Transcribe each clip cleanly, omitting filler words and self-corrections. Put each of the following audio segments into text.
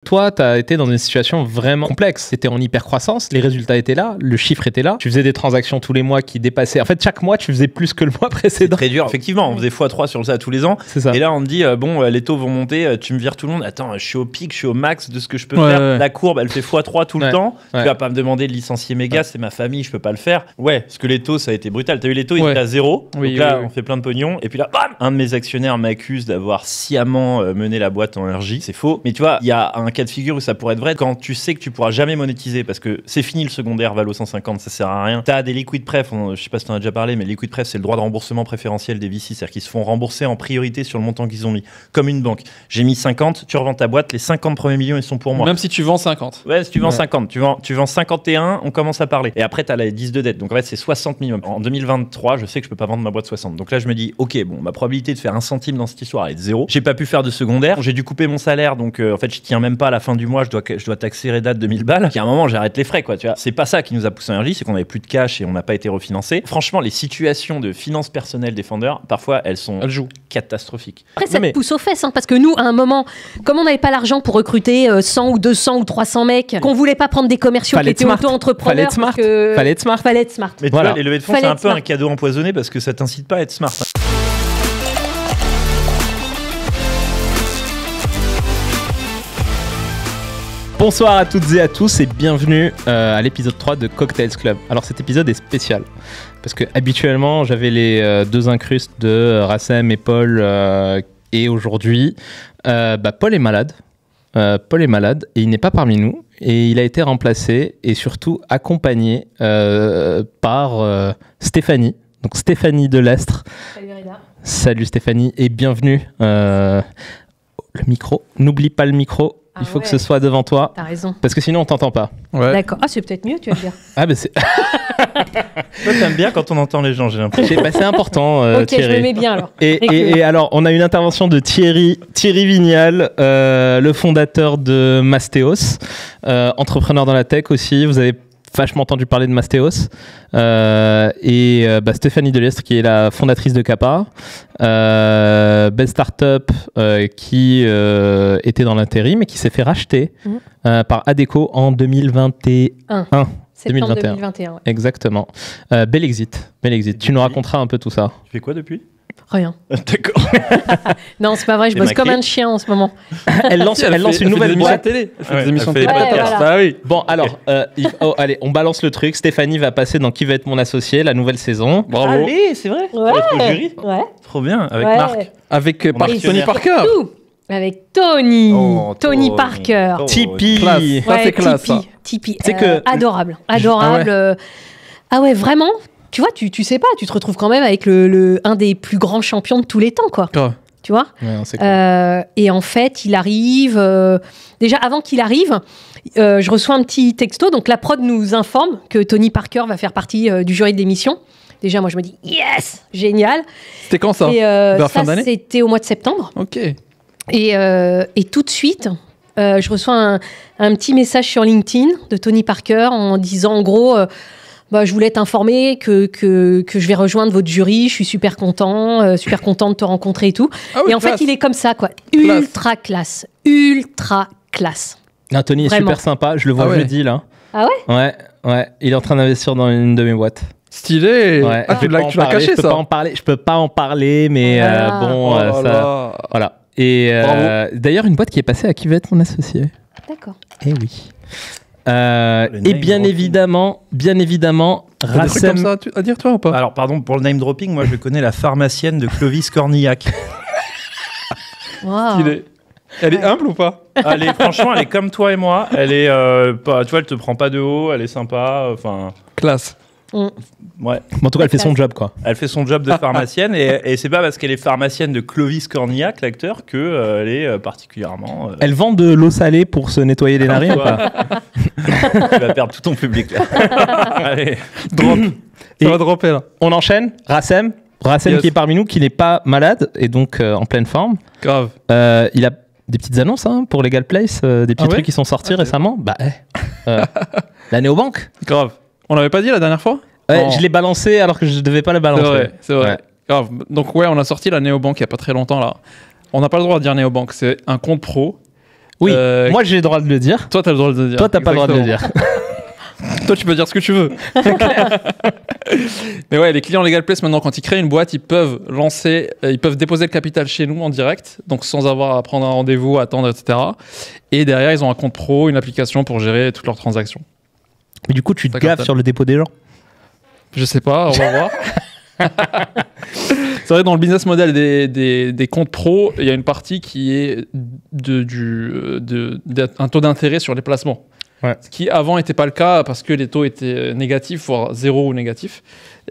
Toi, tu as été dans une situation vraiment complexe. C'était en hyper-croissance, les résultats étaient là, le chiffre était là. Tu faisais des transactions tous les mois qui dépassaient. En fait, chaque mois, tu faisais plus que le mois précédent. C'est très dur. Effectivement, on faisait x3 sur ça tous les ans. C'est ça. Et là, on me dit, les taux vont monter, tu me vires tout le monde. Attends, je suis au pic, je suis au max de ce que je peux faire. Ouais. La courbe, elle fait x3 tout le temps. Tu vas pas me demander de licencier mes gars, c'est ma famille, je peux pas le faire. Ouais, parce que les taux, ça a été brutal. T'as eu les taux, ils étaient à 0. Oui, donc là, oui. on fait plein de pognon. Et puis là, bam, un de mes actionnaires m'accuse d'avoir sciemment mené la boîte en RJ. C'est faux. Mais tu vois, il y a un cas de figure où ça pourrait être vrai quand tu sais que tu pourras jamais monétiser parce que c'est fini le secondaire Valo 150, ça sert à rien. T'as des liquid pref, je sais pas si t'en as déjà parlé, mais liquid pref, c'est le droit de remboursement préférentiel des VC, c'est-à-dire qu'ils se font rembourser en priorité sur le montant qu'ils ont mis, comme une banque. J'ai mis 50, tu revends ta boîte, les 50 premiers millions, ils sont pour moi. Même si tu vends 50. Ouais, si tu vends 50, tu vends 51, on commence à parler. Et après, t'as les 10 de dette, donc en fait, c'est 60 minimum. En 2023, je sais que je peux pas vendre ma boîte 60. Donc là, je me dis, ok, bon, ma probabilité de faire un centime dans cette histoire, elle est de 0. J'ai pas pu faire de secondaire, j'ai dû couper mon salaire, donc en fait, je tiens même pas à la fin du mois, je dois taxer Reda de 2000 balles. Puis à un moment, j'arrête les frais, quoi, tu vois. C'est pas ça qui nous a poussé en RJ, c'est qu'on avait plus de cash et on n'a pas été refinancé. Franchement, les situations de finances personnelles des founders, parfois, elles jouent catastrophiques. Après, ça te pousse aux fesses, hein, parce que nous, à un moment, comme on n'avait pas l'argent pour recruter 100 ou 200 ou 300 mecs, qu'on voulait pas prendre des commerciaux qui étaient auto-entrepreneurs. Fallait être smart. Fallait être smart. Mais tu vois, les levées de fonds, c'est un peu un cadeau empoisonné parce que ça t'incite pas à être smart. Bonsoir à toutes et à tous et bienvenue à l'épisode 3 de Cocktails Club. Alors cet épisode est spécial parce que habituellement j'avais les deux incrustes de Rassem et Paul et aujourd'hui Paul est malade. Paul est malade et il n'est pas parmi nous et il a été remplacé et surtout accompagné par Stéphanie. Donc Stéphanie Delestre. Salut Reda. Salut Stéphanie et bienvenue. Le micro, n'oublie pas le micro. Il faut que ce soit devant toi. T'as raison. Parce que sinon, on t'entend pas. Ouais. D'accord. Ah, c'est peut-être mieux, tu vas me dire. Ah, bah c'est. Toi, t'aimes bien quand on entend les gens, j'ai l'impression. C'est important, ok, Thierry. je me mets bien alors. Et alors, on a une intervention de Thierry Vignal, le fondateur de Mastéos, entrepreneur dans la tech aussi. Vous avez vachement entendu parler de Mastéos. Stéphanie Delestre, qui est la fondatrice de Kappa. Belle startup qui était dans l'intérim et qui s'est fait racheter par Adecco en 2021. Septembre 2021. Ouais. Exactement. Bel exit. Tu nous raconteras un peu tout ça. Tu fais quoi depuis ? Rien. D'accord. Non, c'est pas vrai, je bosse comme un chien en ce moment. Elle lance une nouvelle boîte. Elle fait Ouais, des émissions de elle télé. fait des podcasts. voilà. Bah oui. Bon, alors, allez, on balance le truc. Stéphanie va passer dans Qui va être mon associé, la nouvelle saison. Bravo. Allez, c'est vrai. Ouais. Être au jury. Ouais. Trop bien, avec Ouais. Marc. Avec Mon Tony actionnaire. Parker. Tout. Avec Tony. Oh, Tony Parker. Tipeee. Classe. Ça, c'est classe, ça. Tipeee. C'est que- Adorable. Adorable. Ah ouais, vraiment. Tu vois, tu sais pas, tu te retrouves quand même avec un des plus grands champions de tous les temps, quoi. Grave. Tu vois Ouais, on sait quoi. Et en fait, il arrive. Déjà, avant qu'il arrive, je reçois un petit texto. Donc, la prod nous informe que Tony Parker va faire partie du jury de l'émission. Déjà, moi, je me dis yes, génial. C'était quand ça? Et Vers fin ça, d'année? c'était au mois de septembre. Ok. Et tout de suite, je reçois un petit message sur LinkedIn de Tony Parker en disant en gros. Je voulais t'informer que je vais rejoindre votre jury. Je suis super content de te rencontrer et tout. Ah oui, et en classe. fait, il est comme ça, quoi. Classe. Ultra classe. Non, Tony est Vraiment. super sympa. Je le vois Ah ouais. jeudi, là. Ah ouais? Ouais. Il est en train d'investir dans une de mes boîtes. Stylé. Ouais. Ah, Je vais pas en tu l'as parler, caché, je peux ça. pas en parler. Je peux pas en parler, mais Ah. bon, Oh là ça. là. Voilà. Et Bravo. d'ailleurs, une boîte qui est passée à Qui va être mon associé. D'accord. Eh oui. Et name bien dropping. évidemment, T'as des trucs Rassem. comme ça à dire, toi, ou pas? Alors, pardon, pour le name dropping, moi, je connais la pharmacienne de Clovis Cornillac. Wow. Stylé. Elle est humble ou pas? Franchement, elle est comme toi et moi. Elle est, tu vois, elle te prend pas de haut, elle est sympa. Enfin, Classe. ouais. Mais en tout cas, elle fait son job, quoi. Elle fait son job de pharmacienne et c'est pas parce qu'elle est pharmacienne de Clovis Cornillac, l'acteur, que elle est particulièrement. Elle vend de l'eau salée pour se nettoyer les narines ou pas? Tu vas perdre tout ton public là. Allez. Drop. Et- Ça va dropper, là. On enchaîne. Rassem Yes. qui est parmi nous, qui n'est pas malade et donc en pleine forme. Grave. Il a des petites annonces pour Legal Place, des petits Ah ouais trucs qui sont sortis récemment. La néobanque. Grave. On l'avait pas dit la dernière fois? Ouais, Non. je l'ai balancé alors que je devais pas la balancer. C'est vrai. Ouais. Grave. Donc ouais, on a sorti la néobanque il y a pas très longtemps là. On n'a pas le droit de dire néobanque, c'est un compte pro Oui, moi j'ai le droit de le dire. Toi, t'as le droit de le dire. Toi, t'as pas le droit de le dire. Toi, tu peux dire ce que tu veux. Mais ouais, les clients Legal Place, maintenant, quand ils créent une boîte, ils peuvent déposer le capital chez nous en direct, donc sans avoir à prendre un rendez-vous, attendre, etc. Et derrière, ils ont un compte pro, une application pour gérer toutes leurs transactions. Mais du coup, tu te D'accord, gaffes sur le dépôt des gens. Je sais pas, on va voir. C'est vrai, dans le business model des comptes pro, il y a une partie qui est un taux d'intérêt sur les placements. Ouais. Ce qui avant n'était pas le cas parce que les taux étaient négatifs, voire zéro ou négatif.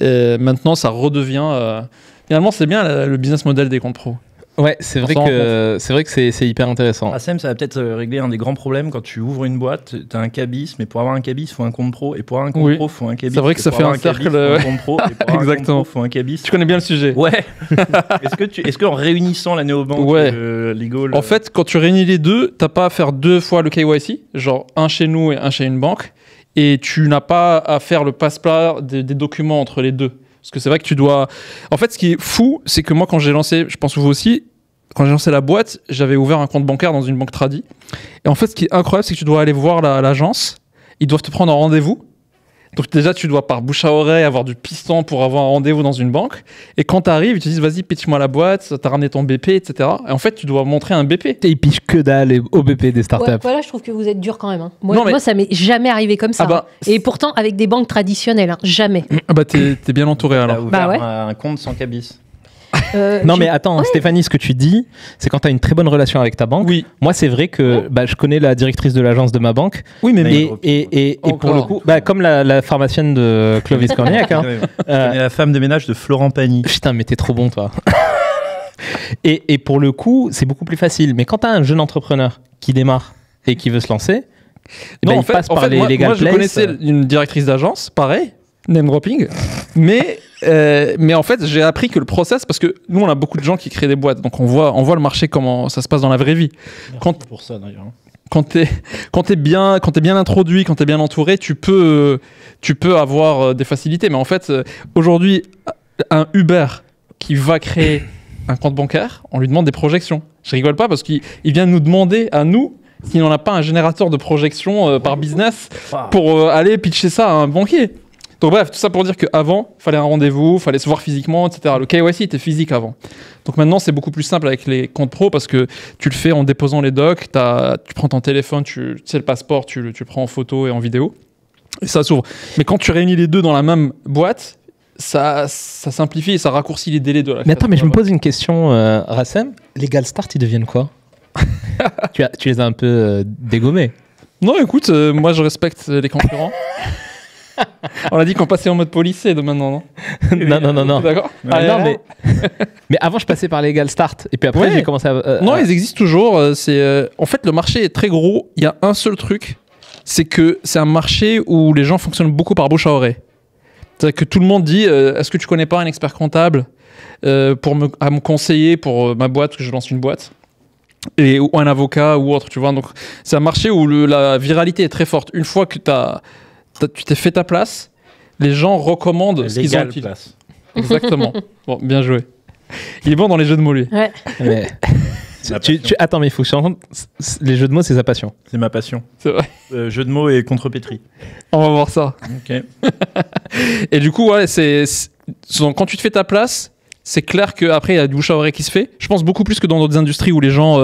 Maintenant, ça redevient. Finalement, c'est bien le business model des comptes pro. Ouais, c'est vrai que c'est hyper intéressant. Assem, ça va peut-être régler un des grands problèmes quand tu ouvres une boîte. Tu as un cabis, mais pour avoir un cabis, il faut un compte pro. Et pour avoir un compte pro, il faut un cabis. C'est vrai que ça fait un cercle. Un compte pro, et pour avoir un compte pro, il faut un cabis. Tu connais bien le sujet. Ouais. Est-ce qu'en réunissant la néobanque Legal. En fait, quand tu réunis les deux, tu n'as pas à faire 2 fois le KYC, genre un chez nous et un chez une banque. Et tu n'as pas à faire le passe-plat des documents entre les deux. Parce que c'est vrai que tu dois... En fait, ce qui est fou, c'est que moi, quand j'ai lancé, je pense que vous aussi, quand j'ai lancé la boîte, j'avais ouvert un compte bancaire dans une banque tradie. Et en fait, ce qui est incroyable, c'est que tu dois aller voir l'agence. Ils doivent te prendre un rendez-vous. Donc déjà, tu dois par bouche à oreille avoir du piston pour avoir un rendez-vous dans une banque. Et quand tu arrives, ils te disent, vas-y, pitch-moi la boîte, t'as ramené ton BP, etc. Et en fait, tu dois montrer un BP. Et ils pichent que dalle au BP des startups. Ouais, voilà, je trouve que vous êtes dur quand même. Hein. Moi, ça m'est jamais arrivé comme ça. Et pourtant, avec des banques traditionnelles, jamais. Ah bah, t'es bien entouré alors. T'as ouvert un compte sans cabis. Non mais attends, Stéphanie, ce que tu dis, c'est quand tu as une très bonne relation avec ta banque. Oui. Moi, c'est vrai que je connais la directrice de l'agence de ma banque. Oui, mais et pour le coup, comme la pharmacienne de Clovis Cornillac. Hein, je connais la femme de ménage de Florent Pagny. Putain, mais t'es trop bon, toi. et pour le coup, c'est beaucoup plus facile. Mais quand tu as un jeune entrepreneur qui démarre et qui veut se lancer, il passe par les Legal Place. Moi, je connaissais une directrice d'agence, pareil, name dropping, mais en fait, j'ai appris que le process, parce que nous, on a beaucoup de gens qui créent des boîtes, donc on voit le marché, comment ça se passe dans la vraie vie. Merci pour ça, d'ailleurs. Quand t'es bien introduit, quand t'es bien entouré, tu peux avoir des facilités. Mais en fait, aujourd'hui, un Uber qui va créer un compte bancaire, on lui demande des projections. Je rigole pas parce qu'il vient nous demander à nous s'il n'en a pas un générateur de projections par business pour aller pitcher ça à un banquier. Donc bref, tout ça pour dire qu'avant, il fallait un rendez-vous, il fallait se voir physiquement, etc. Le KYC était physique avant. Donc maintenant, c'est beaucoup plus simple avec les comptes pro parce que tu le fais en déposant les docs, tu prends ton téléphone, tu sais le passeport, tu le prends en photo et en vidéo, et ça s'ouvre. Mais quand tu réunis les deux dans la même boîte, ça simplifie et ça raccourcit les délais de la création. Mais attends, mais je me pose une question, Rassem. Legal Start, ils deviennent quoi? tu les as un peu dégommés. Non, écoute, moi je respecte les concurrents. On a dit qu'on passait en mode policier de maintenant, non? Non. D'accord. Non, mais avant, je passais par Legal Start. Et puis après, j'ai commencé à... Non, ils existent toujours. En fait, le marché est très gros. Il y a un seul truc. C'est que c'est un marché où les gens fonctionnent beaucoup par bouche à oreille. C'est-à-dire que tout le monde dit est-ce que tu connais pas un expert comptable à me conseiller pour ma boîte, parce que je lance une boîte, ou un avocat ou autre, tu vois. Donc, c'est un marché où la viralité est très forte. Une fois que tu t'es fait ta place, les gens recommandent ce qu'ils ont utilisé. Exactement. Bon, bien joué. Il est bon dans les jeux de mots, lui. Ouais. Mais... Attends, mais il faut que je t'entende. Les jeux de mots, c'est sa passion. C'est ma passion. C'est vrai. Jeu de mots et contrepétrie. On va voir ça. Ok. Et du coup, quand tu te fais ta place, c'est clair qu'après, il y a du bouche à oreille qui se fait. Je pense beaucoup plus que dans d'autres industries où les gens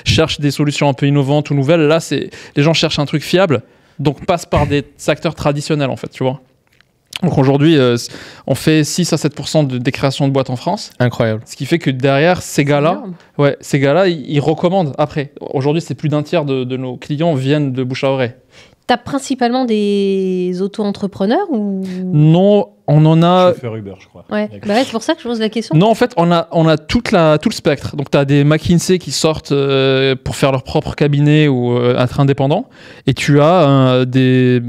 cherchent des solutions un peu innovantes ou nouvelles. Là, les gens cherchent un truc fiable. Donc, passe par des acteurs traditionnels, en fait, tu vois. Donc, aujourd'hui, on fait 6 à 7% des créations de boîtes en France. Incroyable. Ce qui fait que derrière, ces gars-là, ils recommandent après. Aujourd'hui, c'est plus d'un tiers de nos clients viennent de bouche à oreille. T'as principalement des auto-entrepreneurs ou... Non, on en a... Chauffeur Uber, je crois. Ouais, c'est pour ça que je pose la question. Non, en fait, on a tout le spectre. Donc, tu as des McKinsey qui sortent pour faire leur propre cabinet ou être indépendants. Et tu as des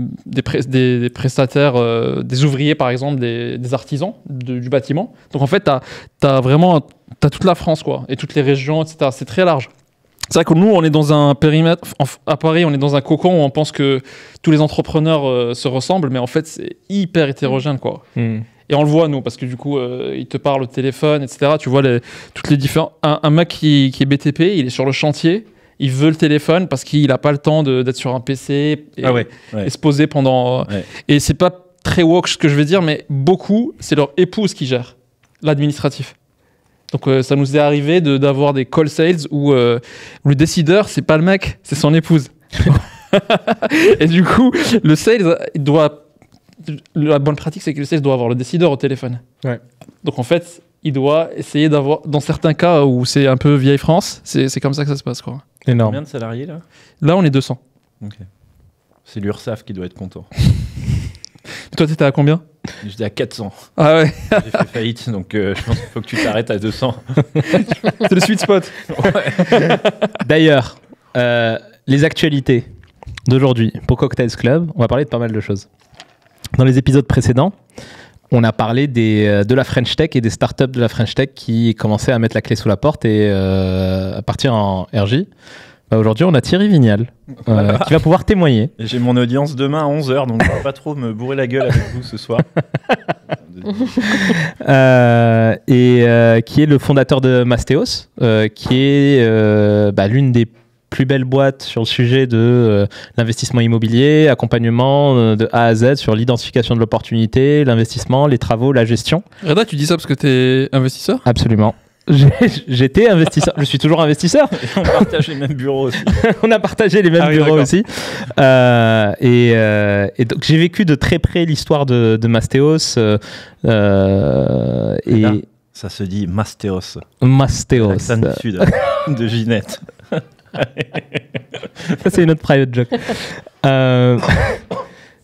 prestataires, des ouvriers, par exemple, des artisans du bâtiment. Donc, en fait, t'as toute la France, quoi, et toutes les régions, etc. C'est très large. C'est vrai que nous, on est dans un périmètre, à Paris, on est dans un cocon où on pense que tous les entrepreneurs se ressemblent, mais en fait, c'est hyper hétérogène, quoi. Et on le voit, nous, parce que du coup, ils te parlent au téléphone, etc. Tu vois toutes les différents... Un mec qui est BTP, il est sur le chantier, il veut le téléphone parce qu'il n'a pas le temps d'être sur un PC et se poser pendant... Ouais. Et c'est pas très woke ce que je vais dire, mais beaucoup, c'est leur épouse qui gère l'administratif. Donc ça nous est arrivé d'avoir des call sales où le décideur, c'est pas le mec, c'est son épouse. Et du coup, le sales, la bonne pratique, c'est que le sales doit avoir le décideur au téléphone. Ouais. Donc en fait, il doit essayer d'avoir, dans certains cas où c'est un peu vieille France, c'est comme ça que ça se passe, quoi. Énorme. Combien de salariés là? Là, on est 200. Ok. C'est l'URSSAF qui doit être content. Toi, t'étais à combien? J'étais à 400. Ah ouais, J'ai fait faillite, donc je pense qu'il faut que tu t'arrêtes à 200. c'est le sweet spot. D'ailleurs, les actualités d'aujourd'hui pour Cocktails Club, on va parler de pas mal de choses. Dans les épisodes précédents, on a parlé de la French Tech et des startups de la French Tech qui commençaient à mettre la clé sous la porte et à partir en RJ. Bah, aujourd'hui, on a Thierry Vignal qui va pouvoir témoigner. Et j'ai mon audience demain à 11h, donc je ne vais pas trop me bourrer la gueule avec vous ce soir. Qui est le fondateur de Mastéos, qui est l'une des plus belles boîtes sur le sujet de l'investissement immobilier, accompagnement de A à Z sur l'identification de l'opportunité, l'investissement, les travaux, la gestion. Reda, tu dis ça parce que t'es investisseur? Absolument. J'étais investisseur, je suis toujours investisseur. Et on partage les mêmes bureaux aussi. On a partagé les mêmes bureaux aussi. Et donc j'ai vécu de très près l'histoire de Mastéos. Là, ça se dit Mastéos. Mastéos. L'accent du sud de Ginette. Ça, c'est une autre private joke.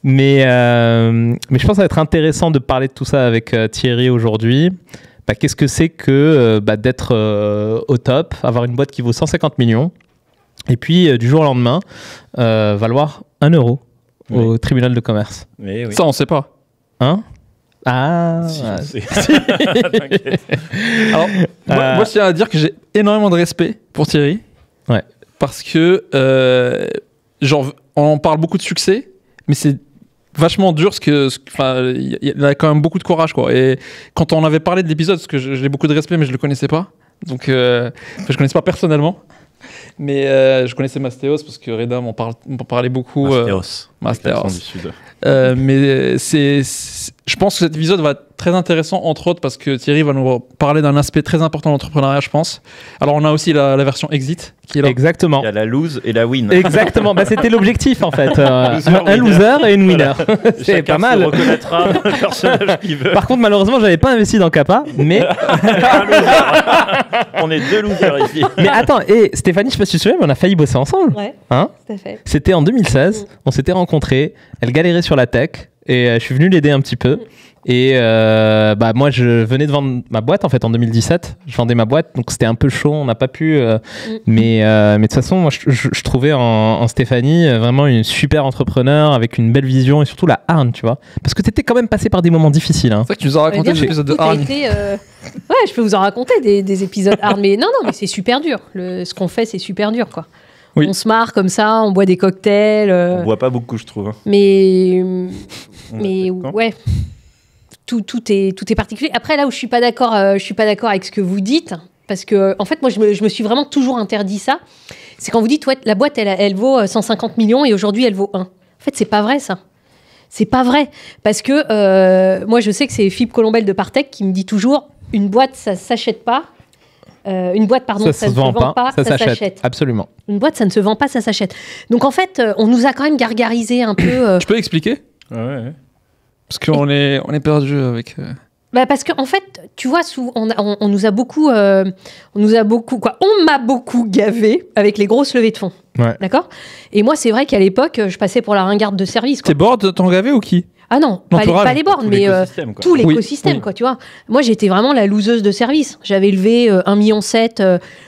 Mais je pense que ça va être intéressant de parler de tout ça avec Thierry aujourd'hui. Qu'est-ce que c'est que d'être au top, avoir une boîte qui vaut 150 millions et puis du jour au lendemain valoir 1 euro au tribunal de commerce. Oui. Ça, on sait pas. Hein? Ah, Si, on sait. T'inquiète. Alors, moi, je tiens à dire que j'ai énormément de respect pour Thierry. Ouais. Parce que, on parle beaucoup de succès, mais c'est vachement dur il a quand même beaucoup de courage, quoi. Et quand on avait parlé de l'épisode, parce que j'ai beaucoup de respect, mais je le connaissais pas. Donc, je connaissais pas personnellement. Mais je connaissais Mastéos parce que Reda m'en parlait beaucoup. Mastéos. Du sud. Mais je pense que cet épisode va être très intéressant, entre autres parce que Thierry va nous parler d'un aspect très important de l'entrepreneuriat, je pense. Alors, on a aussi la version exit qui est là. Exactement. Il y a la lose et la win. Exactement. C'était l'objectif en fait. Un loser et une winner. Voilà. C'est Chacun pas mal. se reconnaîtra le personnage qu'il veut. Par contre, malheureusement, j'avais pas investi dans Kappa, mais Un loser. On est 2 losers ici. mais attends. Et Stéphanie, je sais pas si tu te souviens, mais on a failli bosser ensemble. Ouais, Hein? tout à fait. C'était en 2016. On s'était rencontrés. Elle galérait sur la tech et je suis venu l'aider un petit peu. Et moi, je venais de vendre ma boîte en fait en 2017. Je vendais ma boîte, donc c'était un peu chaud. On n'a pas pu. Mais de toute façon, moi, je trouvais en Stéphanie vraiment une super entrepreneur avec une belle vision et surtout la hargne, tu vois. Parce que t'étais quand même passé par des moments difficiles. Hein. C'est ça que tu nous as raconté Bien l'épisode de sûr, tout a Hargne. été, Ouais, je peux vous en raconter des épisodes hard, mais non, mais c'est super dur. Ce qu'on fait, c'est super dur, quoi. Oui. On se marre comme ça, on boit des cocktails. On boit pas beaucoup, je trouve. Hein. Mais On a fait quand ouais, tout est particulier. Après, là où je suis pas d'accord avec ce que vous dites, parce que en fait, moi, je me suis vraiment toujours interdit ça. C'est quand vous dites, ouais, la boîte, elle vaut 150 millions et aujourd'hui, elle vaut 1. En fait, c'est pas vrai, ça. C'est pas vrai. Parce que moi, je sais que c'est Philippe Colombel de Partech qui me dit toujours, une boîte, ça s'achète pas. Une boîte, pardon, ça ne se vend pas, ça s'achète. Absolument. Une boîte, ça ne se vend pas, ça s'achète. Donc en fait, on nous a quand même gargarisé un peu. Tu peux expliquer? Ouais. Parce qu'on est perdu avec. Parce qu'en fait, tu vois, on nous a beaucoup, on m'a beaucoup gavé avec les grosses levées de fonds. Ouais. D'accord. Et moi, c'est vrai qu'à l'époque, je passais pour la ringarde de service. Quoi. Tes boards t'ont gavé ou qui? Ah non, pas les bornes, mais tout l'écosystème, quoi, tu vois. Moi, j'étais vraiment la loseuse de service. J'avais levé 1,7 million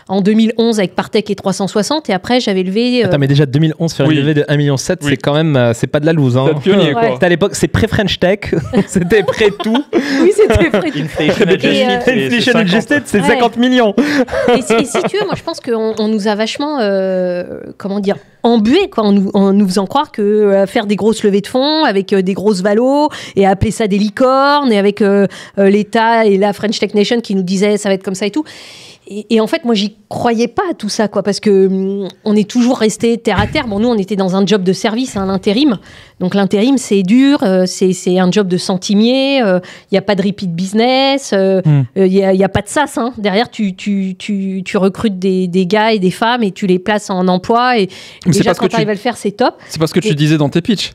en 2011 avec Partech et 360, et après, j'avais levé... Attends, mais déjà 2011, faire une levée de 1,7 million, c'est quand même, c'est pas de la loose. Hein. C'est pionnier, quoi. C'était à l'époque, c'est pré-French Tech, c'était pré-tout. Oui, c'était prêt. Inflation adjusted, c'est 50 millions. Et si tu veux, moi, je pense qu'on nous a vachement, embué, quoi, en nous faisant croire que faire des grosses levées de fonds avec des grosses valos et appeler ça des licornes et avec l'État et la French Tech Nation qui nous disaient ça va être comme ça et tout. Et en fait, moi, j'y croyais pas à tout ça, quoi, parce que on est toujours resté terre à terre. Bon, nous, on était dans un job de service, l'intérim. Donc, l'intérim, c'est dur, c'est un job de centimier. Il n'y a pas de repeat business, il y a pas de SaaS. Hein. Derrière, tu recrutes des gars et des femmes et tu les places en emploi. Et déjà, quand tu arrives à le faire, c'est top. C'est parce que tu disais dans tes pitchs.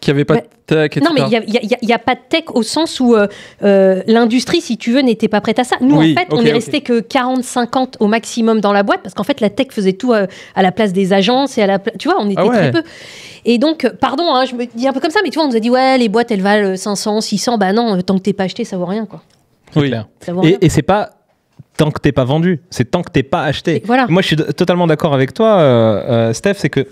Qu'il n'y avait pas de tech, etc. Non, mais il n'y a pas de tech au sens où l'industrie, si tu veux, n'était pas prête à ça. Nous, en fait, on est resté que 40-50 au maximum dans la boîte parce qu'en fait, la tech faisait tout à la place des agences et tu vois, on était très peu. Et donc, pardon, hein, je me dis un peu comme ça, mais tu vois, on nous a dit, ouais, les boîtes, elles valent 500, 600. Bah non, tant que t'es pas acheté, ça vaut rien, quoi. Oui. Et c'est pas tant que t'es pas vendu, c'est tant que t'es pas acheté. Voilà. Moi, je suis totalement d'accord avec toi, Steph, c'est que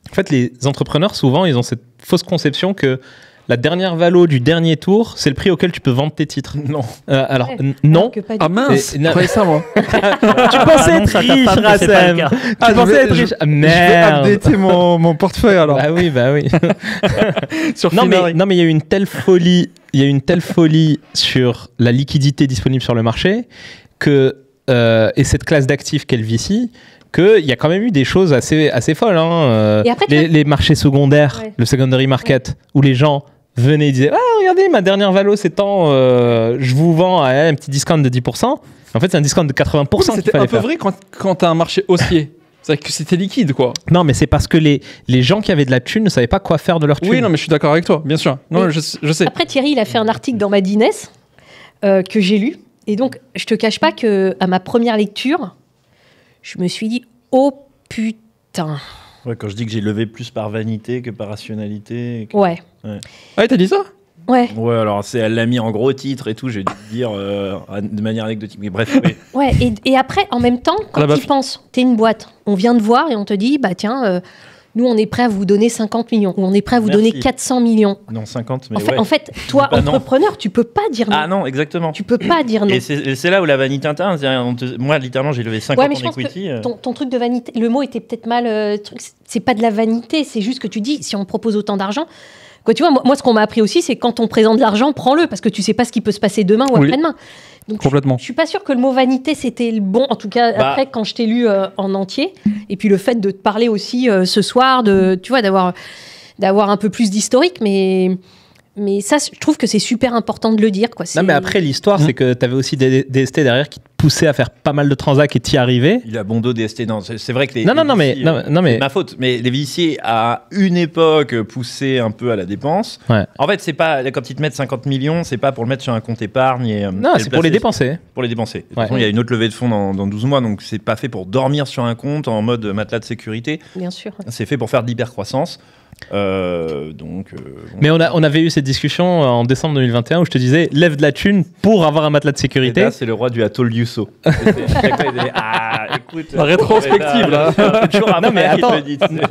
en fait, les entrepreneurs, souvent, ils ont cette fausse conception que la dernière valo du dernier tour, c'est le prix auquel tu peux vendre tes titres. Non. Alors, non. Ah mince, je croyais ça, moi. Tu pensais être riche, Rassem. Tu pensais être riche. Ah, merde. Je vais updater mon portefeuille, alors. Bah oui. Sur non, mais il y a eu une telle folie, sur la liquidité disponible sur le marché et cette classe d'actifs qu'est le VC, qu'il y a quand même eu des choses assez folles. Hein. Et après, les marchés secondaires, le secondary market, où les gens venaient et disaient « regardez, ma dernière valo, c'est tant, je vous vends à un petit discount de 10%. » En fait, c'est un discount de 80%. C'était un peu vrai quand tu as un marché haussier. C'est que c'était liquide, quoi. Non, mais c'est parce que les gens qui avaient de la thune ne savaient pas quoi faire de leur thune. Oui, non, mais je suis d'accord avec toi, bien sûr. Non, je sais. Après, Thierry, il a fait un article dans Madines que j'ai lu. Et donc, je te cache pas qu'à ma première lecture, je me suis dit, oh putain. Ouais, quand je dis que j'ai levé plus par vanité que par rationalité. Ouais. Ah, t'as dit ça ? Ouais. Ouais, alors elle l'a mis en gros titre et tout, j'ai dû le dire de manière anecdotique. Mais bref, oui. Ouais, et après, en même temps, quand tu penses, t'es une boîte, on vient te voir et on te dit, bah tiens, nous on est prêt à vous donner 50 millions, ou on est prêt à vous donner 400 millions. Non, 50, mais en fait, toi, entrepreneur, tu peux pas dire non. Ah non, exactement. Tu peux pas dire non. Et c'est là où la vanité interne, moi, littéralement, j'ai levé 50 mais en equity. Ton truc de vanité, le mot était peut-être mal, c'est pas de la vanité, c'est juste que tu dis, si on propose autant d'argent, quoi, tu vois, moi, ce qu'on m'a appris aussi, c'est quand on présente de l'argent, prends-le, parce que tu sais pas ce qui peut se passer demain ou après-demain. Donc, complètement. Je suis pas sûre que le mot vanité, c'était le bon, en tout cas, après, quand je t'ai lu en entier. Et puis le fait de te parler aussi ce soir, tu vois, d'avoir un peu plus d'historique, mais ça, je trouve que c'est super important de le dire, quoi. Non, mais après, l'histoire, c'est que tu avais aussi des DST derrière qui te poussaient à faire pas mal de transacts et t'y arrivais. Il a bon dos DST. Non, c'est vrai que les non, mais c'est ma faute. Mais les VC, à une époque, poussaient un peu à la dépense. Ouais. En fait, c'est pas, quand ils te mettent 50 millions, c'est pas pour le mettre sur un compte épargne. Non, c'est pour les dépenser. Pour les dépenser. De toute façon, il y a une autre levée de fonds dans 12 mois, donc c'est pas fait pour dormir sur un compte en mode matelas de sécurité. Bien sûr. C'est fait pour faire de l'hypercroissance. Mais on avait eu cette discussion en décembre 2021 où je te disais lève de la thune pour avoir un matelas de sécurité. Là, c'est le roi du I told you so. Écoute, la rétrospective là. Non mais attends,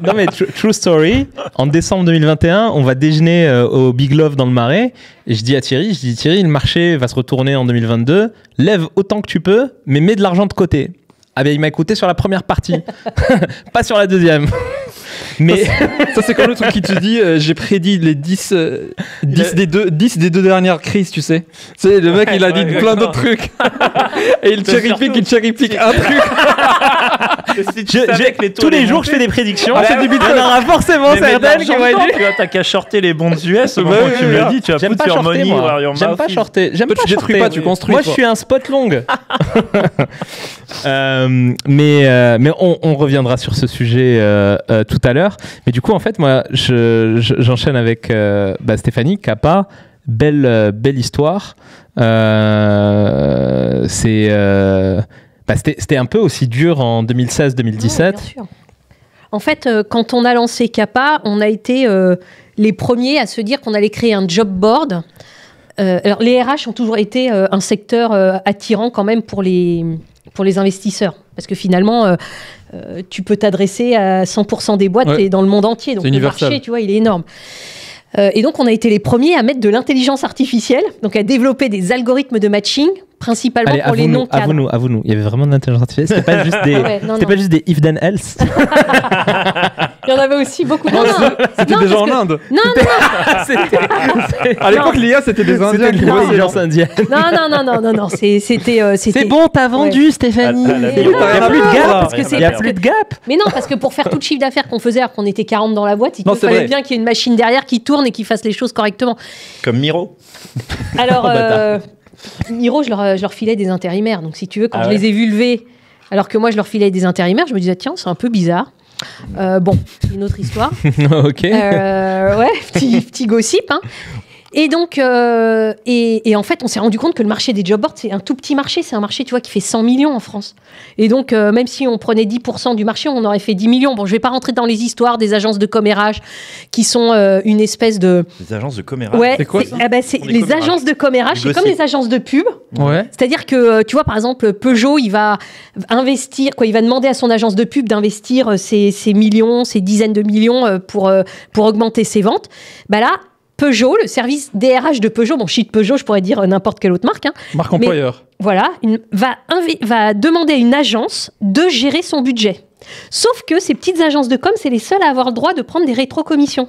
non mais true story. En décembre 2021, on va déjeuner au Big Love dans le Marais et je dis à Thierry, le marché va se retourner en 2022. Lève autant que tu peux, mais mets de l'argent de côté. Ah ben il m'a écouté sur la première partie, pas sur la deuxième. Mais ça c'est comme le truc qui te dit j'ai prédit les 10 des deux dernières crises, tu sais. C'est le mec il a dit plein d'autres trucs. Et il cherry-pick un truc. Tous les jours je fais des prédictions. C'est du Bitcoin. Il y en aura forcément certaines qui vont être. Tu vois, t'as qu'à shorter les bonds US au moment où tu me le dis, tu vas J'aime pas shorter moi. J'aime pas shorter. Tu détruis pas, tu construis. Moi je suis un spot long. Mais on reviendra sur ce sujet tout à l'heure. Mais du coup, en fait, moi, j'enchaîne avec Stéphanie, Kappa. Belle histoire. C'était un peu aussi dur en 2016-2017. Ouais, bien sûr. En fait, quand on a lancé Kappa, on a été les premiers à se dire qu'on allait créer un job board. Alors, les RH ont toujours été un secteur attirant quand même pour les investisseurs. Parce que finalement, tu peux t'adresser à 100% des boîtes et dans le monde entier. Donc, le marché, tu vois, il est énorme. Et donc, on a été les premiers à mettre de l'intelligence artificielle, donc à développer des algorithmes de matching, principalement pour les non-cadres. Avouez-nous, il y avait vraiment de l'intelligence artificielle. C'était pas juste des, pas juste des if then else. Non, avait aussi beaucoup. Non, c'était Non, déjà parce en que- Inde. Non, À l'époque, l'IA, c'était des Indiens. qui bossaient. l'intelligence indienne. non, c'était. C'est bon, t'as vendu, Stéphanie. Ah, la Il vie, y a plus de rien à gap. voir, parce que c'est- Il y a parce plus que- de gap. Mais non, parce que pour faire tout le chiffre d'affaires qu'on faisait, alors qu'on était 40 dans la boîte, il Non, te c'est fallait vrai. bien qu'il y ait une machine derrière qui tourne et qui fasse les choses correctement. Comme Miro. Alors, bâtard. Miro, je leur filais des intérimaires. Donc, si tu veux, quand Ah je ouais. les ai vus lever, alors que moi, je leur filais des intérimaires, je me disais, tiens, c'est un peu bizarre. Bon, c'est une autre histoire. Ok. Ouais, petit gossip. Hein. Et donc, et en fait, on s'est rendu compte que le marché des job boards, c'est un tout petit marché. C'est un marché, tu vois, qui fait 100 millions en France. Et donc, même si on prenait 10% du marché, on aurait fait 10 millions. Bon, je vais pas rentrer dans les histoires des agences de commérage qui sont une espèce de... Les agences de commérage. Ouais, c'est quoi, ça c'est Pour les les commérages. agences de commérage, Du c'est comme gossip. les agences de pub. Ouais. C'est-à-dire que, tu vois, par exemple, Peugeot, il va investir, il va demander à son agence de pub d'investir ses millions, ses dizaines de millions pour augmenter ses ventes. Bah là, Peugeot, le service DRH de Peugeot, bon, shit Peugeot, je pourrais dire n'importe quelle autre marque, hein, Marque employeur. voilà, va demander à une agence de gérer son budget. Sauf que ces petites agences de com, c'est les seules à avoir le droit de prendre des rétrocommissions.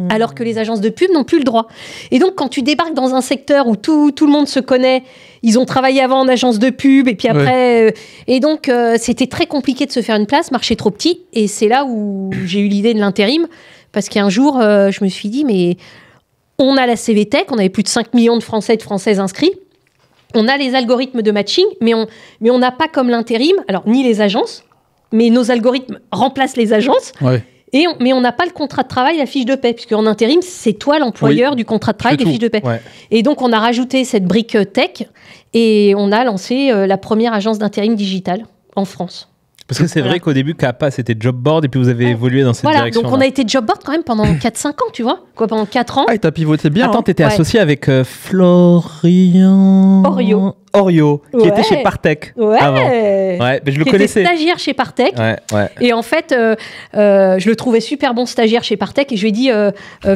Alors que les agences de pub n'ont plus le droit. Et donc, quand tu débarques dans un secteur où tout le monde se connaît, ils ont travaillé avant en agence de pub, et puis après... et donc, c'était très compliqué de se faire une place, marché trop petit. Et c'est là où j'ai eu l'idée de l'intérim, parce qu'un jour, je me suis dit, mais on a la CVTech, on avait plus de 5 millions de Français et de Françaises inscrits. On a les algorithmes de matching, mais on n'a pas comme l'intérim, alors ni les agences, mais nos algorithmes remplacent les agences. Ouais. Mais on n'a pas le contrat de travail, la fiche de paie, puisque en intérim, c'est toi l'employeur du contrat de travail, fais des tout. fiches de paie. Ouais. Et donc, on a rajouté cette brique tech et on a lancé la première agence d'intérim digital en France. Parce que c'est Voilà. vrai qu'au début, Kappa, c'était job board et puis vous avez évolué dans cette Voilà, direction. donc on a été job board quand même pendant 4-5 ans, tu vois. Pendant 4 ans. Ah, et t'as pivoté bien. Attends, hein. t'étais Ouais. associé avec Florian Orio. qui Ouais. était chez Partech Ouais. avant. Ouais, mais je le Qui était connaissais. stagiaire chez Partech. Ouais, ouais. Et en fait, je le trouvais super bon stagiaire chez Partech. Et je lui ai dit,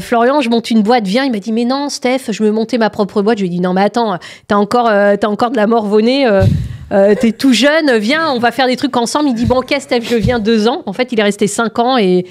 Florian, je monte une boîte, viens. Il m'a dit, mais non, Steph, je veux monter ma propre boîte. Je lui ai dit, non, mais attends, t'as encore de la morve-au-nez. T'es tout jeune, viens, on va faire des trucs ensemble. Il dit, bon, ok, Steph, je viens 2 ans. En fait, il est resté 5 ans. Et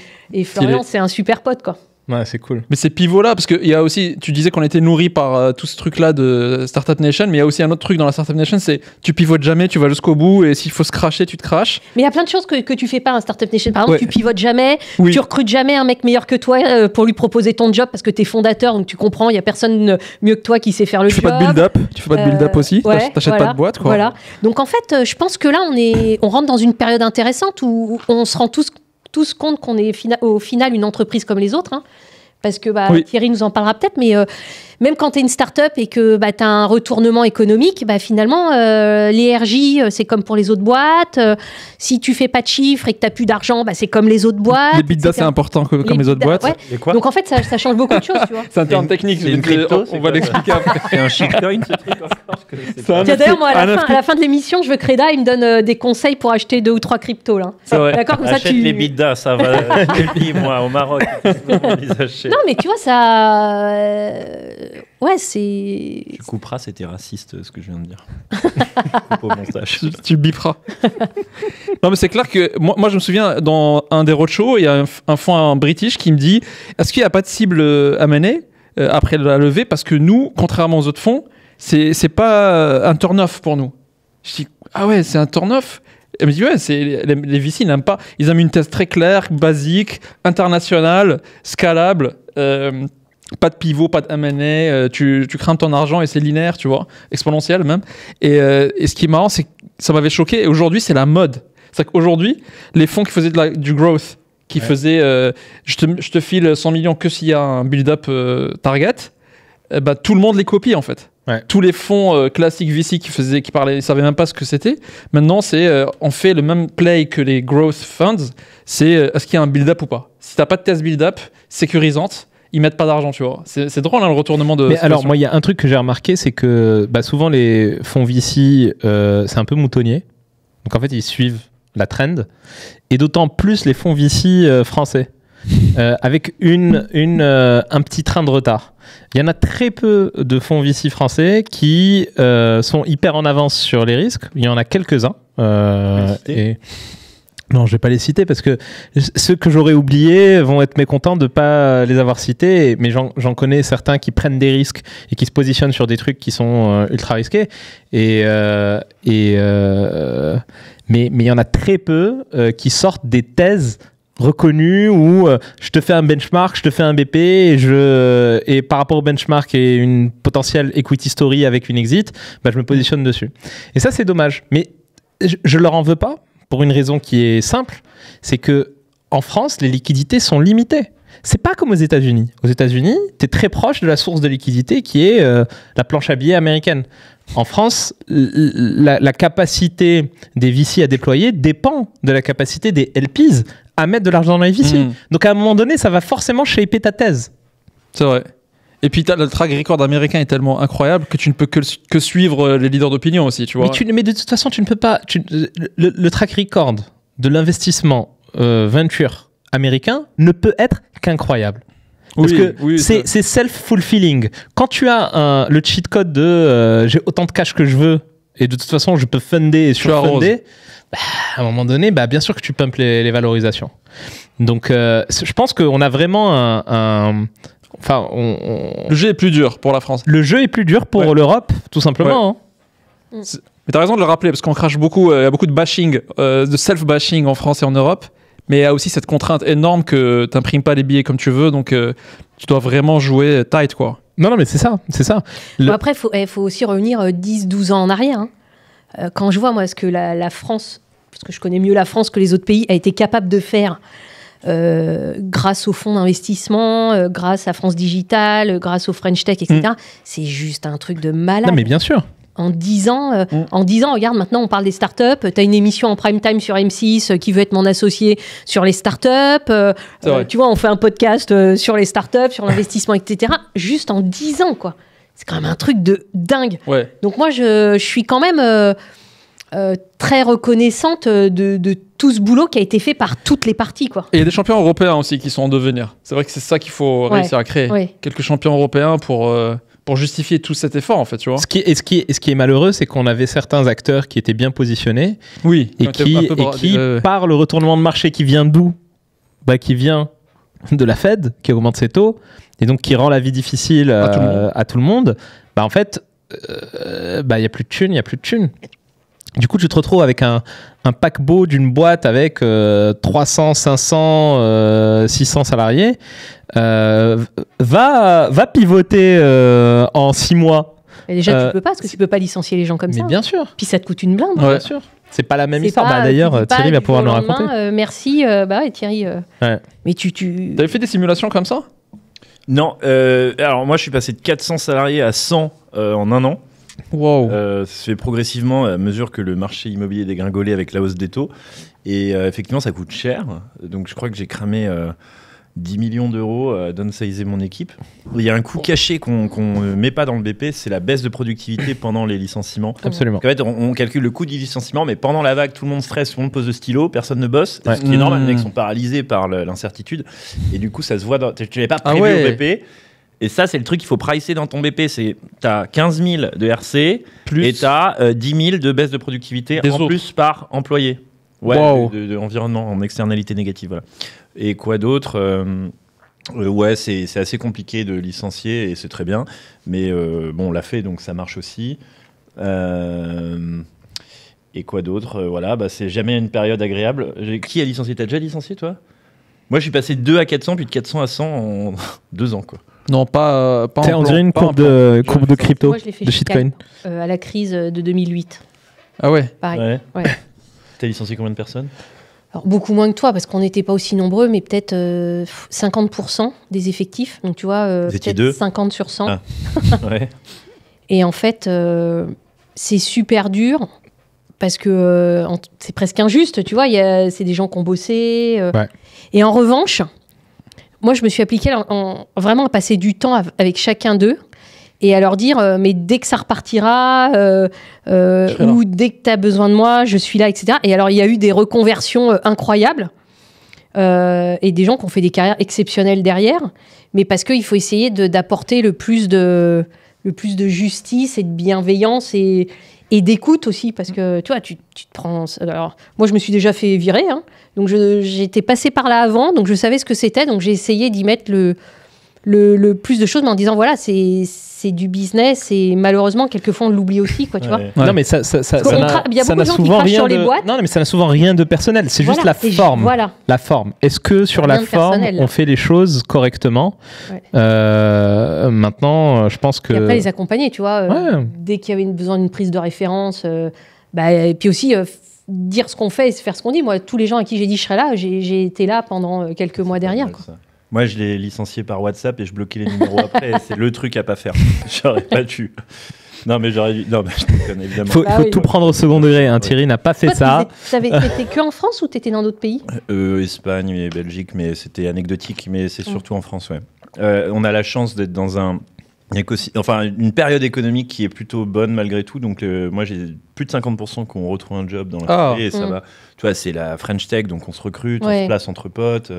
Florian, c'est un super pote, quoi. Ouais, c'est cool. Mais ces pivots-là, parce qu'il y a aussi, tu disais qu'on était nourri par tout ce truc-là de Startup Nation, mais il y a aussi un autre truc dans la Startup Nation, c'est tu pivotes jamais, tu vas jusqu'au bout, et s'il faut se cracher, tu te craches. Mais il y a plein de choses que tu fais pas à Startup Nation. Par exemple, Ouais. tu pivotes jamais, Oui. tu recrutes jamais un mec meilleur que toi pour lui proposer ton job parce que t'es fondateur, donc tu comprends, il y a personne mieux que toi qui sait faire le Tu fais job. pas de build-up, tu fais pas de build-up aussi, Ouais, t'achètes voilà, pas de boîte, quoi. Voilà. Donc en fait, je pense que là, on rentre dans une période intéressante où on se rend tous compte qu'on est au final une entreprise comme les autres. Hein. Parce que Oui. Thierry nous en parlera peut-être, mais même quand tu es une start-up et que tu as un retournement économique, finalement, les RJ, c'est comme pour les autres boîtes. Si tu fais pas de chiffres et que tu n'as plus d'argent, c'est comme les autres boîtes. Les bidas, etc. c'est important comme les autres bidas, boîtes. ouais. Et quoi Bah, Donc en fait, ça change beaucoup de choses, tu vois. C'est un terme technique, c'est une crypto, on c'est va quoi, l'expliquer après. C'est un shitcoin, ce truc encore je connaissais C'est pas. un Tiens, d'ailleurs, moi, à NFT. la fin de l'émission, je veux que Reda, il me donne des conseils pour acheter 2 ou 3 cryptos. Là. C'est vrai. D'accord, comme ça, Achète tu... les bidas, ça va. Je te le dis, moi, au Maroc. On les achète. Non, mais tu vois, ça... ouais, c'est... Tu couperas, c'était raciste ce que je viens de dire. Coupe au montage. Tu biperas. Non, mais c'est clair que moi, je me souviens, dans un des roadshows, il y a un fonds british qui me dit est-ce qu'il n'y a pas de cible à mener après la levée? Parce que nous, contrairement aux autres fonds, c'est pas un turn-off pour nous. Je dis ah ouais, c'est un turn-off. Elle me dit ouais, les VC n'aiment pas. Ils aiment une thèse très claire, basique, internationale, scalable. Pas de pivot, pas de M&A, tu crains ton argent et c'est linéaire, tu vois, exponentiel même. Et ce qui est marrant, c'est que ça m'avait choqué. Et aujourd'hui, c'est la mode. C'est qu'aujourd'hui, les fonds qui faisaient du growth, qui faisaient je te file 100 millions que s'il y a un build-up target, tout le monde les copie en fait. Ouais. Tous les fonds classiques VC qui parlaient, ils savaient même pas ce que c'était. Maintenant, c'est on fait le même play que les growth funds. C'est est-ce qu'il y a un build-up ou pas. Si t'as pas de thèse build-up sécurisante, ils mettent pas d'argent, tu vois. C'est drôle hein, le retournement de. Mais situation. alors, moi, il y a un truc que j'ai remarqué, c'est que souvent les fonds VC, c'est un peu moutonnier. Donc en fait, ils suivent la trend. Et d'autant plus les fonds VC français. Avec un petit train de retard. Il y en a très peu de fonds VC français qui sont hyper en avance sur les risques. Il y en a quelques-uns. Non, je vais pas les citer parce que ceux que j'aurais oubliés vont être mécontents de pas les avoir cités. Mais j'en connais certains qui prennent des risques et qui se positionnent sur des trucs qui sont ultra risqués. Mais il y en a très peu qui sortent des thèses reconnues où je te fais un benchmark, je te fais un BP et par rapport au benchmark et une potentielle equity story avec une exit, bah, je me positionne dessus. Et ça, c'est dommage. Mais je leur en veux pas. Pour une raison qui est simple, c'est que en France, les liquidités sont limitées. C'est pas comme aux États-Unis. Aux États-Unis, tu es très proche de la source de liquidité qui est la planche à billets américaine. En France, la capacité des VC à déployer dépend de la capacité des LPs à mettre de l'argent dans les VC. Donc à un moment donné, ça va forcément shaper ta thèse. C'est vrai. Et puis le track record américain est tellement incroyable que tu ne peux que suivre les leaders d'opinion aussi, tu vois. Mais de toute façon, tu ne peux pas... Le track record de l'investissement venture américain ne peut être qu'incroyable. Parce que c'est self-fulfilling. Quand tu as le cheat code de j'ai autant de cash que je veux et de toute façon je peux funder et surfunder, à un moment donné, bien sûr que tu pumpes les valorisations. Donc je pense qu'on a vraiment le jeu est plus dur pour la France. Le jeu est plus dur pour l'Europe, tout simplement. Ouais. Hein. Mais t'as raison de le rappeler, parce qu'on crache beaucoup, il y a beaucoup de bashing, de self-bashing en France et en Europe, mais il y a aussi cette contrainte énorme que t'imprimes pas les billets comme tu veux, donc tu dois vraiment jouer tight, quoi. Non, mais c'est ça. Bon, après, il faut aussi revenir 10-12 ans en arrière. Hein. Quand je vois, moi, ce que la France, parce que je connais mieux la France que les autres pays, a été capable de faire grâce aux fonds d'investissement, grâce à France Digital, grâce au French Tech, etc. C'est juste un truc de malade. Non, mais bien sûr. En 10 ans, regarde, maintenant on parle des startups. Tu as une émission en prime time sur M6 qui veut être mon associé sur les startups. Tu vois, on fait un podcast sur les startups, sur l'investissement, etc. Juste en 10 ans, quoi. C'est quand même un truc de dingue. Ouais. Donc moi, je suis quand même très reconnaissante de tout ce boulot qui a été fait par toutes les parties, quoi. Et il y a des champions européens aussi qui sont en devenir. C'est vrai que c'est ça qu'il faut réussir à créer. Ouais. Quelques champions européens pour justifier tout cet effort, en fait, tu vois. Ce qui est malheureux, c'est qu'on avait certains acteurs qui étaient bien positionnés et qui par le retournement de marché qui vient d'où ? Qui vient de la Fed, qui augmente ses taux, et donc qui rend la vie difficile à tout le monde. En fait, il n'y a plus de thunes, Du coup, tu te retrouves avec un paquebot d'une boîte avec 300, 500, 600 salariés. Va pivoter en 6 mois. Et déjà, tu peux pas, parce que tu peux pas licencier les gens comme ça. Mais bien sûr. Puis ça te coûte une blinde. Bien sûr. C'est pas la même histoire. D'ailleurs, Thierry va pouvoir nous raconter. Merci. Thierry. Mais T'avais fait des simulations comme ça ? Non. Alors moi, je suis passé de 400 salariés à 100 en un an. Wow. Ça se fait progressivement à mesure que le marché immobilier dégringolait avec la hausse des taux. Et effectivement, ça coûte cher. Donc je crois que j'ai cramé 10 millions d'euros à downsizer mon équipe. Il y a un coût caché qu'on ne met pas dans le BP, c'est la baisse de productivité pendant les licenciements. Absolument. Donc, en fait, on calcule le coût du licenciement, mais pendant la vague, tout le monde stresse, tout le monde pose le stylo, personne ne bosse. Ce qui est normal, les mecs sont paralysés par l'incertitude. Et du coup, ça se voit. Tu n'avais pas prévu au BP. Et ça, c'est le truc qu'il faut pricer dans ton BP. C'est tu as 15 000 de RC et tu as 10 000 de baisse de productivité plus par employé. Ouais, de environnement, en externalité négative. Voilà. Et quoi d'autre c'est assez compliqué de licencier et c'est très bien. Mais on l'a fait, donc ça marche aussi. Et quoi d'autre c'est jamais une période agréable. Qui a licencié ? T'as déjà licencié, toi ? Moi, je suis passé de 2 à 400, puis de 400 à 100 en 2 ans, quoi. Non, pas en on dirait une courbe de crypto, moi, je l'ai fait de shitcoin. À la crise de 2008. Ah ouais ? Pareil. Ouais. T'as licencié combien de personnes ? Alors, beaucoup moins que toi, parce qu'on n'était pas aussi nombreux, mais peut-être 50% des effectifs. Donc, tu vois, peut-être 50 sur 100. Ah. Ouais. Et en fait, c'est super dur, parce que c'est presque injuste, tu vois. C'est des gens qui ont bossé. Et en revanche, moi, je me suis appliquée vraiment à passer du temps avec chacun d'eux et à leur dire mais dès que ça repartira ou dès que tu as besoin de moi, je suis là, etc. Et alors, il y a eu des reconversions incroyables et des gens qui ont fait des carrières exceptionnelles derrière, mais parce qu'il faut essayer d'apporter le plus de justice et de bienveillance et et d'écoute aussi, parce que tu vois, tu te prends. Alors, moi, je me suis déjà fait virer, hein, donc j'étais passée par là avant, donc je savais ce que c'était, donc j'ai essayé d'y mettre le plus de choses, mais en disant voilà, c'est du business et malheureusement quelquefois on l'oublie aussi, quoi, tu vois. Non, mais ça Il y a beaucoup de gens qui crachent sur les boîtes. Non, mais ça n'a souvent rien de personnel. C'est juste la forme. Voilà. La forme. Est-ce que sur Rien la de forme, personnel. on fait les choses correctement? Ouais. Maintenant, je pense que. Et après les accompagner, tu vois. Dès qu'il y avait besoin d'une prise de référence, et puis aussi dire ce qu'on fait et faire ce qu'on dit. Moi, tous les gens à qui j'ai dit je serais là, j'ai été là pendant quelques mois derrière, quoi. Moi, je l'ai licencié par WhatsApp et je bloquais les numéros après. C'est le truc à pas faire. J'aurais pas dû. Non, mais j'aurais dû. Non, mais je déconne évidemment. Faut tout prendre au second degré. Hein. Thierry n'a pas fait ça. T'étais que en France ou t'étais dans d'autres pays? Espagne et Belgique, mais c'était anecdotique. Mais c'est surtout en France, ouais. On a la chance d'être dans une période économique qui est plutôt bonne malgré tout. Donc, moi, j'ai plus de 50% qu'on retrouve un job dans la foulée et ça va. Tu vois, c'est la French Tech, donc on se recrute, on se place entre potes.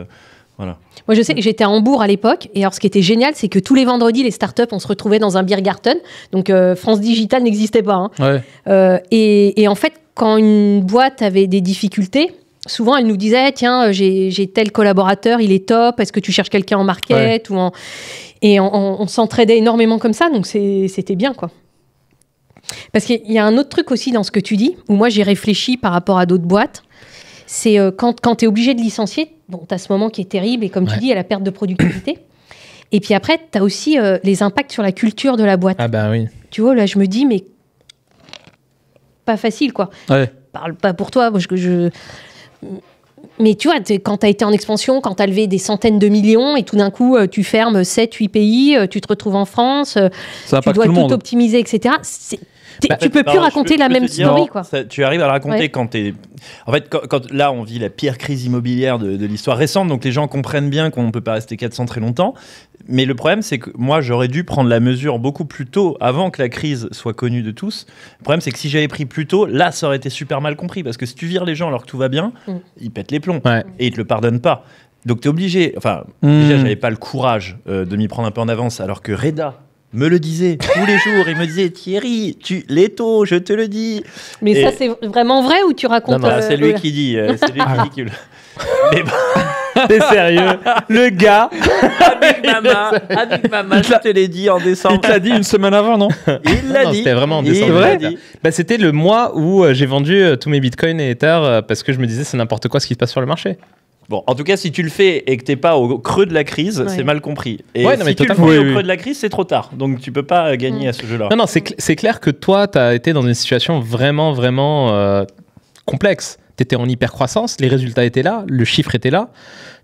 Voilà. Moi, je sais que j'étais à Hambourg à l'époque. Et alors, ce qui était génial, c'est que tous les vendredis, les startups, on se retrouvait dans un Biergarten. Donc, France Digital n'existait pas. Hein. Ouais. Et en fait, quand une boîte avait des difficultés, souvent, elle nous disait tiens, j'ai tel collaborateur, il est top. Est-ce que tu cherches quelqu'un en market Et on s'entraidait énormément comme ça. Donc, c'était bien, quoi. Parce qu'il y a un autre truc aussi dans ce que tu dis, où moi, j'ai réfléchi par rapport à d'autres boîtes. C'est quand tu es obligé de licencier, bon, tu as ce moment qui est terrible, et comme tu dis, il y a la perte de productivité. Et puis après, tu as aussi les impacts sur la culture de la boîte. Ah bah oui. Tu vois, là, je me dis, mais pas facile, quoi. Ouais. Parle pas pour toi, parce que mais tu vois, quand tu as été en expansion, quand tu as levé des centaines de millions, et tout d'un coup, tu fermes 7-8 pays, tu te retrouves en France, Ça tu dois tout optimiser, etc. Tu peux plus raconter la même story, quoi. Tu arrives à le raconter quand t'es. En fait, quand là, on vit la pire crise immobilière de l'histoire récente, donc les gens comprennent bien qu'on ne peut pas rester 400 très longtemps. Mais le problème, c'est que moi, j'aurais dû prendre la mesure beaucoup plus tôt, avant que la crise soit connue de tous. Le problème, c'est que si j'avais pris plus tôt, là, ça aurait été super mal compris. Parce que si tu vires les gens alors que tout va bien, ils pètent les plombs. Et ils te le pardonnent pas. Donc, t'es obligé. Enfin, déjà, j'avais pas le courage de m'y prendre un peu en avance, alors que Reda me le disait tous les jours. Il me disait Thierry, les taux, je te le dis. Mais ça, c'est vraiment vrai ou tu racontes c'est lui qui dit. C'est lui qui ridicule. Mais bon. T'es sérieux? Le gars Avec maman, je te l'ai dit en décembre. Il te l'a dit une semaine avant, non? Il l'a dit. C'était vraiment en décembre. C'est vrai? Bah, c'était le mois où j'ai vendu tous mes bitcoins et Ether parce que je me disais c'est n'importe quoi ce qui se passe sur le marché. Bon, en tout cas, si tu le fais et que t'es pas au creux de la crise, c'est mal compris. Et non, mais si tu le fais au creux de la crise, c'est trop tard. Donc tu peux pas gagner à ce jeu-là. Non, c'est clair que toi, t'as été dans une situation vraiment, vraiment complexe. T'étais en hyper-croissance, les résultats étaient là, le chiffre était là.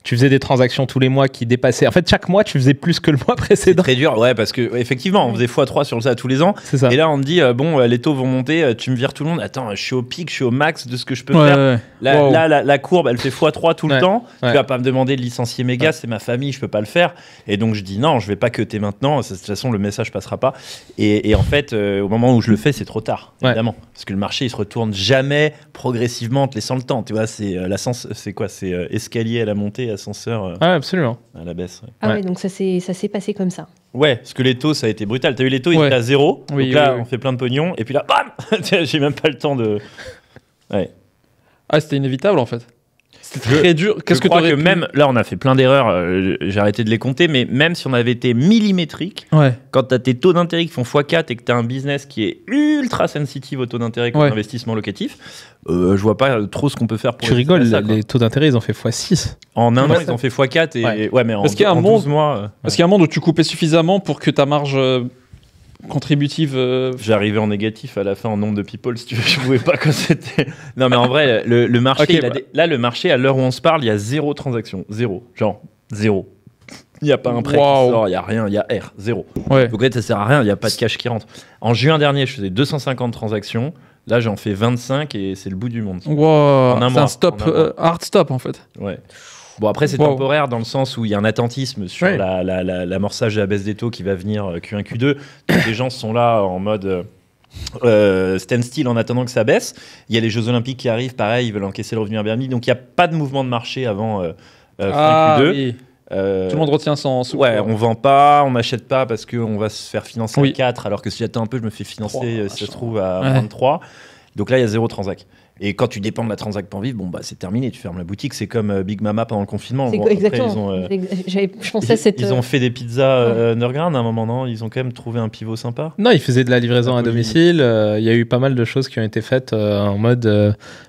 Tu faisais des transactions tous les mois qui dépassaient. En fait, chaque mois, tu faisais plus que le mois précédent. C'est très dur, ouais, parce que effectivement, on faisait x3 sur ça tous les ans. C'est ça. Et là, on te dit, les taux vont monter, tu me vires tout le monde. Attends, je suis au pic, je suis au max de ce que je peux faire. Ouais. Là, la courbe, elle fait x3 tout le temps. Tu vas pas me demander de licencier mes gars, c'est ma famille, je peux pas le faire. Et donc, je dis non, je vais pas cutter maintenant. De toute façon, le message passera pas. Et en fait, au moment où je le fais, c'est trop tard, évidemment. Parce que le marché, il se retourne jamais progressivement en te laissant le temps. Tu vois, c'est escalier à la montée, ascenseur. Absolument. À la baisse. Ouais, donc ça s'est passé comme ça. Ouais, parce que les taux, ça a été brutal. T'as eu les taux, ils étaient à 0. Oui, donc là, on fait plein de pognon. Et puis là, bam j'ai même pas le temps de. Ouais. Ah, c'était inévitable en fait. C'était très dur. Qu'est-ce que tu aurais pu... Même là, on a fait plein d'erreurs. J'ai arrêté de les compter, mais même si on avait été millimétrique, quand tu as tes taux d'intérêt qui font x4 et que tu as un business qui est ultra sensitive au taux d'intérêt comme investissement locatif, je vois pas trop ce qu'on peut faire pour. Tu rigoles, les taux d'intérêt, ils ont fait x6. En un an, ils ont fait x4 et mais en 12 mois. Parce qu'il y a un monde où tu coupais suffisamment pour que ta marge contributive. J'arrivais en négatif à la fin en nombre de people, si tu veux. Je pouvais pas quand c'était. Non, mais en vrai, le marché, là, le marché, à l'heure où on se parle, il y a 0 transaction. 0. Genre, 0. Il n'y a pas un prêt qui sort, il n'y a rien, il y a R, 0. Donc là, ça sert à rien, il n'y a pas de cash qui rentre. En juin dernier, je faisais 250 transactions. Là, j'en fais 25 et c'est le bout du monde. Wow. C'est un stop, hard stop en fait. Ouais. Bon, après, c'est temporaire dans le sens où il y a un attentisme sur l'amorçage de la baisse des taux qui va venir Q1, Q2. Les gens sont là en mode standstill en attendant que ça baisse. Il y a les Jeux Olympiques qui arrivent, pareil, ils veulent encaisser le revenu Airbnb. Donc, il n'y a pas de mouvement de marché avant fin Q2. Oui. Tout le monde retient son sou. Ouais, on vend pas, on n'achète pas parce qu'on va se faire financer Oui. à 4, alors que si j'attends un peu, je me fais financer, 3, si ça se trouve, à Ouais. 23. Donc là, il y a 0 transac. Et quand tu dépends de la transac pour vivre, bon, bah, c'est terminé, tu fermes la boutique. C'est comme Big Mama pendant le confinement. C'est Bon, quoi, après, exactement. Je pensais à cette. ils ont fait des pizzas Nurgran à un moment, non? Ils ont quand même trouvé un pivot sympa. Non, il faisait de la livraison La à polémique. domicile. Il y a eu pas mal de choses qui ont été faites en mode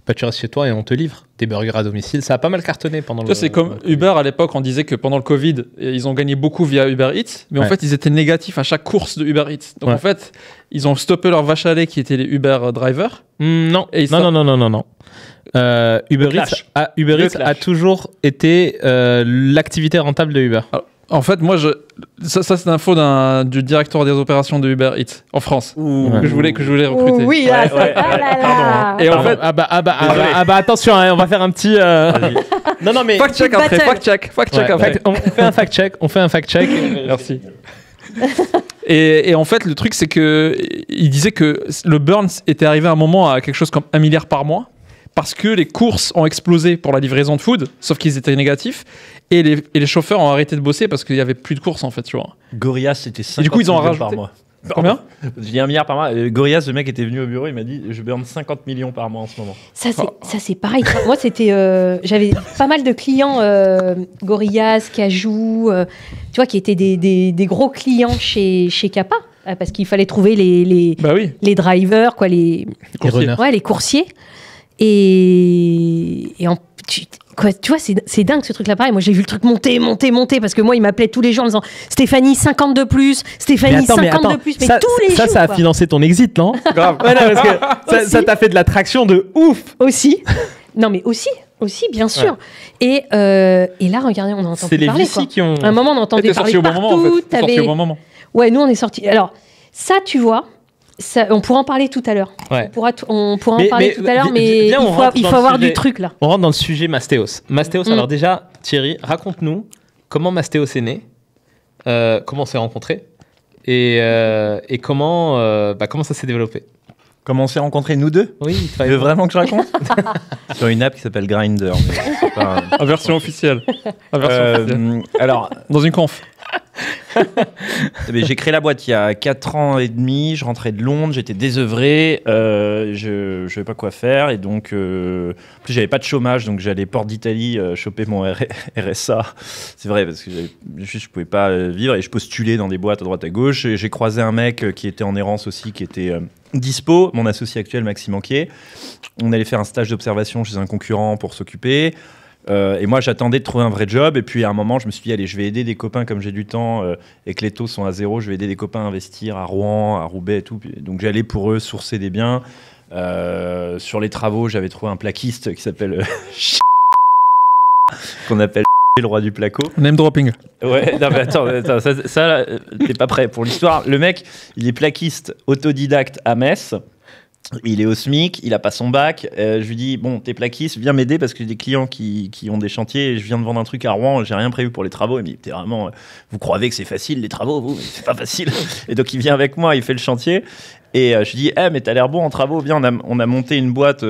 bah, tu restes chez toi et on te livre des burgers à domicile. Ça a pas mal cartonné pendant Tu vois, c'est comme Uber à l'époque, on disait que pendant le Covid, ils ont gagné beaucoup via Uber Eats, mais en Ouais. fait, ils étaient négatifs à chaque course de Uber Eats. Donc Ouais. en fait, ils ont stoppé leur vache à lait qui étaient les Uber drivers. Non. Et non, non. Uber clash. Uber Le Eats a clash. toujours été l'activité rentable de Uber. En fait, moi, ça c'est l'info du directeur des opérations de Uber Eats en France Ouais. que je voulais recruter. Oui, là, Ouais, ouais, ah là là. Et en Pardon. fait, Attention, hein, on va faire un petit. Vas-y. Non, mais. fact check Battle. après, fact check Ouais, après. on fait un fact check. Merci. Et en fait, le truc, c'est que il disait que le burn était arrivé à un moment à quelque chose comme 1 milliard par mois parce que les courses ont explosé pour la livraison de food, sauf qu'ils étaient négatifs, et les chauffeurs ont arrêté de bosser parce qu'il y avait plus de courses en fait, tu vois. Gorillaz, c'était 50 Et du coup, ils ont millions rajouté- par mois. Combien? J'ai dit 1 milliard par mois. Gorillaz, le mec était venu au bureau, il m'a dit je burn 50 millions par mois en ce moment. Ça, c'est pareil. Moi, c'était. J'avais pas mal de clients Gorillaz, Cajou, tu vois, qui étaient des gros clients chez Kappa, parce qu'il fallait trouver les Bah oui. drivers, quoi, les runners. ouais, les coursiers. Et tu vois, c'est dingue ce truc-là. Pareil, moi, j'ai vu le truc monter, parce que moi, il m'appelait tous les jours en disant Stéphanie, 50 de plus, Stéphanie, 50 de plus, mais ça, tous les jours. ça a quoi. financé ton exit, non? Grave. Ouais, non, parce que ça t'a fait de la traction de ouf. Aussi. Non, mais aussi, bien sûr. Et là, regardez, on a C'est entendu les parler. VC Quoi. qui ont. À un moment, on entendait T'es parler sorti au bon partout. moment en fait. T'es sorti t'avais- au bon moment. Ouais, nous, on est sortis. Alors, ça, tu vois, ça, on pourra en parler tout à l'heure. Ouais. On pourra Mais- en parler mais tout à l'heure, vi- mais viens, on rentre il dans faut le avoir sujet. du truc, là. On rentre dans le sujet Mastéos. Mastéos, Mm. alors déjà, Thierry, raconte-nous comment Mastéos est né, comment on s'est rencontrés et comment ça s'est développé. Comment on s'est rencontrés, nous deux? Oui, Tu veux vraiment que je raconte? Sur une app qui s'appelle Grindr. mais c'est pas- En version officielle. En version officielle. Alors, Dans une conf. mais j'ai créé la boîte il y a 4 ans et demi. Je rentrais de Londres, j'étais désœuvré, je ne savais pas quoi faire. Et donc, en plus, j'avais pas de chômage, donc j'allais Porte d'Italie choper mon RSA. C'est vrai, parce que je pouvais pas vivre et je postulais dans des boîtes à droite à gauche. Et j'ai croisé un mec qui était en errance aussi, qui était dispo, mon associé actuel, Maxime Anquier. On allait faire un stage d'observation chez un concurrent pour s'occuper. Et moi, j'attendais de trouver un vrai job. Et puis, à un moment, je me suis dit, allez, je vais aider des copains comme j'ai du temps et que les taux sont à 0. Je vais aider des copains à investir à Rouen, à Roubaix et tout. Donc, j'allais pour eux sourcer des biens. Sur les travaux, j'avais trouvé un plaquiste qui s'appelle qu'on appelle le roi du placo. Name dropping. Ouais, non, mais attends, ça là, t'es pas prêt pour l'histoire. Le mec, il est plaquiste autodidacte à Metz. Il est au SMIC, il a pas son bac. Je lui dis, bon, t'es plaquiste, viens m'aider parce que j'ai des clients qui ont des chantiers et je viens de vendre un truc à Rouen, j'ai rien prévu pour les travaux. Il me dit, t'es vraiment, vous croyez que c'est facile les travaux, vous? Mais c'est pas facile. Et donc il vient avec moi, il fait le chantier. Et je lui dis, mais t'as l'air bon en travaux, viens, on a monté une boîte,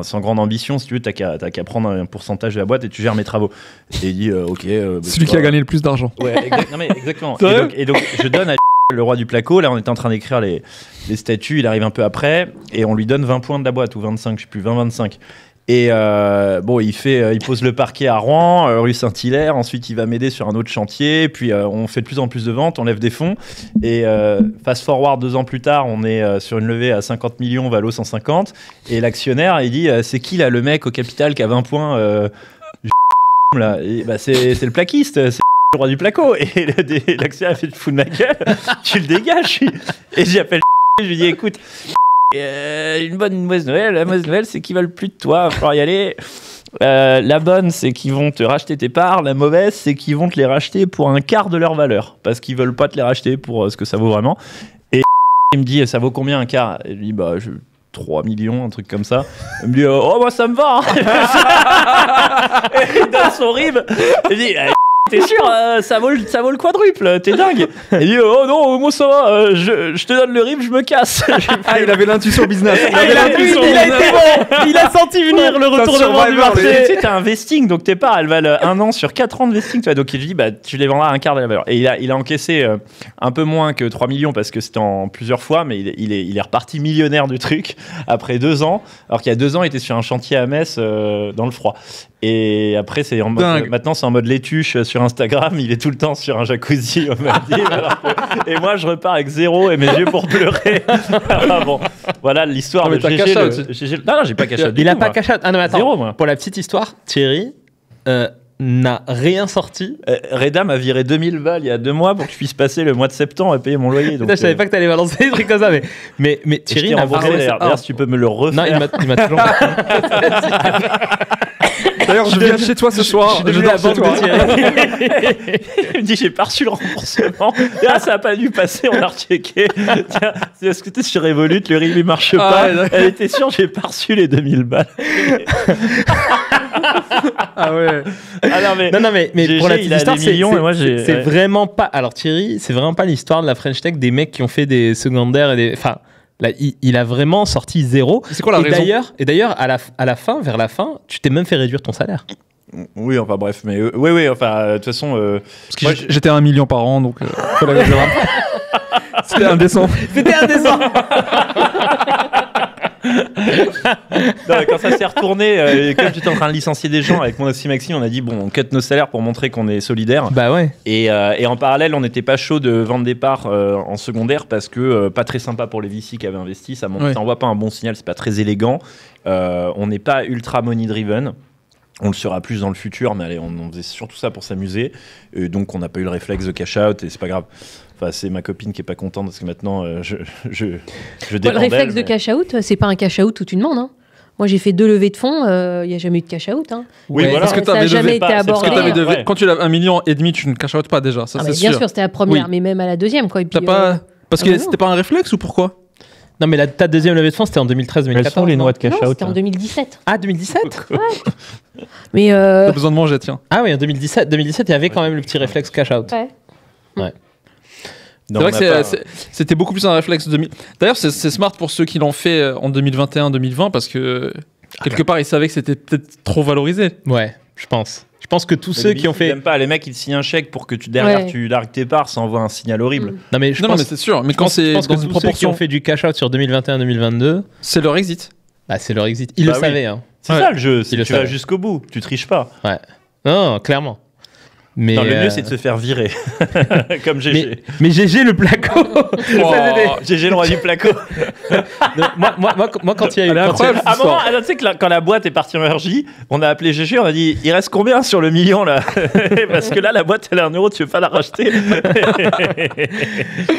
sans grande ambition, si tu veux, t'as qu'à prendre un pourcentage de la boîte et tu gères mes travaux. Et il dit, ok. Celui qui a gagné le plus d'argent. Ouais, non, mais exactement. Sérieux Et donc, je donne à le roi du placo. Là, on était en train d'écrire les statuts. Il arrive un peu après. Et on lui donne 20 points de la boîte, ou 25, je sais plus, 20-25. Et bon, il pose le parquet à Rouen, rue Saint-Hilaire. Ensuite, il va m'aider sur un autre chantier. Puis, on fait de plus en plus de ventes, on lève des fonds. Et fast forward 2 ans plus tard, on est sur une levée à 50 millions, Valo 150. Et l'actionnaire, il dit, c'est qui là, le mec au capital qui a 20 points là et, bah, c'est le plaquiste, c'est le roi du placo. Et l'actionnaire a fait, te fous de ma gueule, tu le dégages. Et j'appelle je lui dis, écoute, une bonne, une mauvaise nouvelle. La mauvaise nouvelle, c'est qu'ils veulent plus de toi, il va falloir y aller. La bonne, c'est qu'ils vont te racheter tes parts. La mauvaise, c'est qu'ils vont te les racheter pour un quart de leur valeur, parce qu'ils veulent pas te les racheter pour ce que ça vaut vraiment. Et il me dit, ça vaut combien un quart? Et je lui dis, 3 millions, un truc comme ça. Il me dit, oh, moi, ça me va. Il donne son rib. Il dit, t'es sûr, ça vaut le quadruple, t'es dingue. Il dit, oh non, moi ça va, je te donne le RIB, je me casse. Il avait l'intuition business. Il a été bon. Il a senti venir le retournement du marché. Tu sais, t'as un vesting, donc tes parts, elles valent 1 an sur 4 ans de vesting. Tu vois, donc il dit, bah, tu les vendras à un quart de la valeur. Et il a encaissé un peu moins que 3 millions parce que c'était en plusieurs fois, mais il est reparti millionnaire du truc après 2 ans. Alors qu'il y a 2 ans, il était sur un chantier à Metz dans le froid. Et après, maintenant, c'est en mode létuche sur Instagram. Il est tout le temps sur un jacuzzi au Maldives. Et moi, je repars avec 0 et mes yeux pour pleurer. Bon, voilà l'histoire de GG. Non, j'ai pas cash out. Il a pas cash out. Ah non, mais attends. 0, moi. Pour la petite histoire, Thierry n'a rien sorti. Reda m'a viré 2000 balles il y a 2 mois pour que je puisse passer le mois de septembre et payer mon loyer. Donc, Putain, je savais pas que t'allais balancer des trucs comme ça, mais Thierry n'a remboursé. D'ailleurs, si tu peux me le refaire. Non, il m'a toujours. D'ailleurs, je viens chez toi ce soir. Je dors chez toi. Il me dit, j'ai pas reçu le remboursement. Là, ça a pas dû passer, on a rechecké. Tiens, c'est parce que t'es sur Revolut, le RIB il marche pas. Elle était sûre, j'ai pas reçu les 2000 balles. Ah ouais. Non, mais GG, pour la petite histoire, c'est ouais. vraiment pas. Alors Thierry, c'est vraiment pas l'histoire de la French Tech des mecs qui ont fait des secondaires et des. Enfin, là, il a vraiment sorti 0. C'est quoi la raison? Et d'ailleurs, à la fin, vers la fin, tu t'es même fait réduire ton salaire. Oui, enfin bref, mais oui, enfin de toute façon. Parce que j'étais à 1 million par an, donc c'était indécent. C'était indécent. Non, quand ça s'est retourné, comme tu étais en train de licencier des gens avec moi aussi Maxime, on a dit bon, on cut nos salaires pour montrer qu'on est solidaire. Bah ouais. Et en parallèle, on n'était pas chaud de vendre des parts en secondaire parce que pas très sympa pour les VC qui avaient investi. Ça envoie pas un bon signal, c'est pas très élégant. On n'est pas ultra money driven. On le sera plus dans le futur, mais allez, on faisait surtout ça pour s'amuser. Et donc, on n'a pas eu le réflexe de cash out et c'est pas grave. Enfin, c'est ma copine qui est pas contente parce que maintenant, je dépends Le réflexe d'elle, de cash out, c'est pas un cash out où tu demandes. Hein. Moi, j'ai fait 2 levées de fonds, il n'y a jamais eu de cash out. Hein. Oui, voilà. Parce que ça n'a jamais été abordé. Ouais. Quand tu as 1,5 million, tu ne cash out pas déjà. Ça, c'est Bien sûr. sûr, c'était la première, Oui. mais même à la deuxième. Quoi. Et puis, Parce que c'était pas un réflexe ou pourquoi? Non, mais ta deuxième levée de fonds, c'était en 2013-2014. Quelles sont les noix de cash non, out c'était en 2017. Ah, 2017. Mais T'as besoin de manger, tiens. Ah oui, en 2017, il y avait quand même le petit réflexe cash out. ouais. C'est vrai que c'était beaucoup plus un réflexe. D'ailleurs, c'est smart pour ceux qui l'ont fait en 2021-2020 parce que quelque part, ils savaient que c'était peut-être trop valorisé. Ouais, je pense. Je pense que tous ceux qui ont fait. J'aime pas les mecs, ils te signent un chèque pour que derrière tu largues tes parts, ça envoie un signal horrible. Non, mais Non, mais c'est sûr. Mais quand c'est je pense dans que une tous ceux qui proportion, ont fait du cash out sur 2021-2022, c'est leur exit. bah, c'est leur exit. Ils Bah le oui. savaient. Hein. C'est ça le jeu, le tu vas savent. jusqu'au bout, tu triches pas. Ouais. Non, clairement. Mais Non, le mieux c'est de se faire virer. Comme GG. mais GG le placo. GG le roi du placo. Moi, quand il y a eu. Elle est incroyable. À un moment, tu sais que quand la boîte est partie en RJ, on a appelé GG, on a dit il reste combien sur le million là? Parce que là la boîte elle est 1 euro, tu veux pas la racheter?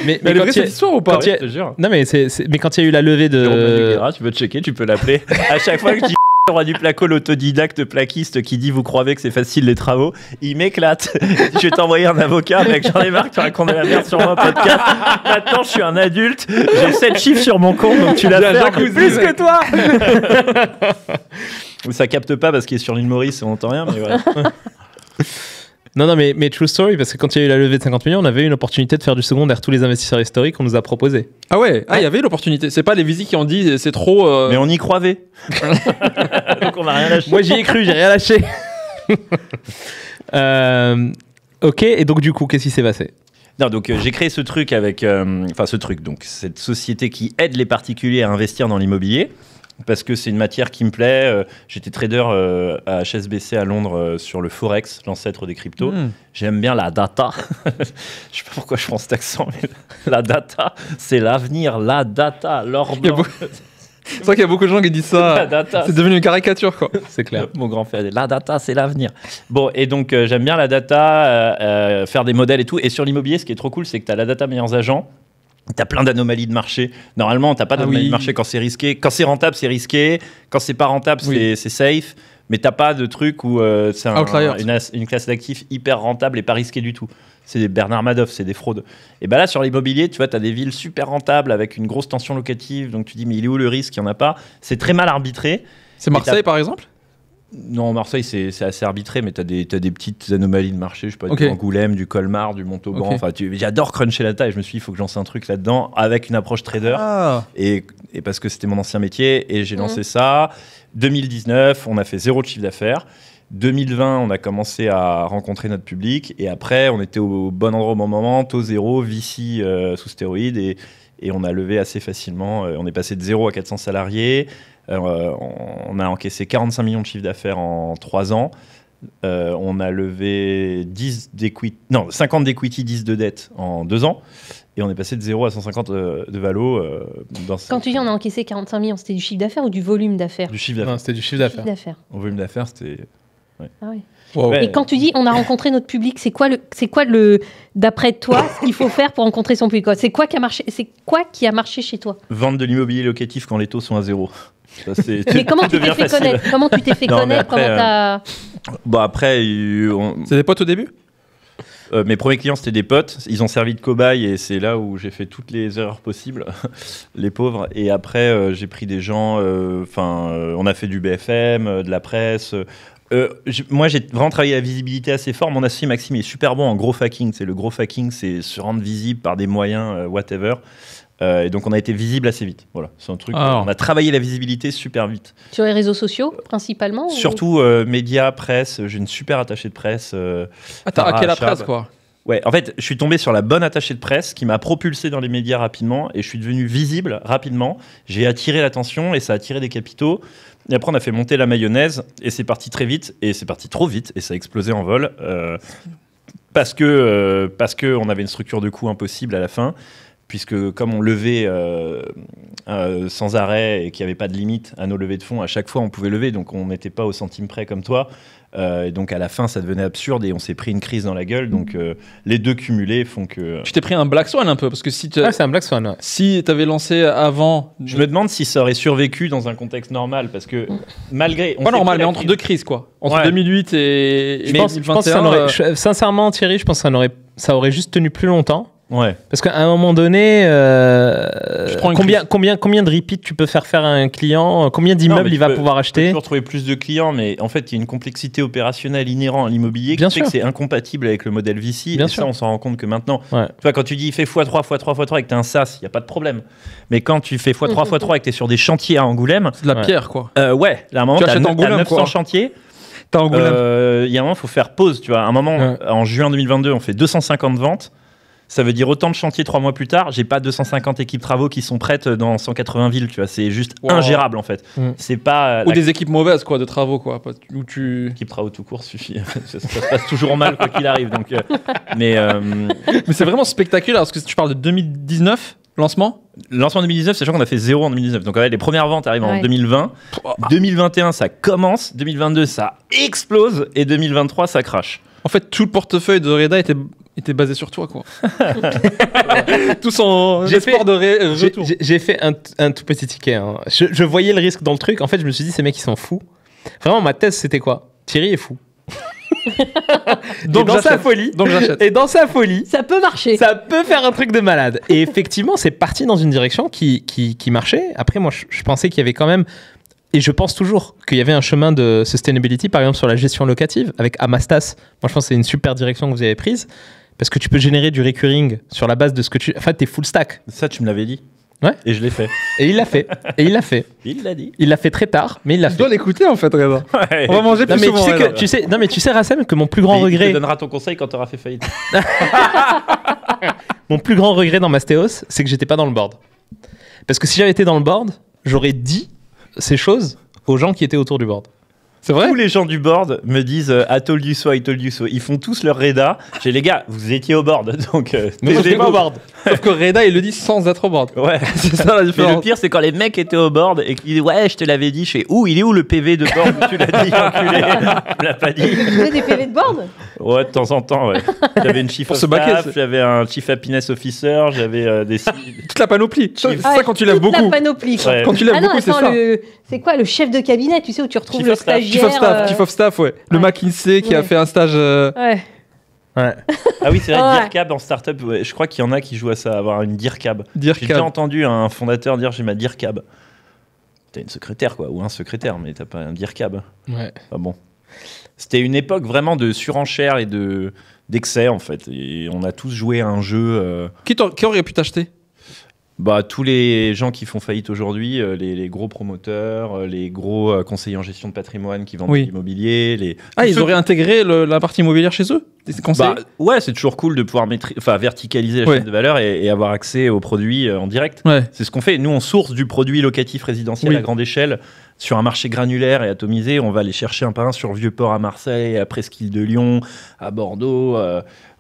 mais Elle est quand vraie il y a- cette histoire ou pas? quand il y a- Je te jure. Non, mais mais quand il y a eu la levée de. Tu peux checker, tu peux l'appeler. À chaque fois que je dis le roi du placo, l'autodidacte plaquiste qui dit vous croyez que c'est facile les travaux, il m'éclate. Je vais t'envoyer un avocat, mec, j'en ai marre que tu racontes de la merde sur mon podcast. Maintenant je suis un adulte, j'ai 7 chiffres sur mon compte, donc tu l'as fait Plus que toi. Ça capte pas parce qu'il est sur l'île Maurice et on entend rien, mais voilà. Non, mais true story, parce que quand il y a eu la levée de 50 millions, on avait eu une opportunité de faire du secondaire. Tous les investisseurs historiques, on nous a proposé. Ah ouais, il y avait l'opportunité. C'est pas les visites qui ont dit c'est trop. Mais on y croyait. Donc on a rien lâché. Moi, j'y ai cru, j'ai rien lâché. Ok, et donc du coup, qu'est-ce qui s'est passé? Non, donc j'ai créé ce truc avec, donc cette société qui aide les particuliers à investir dans l'immobilier. Parce que c'est une matière qui me plaît. J'étais trader à HSBC à Londres sur le Forex, l'ancêtre des cryptos. J'aime bien la data. Je sais pas pourquoi je prends cet accent, mais la data, c'est l'avenir. La data, l'or blanc. C'est vrai qu'il y a beaucoup de gens qui disent ça. La data, C'est devenu une caricature, quoi. C'est clair. mon grand frère. La data, c'est l'avenir. Bon, et donc j'aime bien la data, faire des modèles et tout. Et sur l'immobilier, ce qui est trop cool, c'est que tu as la data meilleurs agents. T'as plein d'anomalies de marché. Normalement, t'as pas d'anomalies de marché quand c'est risqué. Quand c'est rentable, c'est risqué. Quand c'est pas rentable, c'est safe. Mais t'as pas de truc où c'est une classe d'actifs hyper rentable et pas risquée du tout. C'est des Bernard Madoff, c'est des fraudes. Et ben là, sur l'immobilier, tu vois, t'as des villes super rentables avec une grosse tension locative. Donc tu dis, mais il est où le risque? Il y en a pas. C'est très mal arbitré. C'est Marseille, par exemple? Non, Marseille, c'est assez arbitré, mais t'as des petites anomalies de marché. Je sais pas, Ok. du Angoulême, du Colmar, du Montauban. Ok. Enfin, j'adore cruncher la taille. Je me suis dit, il faut que je lance un truc là-dedans avec une approche trader. Ah. Et parce que c'était mon ancien métier. Et j'ai lancé ça. 2019, on a fait 0 de chiffre d'affaires. 2020, on a commencé à rencontrer notre public. Et après, on était au bon endroit au bon moment. Taux 0, VC sous stéroïdes. Et on a levé assez facilement. On est passé de 0 à 400 salariés. On a encaissé 45 millions de chiffre d'affaires en 3 ans. On a levé 50 d'equity, 10 de dette en 2 ans. Et on est passé de 0 à 150 de valo. Quand tu dis on a encaissé 45 millions, c'était du chiffre d'affaires ou du volume d'affaires? Du chiffre d'affaires. Non, c'était du chiffre Chiffre d'affaires. d'affaires. Au volume d'affaires, c'était... Ah ouais. Wow. Ouais. Et quand tu dis on a rencontré notre public, c'est quoi le d'après toi ce qu'il faut faire pour rencontrer son public? C'est quoi qui a marché chez toi? Vendre de l'immobilier locatif quand les taux sont à 0. Ça, Mais comment tu t'es fait connaître? Comment tu t'es fait Non, mais connaître? après, Comment t'as... Bon, après, C'est des potes au début? mes premiers clients, c'était des potes. Ils ont servi de cobaye et c'est là où j'ai fait toutes les erreurs possibles, les pauvres. Et après, j'ai pris des gens. On a fait du BFM, de la presse. Moi, j'ai vraiment travaillé la visibilité assez fort. Mon associé Maxime est super bon en gros hacking. C'est le gros hacking, c'est se rendre visible par des moyens, whatever. Et donc, on a été visible assez vite. Voilà, c'est un truc. Ah. On a travaillé la visibilité super vite. Sur les réseaux sociaux, principalement? Surtout médias, presse. J'ai une super attachée de presse. Attends, à quelle Sarah presse Chab. quoi? Ouais, en fait, je suis tombé sur la bonne attachée de presse qui m'a propulsé dans les médias rapidement et je suis devenu visible rapidement. J'ai attiré l'attention et ça a attiré des capitaux. Et après, on a fait monter la mayonnaise et c'est parti très vite et c'est parti trop vite et ça a explosé en vol parce que on avait une structure de coût impossible à la fin. Puisque comme on levait sans arrêt et qu'il n'y avait pas de limite à nos levées de fonds, à chaque fois on pouvait lever, donc on n'était pas au centime près comme toi. Et donc à la fin ça devenait absurde et on s'est pris une crise dans la gueule. Donc les deux cumulés font que... Tu t'es pris un Black Swan un peu parce que si tu Ah, c'est un Black Swan. Ouais. si t'avais lancé avant, Je me demande si ça aurait survécu dans un contexte normal, parce que malgré... on pas s'est normal, pris mais la entre crise- deux crises quoi, entre Ouais. 2008 et Je pense que ça 2021. n'aurait- sincèrement, Thierry, je pense que ça aurait juste tenu plus longtemps. Ouais. Parce qu'à un moment donné, prends une combien de repeats tu peux faire à un client? Combien Non, d'immeubles mais il tu va peux- pouvoir Tu peux acheter? toujours trouver plus de clients, mais en fait, il y a une complexité opérationnelle inhérente à l'immobilier Bien qui fait sûr. que c'est incompatible avec le modèle VC. Bien et sûr. ça, on s'en rend compte que maintenant. Ouais. Tu vois, quand tu dis fais x3, x3, x3 et que tu as un SaaS, il n'y a pas de problème. Mais quand tu fais x3, x3 et que tu es sur des chantiers à Angoulême, C'est de la Ouais. pierre quoi. ouais, là, à un moment, Tu tu as achètes Angoulême, 900 quoi. chantiers. T'as Angoulême. Il y a un moment, il faut faire pause. Tu vois, à un moment, Ouais. en juin 2022, on fait 250 ventes. Ça veut dire autant de chantiers 3 mois plus tard. J'ai pas 250 équipes travaux qui sont prêtes dans 180 villes. Tu vois, c'est juste Wow. ingérable en fait. Mm. C'est pas Ou la des équipes mauvaises quoi, de travaux quoi, où tu. équipe travaux tout court suffit. ça se passe toujours mal quoi qu'il arrive. Donc, mais Mais c'est vraiment spectaculaire parce que si tu parles de 2019 lancement. lancement 2019, sachant qu'on a fait 0 en 2019. Donc ouais, les premières ventes arrivent en Ouais. 2020. 2021, ça commence. 2022, ça explose. Et 2023, ça crache. En fait, tout le portefeuille de Reda était basé sur toi, quoi. Tout son J'ai espoir fait- de retour. J'ai fait un tout petit ticket. Hein. Je voyais le risque dans le truc. En fait, je me suis dit, ces mecs, ils sont fous. Vraiment, ma thèse, c'était quoi? Thierry est fou. Donc Et dans sa j'achète. folie. Donc j'achète. Et dans sa folie, Ça peut marcher. ça peut faire un truc de malade. Et effectivement, c'est parti dans une direction qui marchait. Après, moi, je pensais qu'il y avait quand même, et je pense toujours qu'il y avait un chemin de sustainability, par exemple sur la gestion locative, avec Amastas. Moi, je pense que c'est une super direction que vous avez prise, parce que tu peux générer du recurring sur la base de ce que tu... Enfin, t'es full stack. Ça, tu me l'avais dit. Ouais. Et je l'ai fait. Et il l'a fait. Et il l'a fait. Il l'a dit. Il l'a fait très tard, mais il l'a Tu fait. dois l'écouter, en fait, Reda. Ouais. On va manger Non plus mais, souvent, Reda. non mais tu sais Rassem que mon plus grand Il te regret, donnera ton conseil quand tu auras fait faillite. mon plus grand regret dans Mastéos, c'est que j'étais pas dans le board. Parce que si j'avais été dans le board, j'aurais dit ces choses aux gens qui étaient autour du board. C'est vrai. Tous les gens du board me disent I told you so, I told you so. Ils font tous leur Reda. J'ai les gars, vous étiez au board, donc Mais moi, j'étais pas au taisez-vous. board. Sauf que Reda, il le dit sans être au board. Ouais. C'est ça la Mais le différence. pire, c'est quand les mecs étaient au board et qu'ils disent ouais, je te l'avais dit. Je fais où il est où le PV de board où tu l'as dit, enculé. Tu l'as pas dit. Tu fais des PV de board? Ouais, de temps en temps, ouais. J'avais une chief Pour of se baquer, staff, c'est- j'avais un chief happiness officer, j'avais des. Toute la panoplie. C'est Ah, ça quand tu lèves toute beaucoup. la panoplie, quoi. Ouais. Quand tu lèves Ah non, beaucoup, c'est attends, ça. c'est quoi le chef de cabinet, tu sais, où tu retrouves Chief le of staff. stagiaire Chief of staff, ouais. Le Ouais. McKinsey qui a Ouais. fait un stage. Ouais. Ouais. Ah oui, c'est vrai, Ouais. DIRCAB en startup. Ouais, je crois qu'il y en a qui jouent à ça, avoir une DIRCAB. J'ai déjà DIRCAB. entendu un fondateur dire j'ai ma DIRCAB. t'as une secrétaire, quoi, ou un secrétaire, mais t'as pas un DIRCAB. Ouais. Enfin bon. C'était une époque vraiment de surenchère et d'excès, en fait. Et on a tous joué à un jeu... Qui aurait pu t'acheter? Bah, tous les gens qui font faillite aujourd'hui, les gros promoteurs, les gros conseillers en gestion de patrimoine qui vendent de l'immobilier. Ils auraient intégré la partie immobilière chez eux, des conseils? Bah, ouais, c'est toujours cool de pouvoir verticaliser la chaîne de valeur et avoir accès aux produits en direct. Ouais. C'est ce qu'on fait. Nous, on source du produit locatif résidentiel à grande échelle sur un marché granulaire et atomisé. On va aller chercher un par un sur Vieux-Port à Marseille, à Presqu'île de Lyon, à Bordeaux,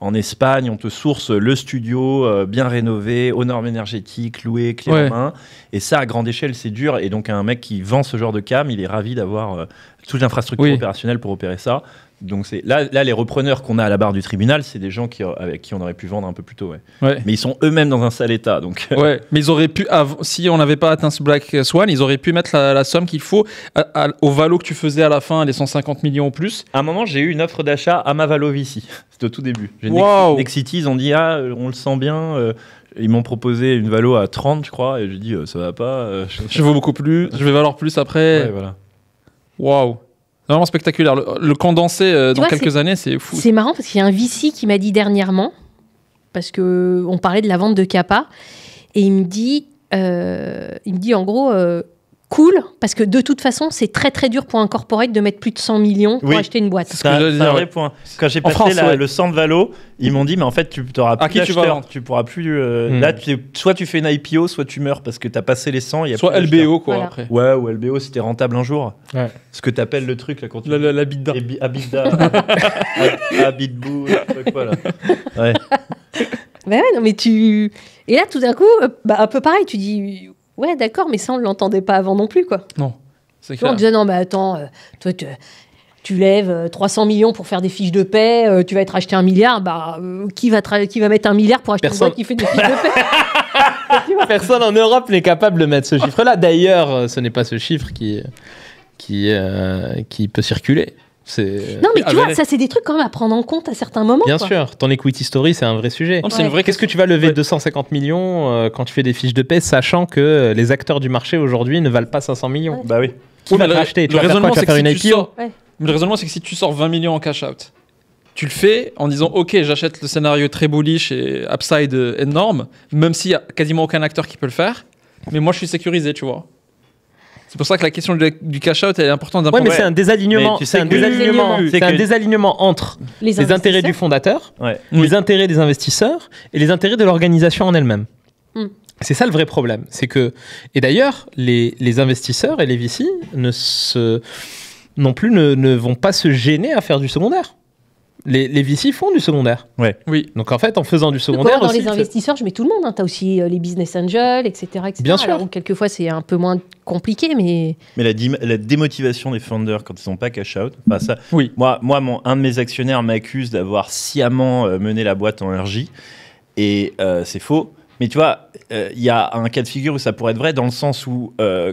en Espagne. On te source le studio bien rénové, aux normes énergétiques, loué, clé en main. Et ça, à grande échelle, c'est dur. Et donc, un mec qui vend ce genre de cam, il est ravi d'avoir toute l'infrastructure opérationnelle pour opérer ça. Donc là, les repreneurs qu'on a à la barre du tribunal, c'est des gens avec qui on aurait pu vendre un peu plus tôt. Mais ils sont eux-mêmes dans un sale état. Donc mais ils auraient pu, si on n'avait pas atteint ce Black Swan, ils auraient pu mettre la somme qu'il faut au valo que tu faisais à la fin, les 150 millions en plus. À un moment, j'ai eu une offre d'achat à ma valo Vici. C'était au tout début. Nexity, ils ont dit on le sent bien. Ils m'ont proposé une valo à 30, je crois, et j'ai dit ça va pas. Je vaux beaucoup plus, je vais valoir plus après. Ouais, voilà. Waouh. Vraiment spectaculaire. Le condensé dans quelques années, c'est fou. C'est marrant parce qu'il y a un VC qui m'a dit dernièrement, parce qu'on parlait de la vente de Kappa, et il me dit en gros, cool, parce que de toute façon, c'est très très dur pour un corporate de mettre plus de 100 millions pour acheter une boîte. C'est un vrai point. Quand j'ai passé le 100 de Valo, ils m'ont dit, mais en fait, tu n'auras plus d'acheteur. Tu pourras plus. Là, soit tu fais une IPO, soit tu meurs parce que tu as passé les 100. Soit LBO, quoi, voilà. après. Ouais, ou LBO, c'était rentable un jour. Ouais. Ce que tu appelles le truc, là, quand tu. La bidda. Abidbou, quoi, là. Ouais. Ben ouais, non, mais tu. Et là, tout d'un coup, un peu pareil, tu dis. Ouais, d'accord, mais ça, on ne l'entendait pas avant non plus, quoi. Non, c'est clair. On disait, non, mais attends, toi, tu lèves 300 millions pour faire des fiches de paie, tu vas être acheté 1 milliard, qui va mettre 1 milliard pour acheter une boîte qui fait des fiches de paie? Personne en Europe n'est capable de mettre ce chiffre-là. D'ailleurs, ce n'est pas ce chiffre qui peut circuler. Non, mais tu vois, ça, c'est des trucs quand même à prendre en compte à certains moments. Bien sûr, ton equity story, c'est un vrai sujet. Qu'est-ce que tu vas lever 250 millions quand tu fais des fiches de paie, sachant que les acteurs du marché aujourd'hui ne valent pas 500 millions? Bah oui. Qui va le racheter? Tu vas faire quoi? Tu vas faire une IPO? Le raisonnement, c'est que si tu sors 20 millions en cash out, tu le fais en disant ok, j'achète le scénario très bullish et upside énorme, même s'il n'y a quasiment aucun acteur qui peut le faire, mais moi je suis sécurisé, tu vois. C'est pour ça que la question du cash out elle est importante. Ouais, mais c'est un désalignement. C'est un désalignement entre les intérêts du fondateur, les intérêts des investisseurs et les intérêts de l'organisation en elle-même. C'est ça le vrai problème. C'est que, et d'ailleurs, les investisseurs et les VC ne vont pas se gêner à faire du secondaire. Les VC font du secondaire. Oui. Donc en fait, en faisant du secondaire dans aussi, les investisseurs, je mets tout le monde. Tu as aussi les business angels, etc. Bien sûr. Alors, quelquefois, c'est un peu moins compliqué, mais... Mais la démotivation des founders quand ils n'ont pas cash out, ça, moi un de mes actionnaires m'accuse d'avoir sciemment mené la boîte en RJ. Et c'est faux. Mais tu vois, il y a un cas de figure où ça pourrait être vrai dans le sens où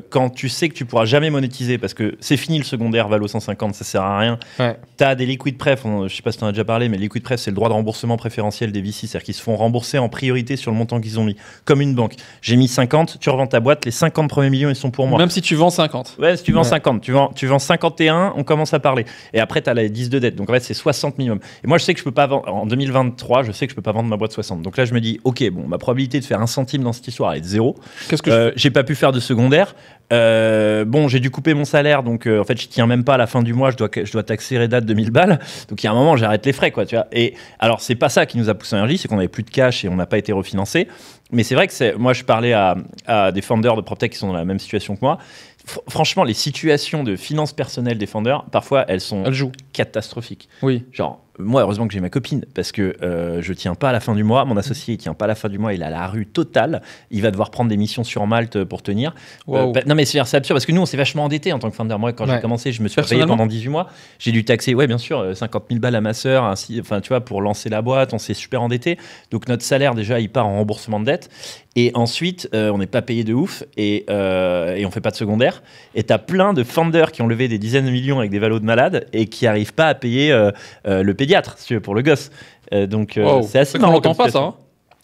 quand tu sais que tu pourras jamais monétiser parce que c'est fini le secondaire Valo 150, ça sert à rien. Tu as des liquid pref, je sais pas si tu en as déjà parlé, mais liquid pref c'est le droit de remboursement préférentiel des VC, c'est-à-dire qu'ils se font rembourser en priorité sur le montant qu'ils ont mis, comme une banque. J'ai mis 50, tu revends ta boîte, les 50 premiers millions ils sont pour moi. Même si tu vends 50. Ouais, si tu vends 50, tu vends 51, on commence à parler. Et après tu as les 10 de dette, donc en fait c'est 60 minimum. Et moi je sais que je peux pas vendre, en 2023, je sais que je peux pas vendre ma boîte 60. Donc là je me dis, ok, bon, ma probabilité de faire 1 centime dans cette histoire est de 0. Qu'est-ce que j'ai pas pu faire de secondaire. Bon, j'ai dû couper mon salaire, donc en fait, je tiens même pas à la fin du mois. Je dois taxer Red Hat 2000 balles. Donc il y a un moment, j'arrête les frais, quoi. Tu vois. Et alors, c'est pas ça qui nous a poussé en RJ, c'est qu'on avait plus de cash et on n'a pas été refinancé. Mais c'est vrai que moi, je parlais à des founders de PropTech qui sont dans la même situation que moi. Franchement, les situations de finances personnelles des founders, parfois, elles jouent catastrophiques. Oui. Genre, moi, heureusement que j'ai ma copine, parce que je tiens pas à la fin du mois. Mon associé, il tient pas à la fin du mois. Il a la rue totale. Il va devoir prendre des missions sur Malte pour tenir. Wow. Non, mais c'est absurde, parce que nous, on s'est vachement endettés en tant que founder. Moi, quand j'ai commencé, je me suis payé pendant 18 mois. J'ai dû taxer, bien sûr, 50 000 balles à ma sœur, enfin, tu vois, pour lancer la boîte. On s'est super endettés. Donc, notre salaire, déjà, il part en remboursement de dette. Et ensuite, on n'est pas payé de ouf et on fait pas de secondaire. Et tu as plein de founders qui ont levé des dizaines de millions avec des valos de malades et qui n'arrivent pas à payer le pédiatre, si tu veux, pour le gosse. Donc, c'est assez marrant. On l'entend pas, ça.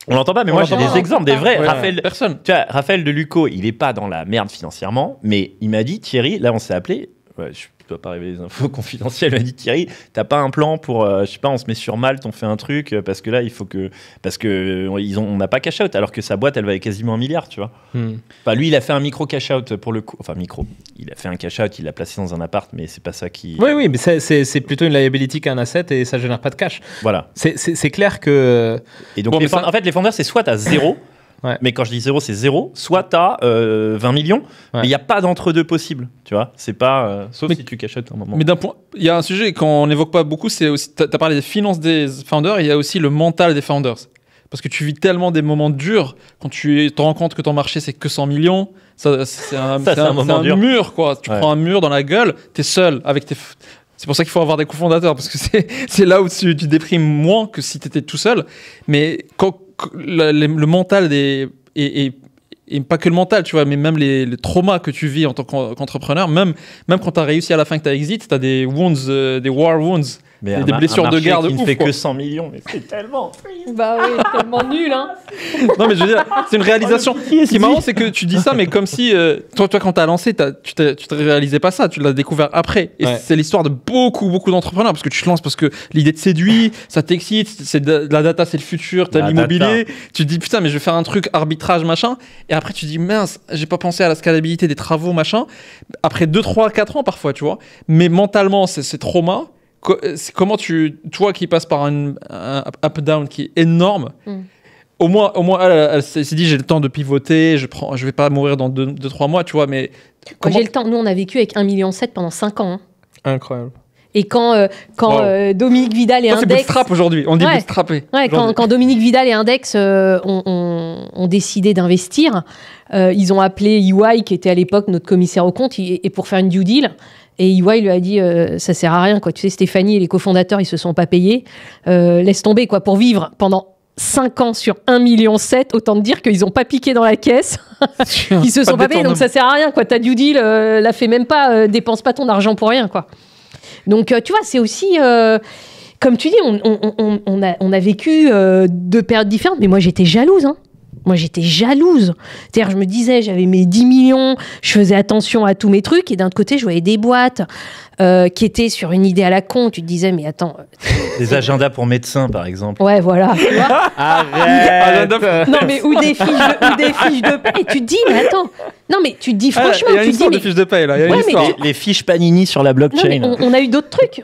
On l'entend pas, mais moi j'ai l'entend des pas. exemples, des vrais. Ouais, Raphaël, personne. tu vois, Raphaël Deluco, il est pas dans la merde financièrement, mais il m'a dit, Thierry, là on s'est appelé, ouais, je dois pas révéler les infos confidentielles, il m'a dit, Thierry, t'as pas un plan pour, je sais pas, on se met sur Malte, on fait un truc, parce que là il faut que, parce que on n'a pas cash out, alors que sa boîte elle valait quasiment 1 milliard, tu vois. Enfin, lui il a fait un micro cash out pour le coup, enfin micro, il a fait un cash out, il l'a placé dans un appart, mais c'est pas ça qui. Oui, mais c'est plutôt une liability qu'un asset et ça génère pas de cash. Voilà. C'est clair que. Et donc Bon, mais en fait les fondeurs c'est soit t'as zéro. Ouais. Mais quand je dis zéro, c'est zéro. Soit t'as 20 millions, mais il n'y a pas d'entre-deux possible. Tu vois, c'est pas. Sauf Mais- si tu cachotes un moment. Mais d'un point, il y a un sujet qu'on n'évoque pas beaucoup, c'est aussi, t'as parlé des finances des founders, il y a aussi le mental des founders. Parce que tu vis tellement des moments durs, quand tu te rends compte que ton marché c'est que 100 millions, c'est un moment dur. mur, quoi. Tu Ouais. prends un mur dans la gueule, t'es seul avec tes. C'est pour ça qu'il faut avoir des cofondateurs, parce que c'est là où tu déprimes moins que si t'étais tout seul. Mais quand le mental et pas que le mental, tu vois, mais même les traumas que tu vis en tant qu'entrepreneur, même quand tu as réussi à la fin que tu as exit, tu as des wounds, des war wounds, Mais des blessures de guerre de qui ne ouf, fait quoi. que 100 millions, mais c'est tellement. Bah oui, tellement nul, hein. Non, mais je veux dire, c'est une réalisation. Ce qui est marrant, c'est que tu dis ça, mais comme si, toi, quand tu as lancé, tu te réalisais pas ça, tu l'as découvert après. Et Ouais. c'est l'histoire de beaucoup d'entrepreneurs, parce que tu te lances parce que l'idée te séduit, ça t'excite, c'est la data, c'est le futur, tu as La l'immobilier, tu te dis putain, mais je vais faire un truc arbitrage, machin. Et après, tu te dis mince, j'ai pas pensé à la scalabilité des travaux, machin. Après 2, 3, 4 ans parfois, tu vois. Mais mentalement, c'est trauma. Comment toi qui passes par un up-down qui est énorme, au moins elle s'est dit j'ai le temps de pivoter, je vais pas mourir dans 2-3 mois, tu vois, mais Moi, comment j'ai le temps. Nous, on a vécu avec 1,7 million pendant 5 ans. Hein. Incroyable. Et quand Dominique Vidal et ça, c'est Index. bootstrap aujourd'hui, on dit Ouais. bootstrapper. Ouais, quand Dominique Vidal et Index ont décidé d'investir, ils ont appelé EY, qui était à l'époque notre commissaire aux comptes, et pour faire une due deal. Et EY lui a dit ça sert à rien, quoi. Tu sais, Stéphanie et les cofondateurs, ils se sont pas payés. Laisse tomber, quoi. Pour vivre pendant 5 ans sur 1,7 million, autant te dire qu'ils n'ont pas piqué dans la caisse. Ils se sont pas payés, donc ça sert à rien, quoi. Ta due deal, la fait même pas, dépense pas ton argent pour rien, quoi. Donc, tu vois, c'est aussi. Comme tu dis, on a vécu 2 périodes différentes, mais moi j'étais jalouse. Hein. Moi j'étais jalouse. C'est-à-dire, je me disais, j'avais mes 10 millions, je faisais attention à tous mes trucs, et d'un côté, je voyais des boîtes qui étaient sur une idée à la con. Tu te disais, mais attends. Des agendas pour médecins, par exemple. Ouais, voilà. Tu vois. Arrête. Non, mais ou des fiches de paie. Et tu te dis, mais attends. Non, mais tu te dis, franchement, il y a tu une te dis, histoire mais. de fiches de paye là, il y a une Ouais, mais histoire. Les fiches Panini sur la Non, mais blockchain. on a eu d'autres trucs, C'est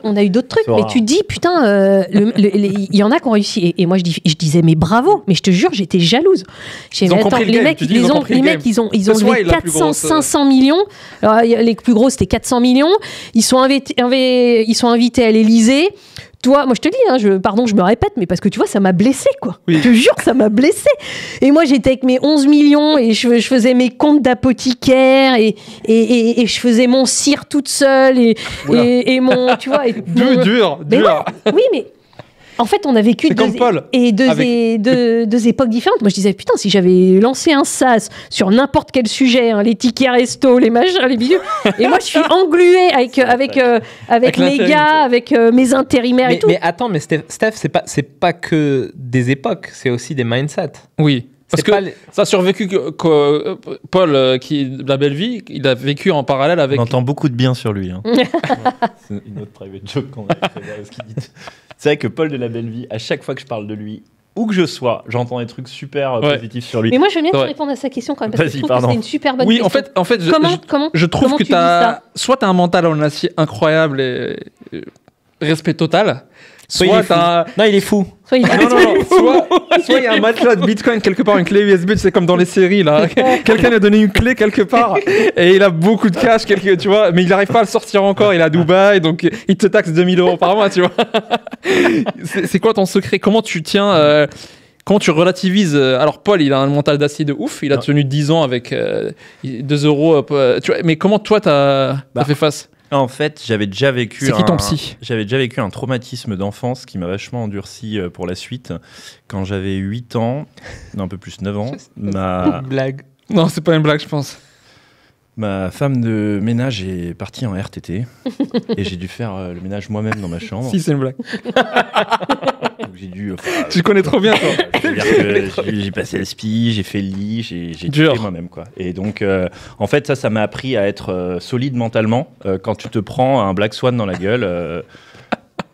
mais rare. tu te dis, putain, il y en a qui ont réussi. Et moi, je disais, mais bravo, mais je te jure, j'étais jalouse. Ils ont compris le les game, mecs, tu dis, ils ont compris le game. ils ont C'est levé Swile, la plus 400, grosse, 500 millions. Alors, les plus gros, c'était 400 millions. Ils sont invités à l'Elysée. Toi, moi je te dis, hein, pardon, je me répète, mais parce que tu vois, ça m'a blessé, quoi. Oui. Je te jure, ça m'a blessé. Et moi, j'étais avec mes 11 millions et je faisais mes comptes d'apothicaire et je faisais mon cire toute seule et mon, tu vois. Dur. Mais ouais, oui, mais en fait, on a vécu C'est comme Paul, deux époques différentes. Moi, je disais, putain, si j'avais lancé un SaaS sur n'importe quel sujet, hein, les tickets resto, les machins, les bidules, et moi, je suis engluée avec mes l'intérim. gars, avec mes intérimaires et tout. Mais attends, mais Steph, c'est pas que des époques, c'est aussi des mindsets. Oui. Parce C'est que pas les- ça a survécu Paul, qui de la belle vie, il a vécu en parallèle avec. On entend beaucoup de bien sur lui. Hein. C'est une autre private joke qu'on a fait, ce qu'il dit. C'est vrai que Paul de la belle vie, à chaque fois que je parle de lui, où que je sois, j'entends des trucs super Ouais. positifs sur lui. Mais moi, je veux bien te Ouais. répondre à sa question quand même, parce que Vas-y, je trouve pardon. que c'est une super bonne Oui, question. en fait, Comment je trouve que tu vis ça soit t'as un mental en acier incroyable et respect total, Soit il soit est fou. t'as Non, il est fou. Soit il- soit il y a un matelas de Bitcoin quelque part, une clé USB, c'est comme dans les séries là. Quelqu'un lui a donné une clé quelque part et il a beaucoup de cash, tu vois, mais il n'arrive pas à le sortir encore. Il est à Dubaï, donc il te taxe 2000 € par mois, tu vois. C'est quoi ton secret? Comment tu tiens Comment tu relativises Alors Paul, il a un mental d'acier de ouf. Il a tenu 10 ans avec 2 euros. Tu vois, mais comment toi t'as fait face? En fait, j'avais déjà vécu C'est qui ton psy? J'avais déjà vécu un traumatisme d'enfance qui m'a vachement endurci pour la suite. Quand j'avais 8 ans, non, un peu plus, 9 ans, Blague. Non, c'est pas une blague, je pense. ma femme de ménage est partie en RTT et j'ai dû faire le ménage moi-même dans ma chambre. Si, c'est une blague. Donc j'ai dû. Tu connais trop bien, toi. C'est-à-dire que j'ai passé la SPI, j'ai fait le lit, j'ai tout fait moi-même, quoi. Et donc, en fait, ça m'a appris à être solide mentalement quand tu te prends un Black Swan dans la gueule.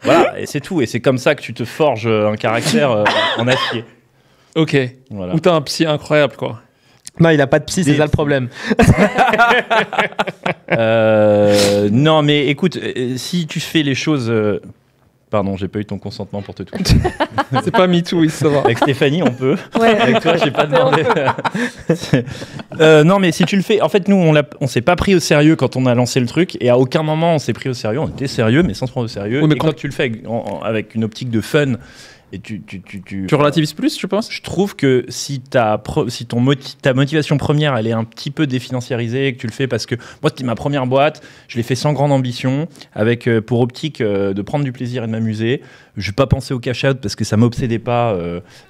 Voilà, et c'est tout. Et c'est comme ça que tu te forges un caractère en acier. Ok. Voilà. Ou t'as un psy incroyable, quoi. Non, il a pas de psy, c'est ça le problème. Non, mais écoute, si tu fais les choses. Pardon, j'ai pas eu ton consentement pour te toucher. C'est pas MeToo, oui, ça va. Avec Stéphanie, on peut. Ouais. Avec toi, j'ai pas demandé. Non, mais si tu le fais, en fait, nous, on s'est pas pris au sérieux quand on a lancé le truc, et à aucun moment on s'est pris au sérieux. On était sérieux, mais sans se prendre au sérieux. Oui, mais et quand tu le fais avec une optique de fun, et tu relativises plus, je pense. Je trouve que si ta motivation première, elle est un petit peu définanciarisée, et que tu le fais parce que moi, c'était ma première boîte, je l'ai fait sans grande ambition, avec pour optique de prendre du plaisir et de m'amuser. Je n'ai pas pensé au cash-out parce que ça ne m'obsédait pas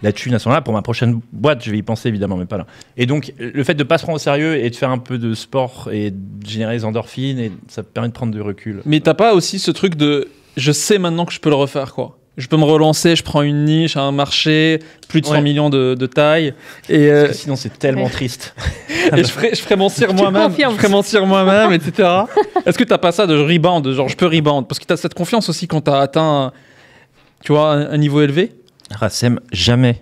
la thune à ce moment-là. Pour ma prochaine boîte, je vais y penser évidemment, mais pas là. Et donc, le fait de ne pas se prendre au sérieux et de faire un peu de sport et de générer des endorphines, et ça permet de prendre du recul. Mais t'as pas aussi ce truc de je sais maintenant que je peux le refaire, quoi. Je peux me relancer, je prends une niche, un marché, plus de 100 millions de taille. Et parce que sinon, c'est tellement triste. Et je ferais mentir moi-même. Je ferais mentir moi-même, etc. Est-ce que t'as pas ça de rebound, genre je peux rebound? Parce que t'as cette confiance aussi quand t'as atteint, tu vois, un niveau élevé. Rassem, jamais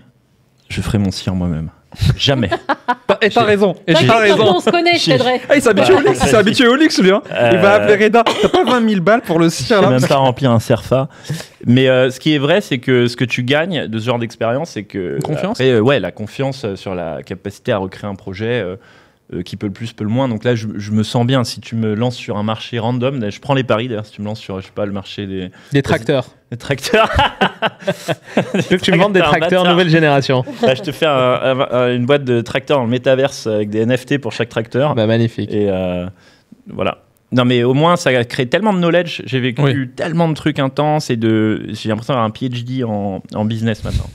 je ferai mon cire moi-même. Jamais. Et t'as raison. Et j'ai raison. On se connaît, je t'aiderais. Ah, il s'est habitué au luxe. Il s'est habitué au luxe, lui. Hein. Il va appeler Reda. T'as pas 20 000 balles pour le cire, là? Même pas remplir un Cerfa. Mais ce qui est vrai, c'est que ce que tu gagnes de ce genre d'expérience, c'est que confiance. Après, ouais, la confiance sur la capacité à recréer un projet. Qui peut le plus, peut le moins. Donc là, je me sens bien. Si tu me lances sur un marché random, je prends les paris d'ailleurs. Si tu me lances sur, je sais pas, le marché des tracteurs. Des tracteurs. Je veux que tu me vendes des tracteurs nouvelle génération. Là, je te fais une boîte de tracteurs dans le métaverse avec des NFT pour chaque tracteur. Bah, magnifique. Et voilà. Non, mais au moins, ça a créé tellement de knowledge. J'ai vécu tellement de trucs intenses et j'ai l'impression d'avoir un PhD en business maintenant.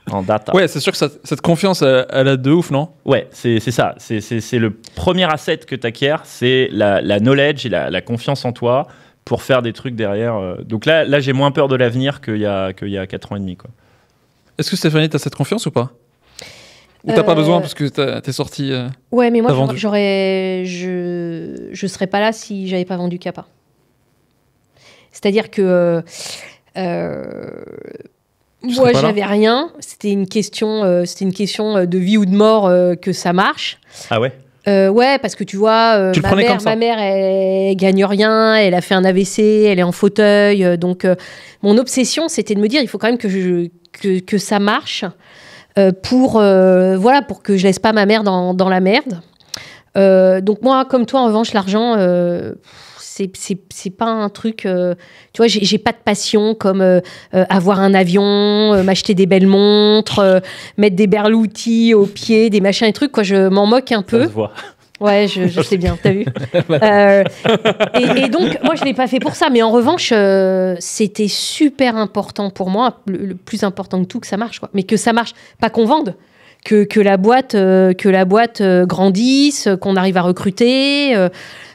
En data. Ouais, c'est sûr que cette confiance, elle a de ouf, non? Ouais, c'est ça. C'est le premier asset que tu acquiers, c'est la knowledge et la confiance en toi pour faire des trucs derrière. Donc là j'ai moins peur de l'avenir qu'il y a 4 ans et demi, quoi. Est-ce que Stéphanie, t'as cette confiance ou pas? Ou t'as pas besoin parce que t'es sorti. Ouais, mais moi, je serais pas là si j'avais pas vendu Kappa. C'est-à-dire que moi, j'avais rien. C'était une question de vie ou de mort que ça marche. Ah ouais. Ouais, parce que tu vois, ma mère, elle gagne rien, elle a fait un AVC, elle est en fauteuil. Donc, mon obsession, c'était de me dire, il faut quand même que ça marche. Pour que je laisse pas ma mère dans la merde. Donc moi, comme toi, en revanche, l'argent, c'est pas un truc... tu vois, j'ai pas de passion comme avoir un avion, m'acheter des belles montres, mettre des berloutis aux pieds, des machins et trucs. Quoi, je m'en moque un peu. Ça se voit. Ouais, je sais bien, t'as vu. Et donc, moi, je ne l'ai pas fait pour ça. Mais en revanche, c'était super important pour moi, le plus important que tout, que ça marche, quoi. Mais que ça marche, pas qu'on vende, que la boîte grandisse, qu'on arrive à recruter,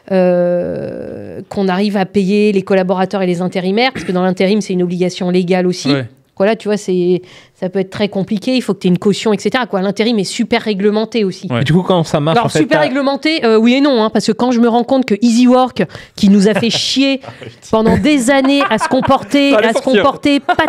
qu'on arrive à payer les collaborateurs et les intérimaires, parce que dans l'intérim, c'est une obligation légale aussi. Ouais. Voilà, tu vois, ça peut être très compliqué. Il faut que tu aies une caution, etc. L'intérim est super réglementé aussi. Ouais. Du coup, quand ça marche, alors, super réglementé, oui et non, hein, parce que quand je me rends compte que Easy Work, qui nous a fait chier pendant des années à se comporter pas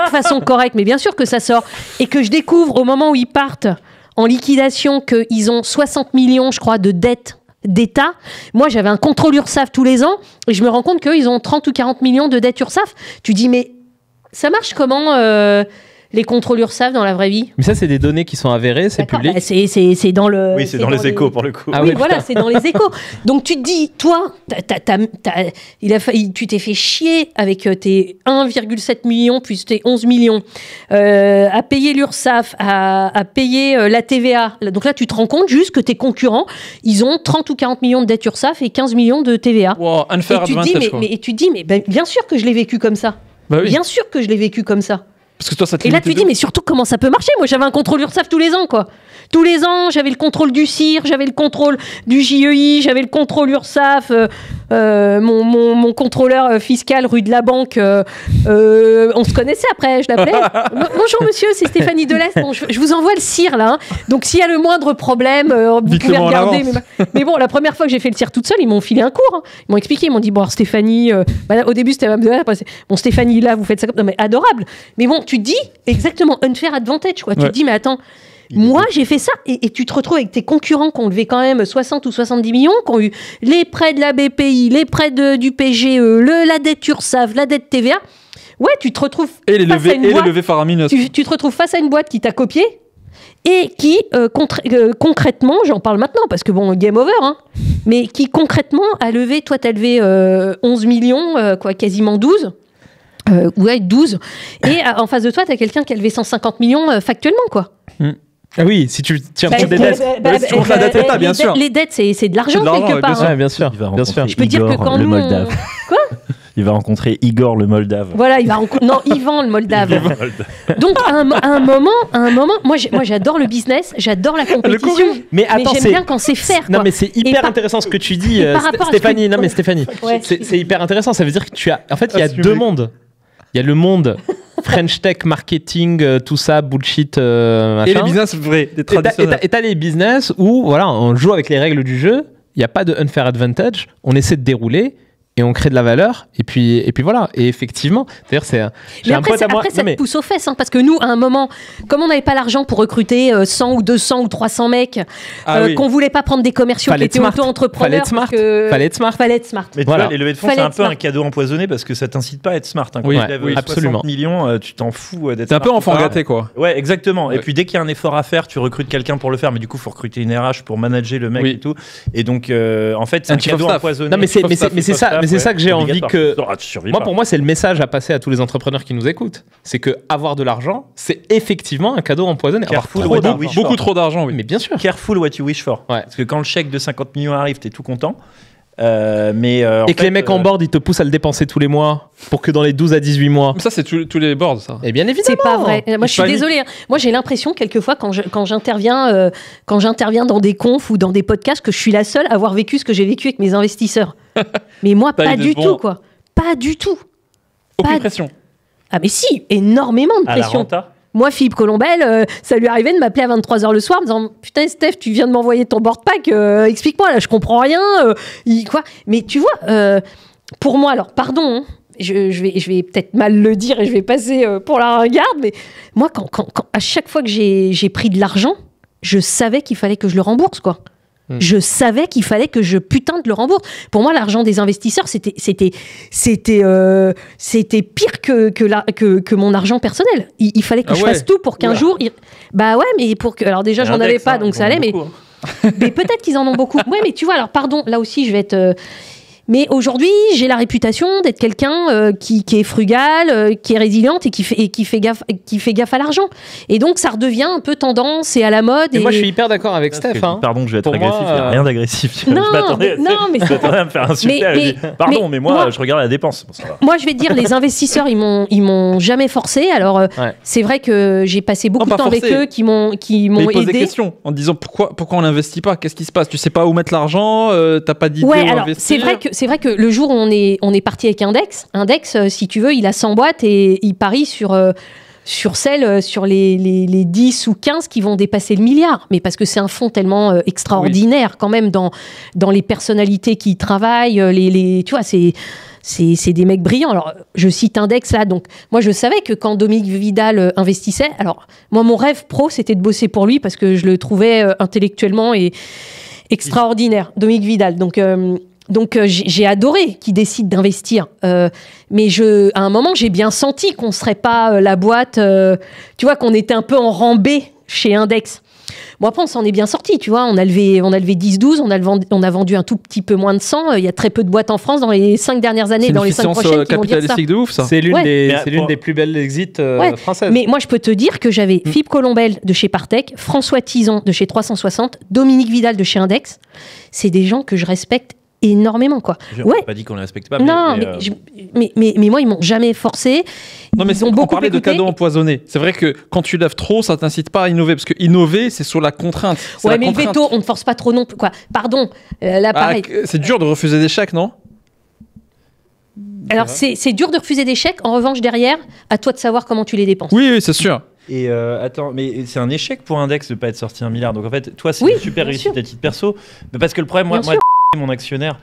de façon correcte, mais bien sûr que ça sort, et que je découvre au moment où ils partent en liquidation qu'ils ont 60 millions, je crois, de dettes d'État. Moi, j'avais un contrôle URSSAF tous les ans, et je me rends compte qu'ils ont 30 ou 40 millions de dettes URSSAF. Tu dis, mais ça marche comment les contrôles URSSAF dans la vraie vie? Mais ça, c'est des données qui sont avérées, c'est public. Bah, c'est dans le. Oui, c'est dans les échos pour le coup. Ah oui, voilà, c'est dans les échos. Donc tu te dis, toi, tu t'es fait chier avec tes 1,7 million plus tes 11 millions à payer l'URSSAF, à payer la TVA. Donc là, tu te rends compte juste que tes concurrents, ils ont 30 ou 40 millions de dettes URSSAF et 15 millions de TVA. Wow, unfair advantage, et tu te dis, mais ben, bien sûr que je l'ai vécu comme ça. Bah oui. Bien sûr que je l'ai vécu comme ça. Parce que toi, ça te et là, tu dis, mais surtout, comment ça peut marcher? Moi, j'avais un contrôle URSSAF tous les ans, quoi. Tous les ans, j'avais le contrôle du CIR, j'avais le contrôle du JEI, j'avais le contrôle URSSAF. mon contrôleur fiscal rue de la Banque, on se connaissait après, je l'appelais. Bonjour monsieur, c'est Stéphanie Delest. Bon, je vous envoie le cire là. Hein. Donc s'il y a le moindre problème, vous pouvez regarder. Mais bon, la première fois que j'ai fait le tir toute seule, ils m'ont filé un cours. Hein. Ils m'ont expliqué, ils m'ont dit bon alors Stéphanie, au début c'était bon Stéphanie là, vous faites ça comme non mais adorable. Mais bon, tu te dis exactement unfair advantage quoi. Tu te dis mais attends. Moi, j'ai fait ça et tu te retrouves avec tes concurrents qui ont levé quand même 60 ou 70 millions, qui ont eu les prêts de la BPI, les prêts du PGE, la dette URSSAF, la dette TVA. Ouais, tu te retrouves les levées faramineuses. Tu te retrouves face à une boîte qui t'a copié et qui, concrètement, j'en parle maintenant parce que bon, game over, hein, mais qui concrètement a levé, toi t'as levé 11 millions, quasiment 12. Ouais, 12. Et en face de toi, t'as quelqu'un qui a levé 150 millions factuellement, quoi. Ah oui, si tu tiens compte des dettes. Si tu comptes la dette État, bien sûr. Les dettes, c'est de l'argent quelque part. Ouais, bien sûr. Bien sûr. Je peux dire que quand le nous... Moldave. Quoi ? Il va rencontrer Igor le Moldave. Voilà, non, Yvan le Moldave. Donc, à un moment, moi j'adore le business, j'adore la compétition. Mais attends, j'aime bien quand c'est faire. Non, mais c'est hyper intéressant ce que tu dis, Stéphanie. Non, mais Stéphanie, c'est hyper intéressant. Ça veut dire que en fait, il y a deux mondes. Il y a le monde French Tech, marketing, tout ça, bullshit, machin. Et les business vrais, des traditionnels. Et t'as les business où, voilà, on joue avec les règles du jeu, il n'y a pas de unfair advantage, on essaie de dérouler et on crée de la valeur, et puis voilà. Et effectivement, d'ailleurs, mais après, ça te pousse aux fesses, hein, parce que nous, à un moment, comme on n'avait pas l'argent pour recruter 100 ou 200 ou 300 mecs, qu'on voulait pas prendre des commerciaux qui étaient auto-entrepreneurs. Fallait être smart. Mais tu vois, les levées de fonds, c'est un peu un cadeau empoisonné parce que ça t'incite pas à être smart. Hein. Quand tu lèves 60 millions, tu t'en fous d'être smart. C'est un peu enfant gâté, quoi. Ouais, exactement. Et puis dès qu'il y a un effort à faire, tu recrutes quelqu'un pour le faire, mais du coup, il faut recruter une RH pour manager le mec et tout. Et donc, en fait, c'est un cadeau empoisonné. Non, mais c'est ça que j'ai envie que... Moi, pour moi, c'est le message à passer à tous les entrepreneurs qui nous écoutent. C'est que avoir de l'argent, c'est effectivement un cadeau empoisonné. Beaucoup trop d'argent, oui. Mais bien sûr. Careful what you wish for. Ouais. Parce que quand le chèque de 50 millions arrive, t'es tout content. Et que les mecs en board, ils te poussent à le dépenser tous les mois pour que dans les 12 à 18 mois... Ça, c'est tous les boards, ça. Et bien évidemment. C'est pas vrai. Moi, je suis désolée. Hein. Moi, j'ai l'impression, quelquefois, quand j'interviens dans des confs ou dans des podcasts, que je suis la seule à avoir vécu ce que j'ai vécu avec mes investisseurs. Mais moi, pas du tout, quoi. Pas du tout. Aucune pression. Ah mais si, énormément de pression. À la renta. Moi, Philippe Colombel, ça lui arrivait de m'appeler à 23h le soir en me disant « Putain, Steph, tu viens de m'envoyer ton board pack, explique-moi, là, je comprends rien. Quoi ?» Mais tu vois, pour moi, alors, pardon, hein, je vais peut-être mal le dire et je vais passer pour la ringarde, mais moi, à chaque fois que j'ai pris de l'argent, je savais qu'il fallait que je le rembourse, quoi. Je savais qu'il fallait que je de le rembourse. Pour moi, l'argent des investisseurs, c'était pire que mon argent personnel. Il fallait que je fasse tout pour qu'un jour... Bah ouais, mais alors déjà, j'en avais pas, donc ça allait, mais... mais peut-être qu'ils en ont beaucoup. Ouais, mais tu vois, alors pardon, là aussi, je vais être... Mais aujourd'hui, j'ai la réputation d'être quelqu'un qui est frugal, qui est résiliente et qui fait gaffe à l'argent. Et donc, ça redevient un peu tendance et à la mode. Et moi, je suis hyper d'accord avec Steph. Pardon, je vais être agressif. Il n'y a rien d'agressif. Non, je m'attendais à me faire insulter. Pardon, mais moi, je regarde la dépense. Moi, je vais te dire, les investisseurs, ils m'ont jamais forcé. Alors, c'est vrai que j'ai passé beaucoup de temps avec eux qui m'ont aidé. Ils posent des questions en disant pourquoi on n'investit pas. Qu'est-ce qui se passe? Tu sais pas où mettre l'argent. T'as pas d'idée où investir. C'est vrai que le jour où on est parti avec Index, si tu veux, il a 100 boîtes et il parie sur les 10 ou 15 qui vont dépasser le milliard. Mais parce que c'est un fonds tellement extraordinaire quand même dans les personnalités qui y travaillent. Tu vois, c'est des mecs brillants. Alors, je cite Index là. Donc, moi, je savais que quand Dominique Vidal investissait, alors, moi, mon rêve pro, c'était de bosser pour lui parce que je le trouvais intellectuellement et extraordinaire, Dominique Vidal. Donc j'ai adoré qu'il décide d'investir. Mais à un moment, j'ai bien senti qu'on ne serait pas la boîte... tu vois, qu'on était un peu en rambée chez Index. Bon, après, on s'en est bien sorti, tu vois. On a levé 10-12, on a vendu un tout petit peu moins de 100. Il y a très peu de boîtes en France dans les 5 dernières années, dans les 5 prochaines qui vont dire ça. C'est de ouf, ça. C'est l'une des plus belles exits françaises. Mais moi, je peux te dire que j'avais Philippe Colombel de chez Partech, François Tison de chez 360, Dominique Vidal de chez Index. C'est des gens que je respecte énormément, quoi. On n'a pas dit qu'on ne les respecte pas. Mais moi, ils m'ont jamais forcé. Non, mais on parlait de cadeaux empoisonnés. C'est vrai que quand tu lèves trop, ça t'incite pas à innover. Parce que innover, c'est sur la contrainte. Ouais, mais le veto, on ne force pas trop non plus. Quoi. Pardon, là, pareil. C'est dur de refuser des chèques, non? Alors, c'est dur de refuser des chèques. En revanche, derrière, à toi de savoir comment tu les dépenses. Oui, c'est sûr. Et attends, mais c'est un échec pour Index de pas être sorti 1 milliard. Donc en fait, toi, c'est Oui, une super bien réussite sûr. à titre perso. Mais parce que le problème, moi Bien sûr. mon actionnaire,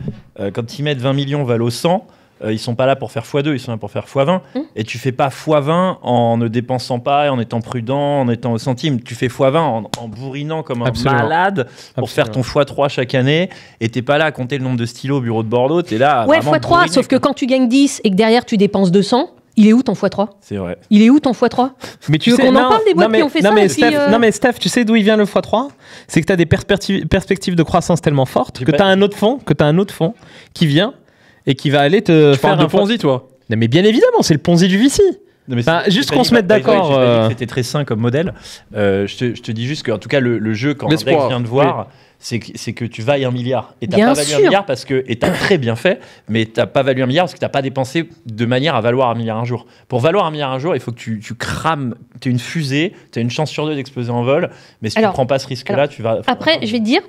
quand ils mettent 20 millions valo 100, ils sont pas là pour faire x2, ils sont là pour faire x20. Et tu fais pas x20 en ne dépensant pas, en étant prudent, en étant au centime. Tu fais x20 en bourrinant comme un Absolument. malade pour faire ton x3 chaque année. Et t'es pas là à compter le nombre de stylos au bureau de Bordeaux. T'es là. Ouais, vraiment x3, bourriné, sauf que quoi. quand tu gagnes 10 et que derrière tu dépenses 200, il est où ton x3 ? C'est vrai. Il est où ton x3 Mais Tu veux qu'on en parle des boîtes qui ont fait ça, et puis, Non, mais Steph, tu sais d'où il vient le x3 ? C'est que tu as des perspectives de croissance tellement fortes J'ai que pas- tu as un autre fonds qui vient et qui va aller te Tu faire parles de un fois- Ponzi, toi. Non, mais bien évidemment, c'est le Ponzi du VC. Non, mais Enfin, c'est- juste j'ai qu'on pas se mette dit- by the way, d'accord, j'ai pas dit que c'était très sain comme modèle. Je te dis juste qu'en tout cas, le jeu, quand Index L'espoir, vient de voir, c'est que tu vailles 1 milliard. Et t'as Bien pas valu sûr. 1 milliard parce que. Et t'as très bien fait, mais t'as pas valu 1 milliard parce que t'as pas dépensé de manière à valoir 1 milliard un jour. Pour valoir 1 milliard un jour, il faut que tu crames. T'es une fusée, t'as une chance sur 2 d'exploser en vol, mais si Alors, tu prends pas ce risque-là, tu vas. Après, je vais te dire,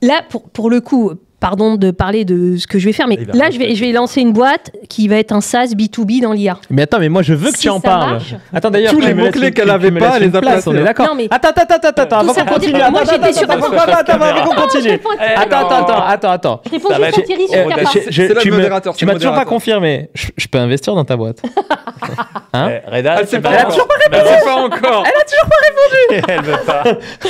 là, pour le coup, pardon de parler de ce que je vais faire, mais Il va là, rien je vais lancer une boîte qui va être un SaaS B2B dans l'IA. Mais attends, mais moi je veux que Si tu en ça parles. marche. Attends, d'ailleurs, Tous tu les me laisses mots-clés une- qu'elle tu avait me pas, laisses elle une les a place, placés. on est d'accord. Non, mais- Attends, avant Tout ça qu'on pour dire continue. que moi, j'étais sur- Avant qu'on continue. Attends. Je réponds Ça va juste à être- Thierry on sur va Capa. lâcher- C'est là tu le me- modérateur, Tu c'est m'as le toujours pas modérateur. confirmé. Je peux investir dans ta boîte. Hein Reda, Elle sait c'est pas marrant. encore. Bah Elle ouais, sait pas encore. Elle veut pas.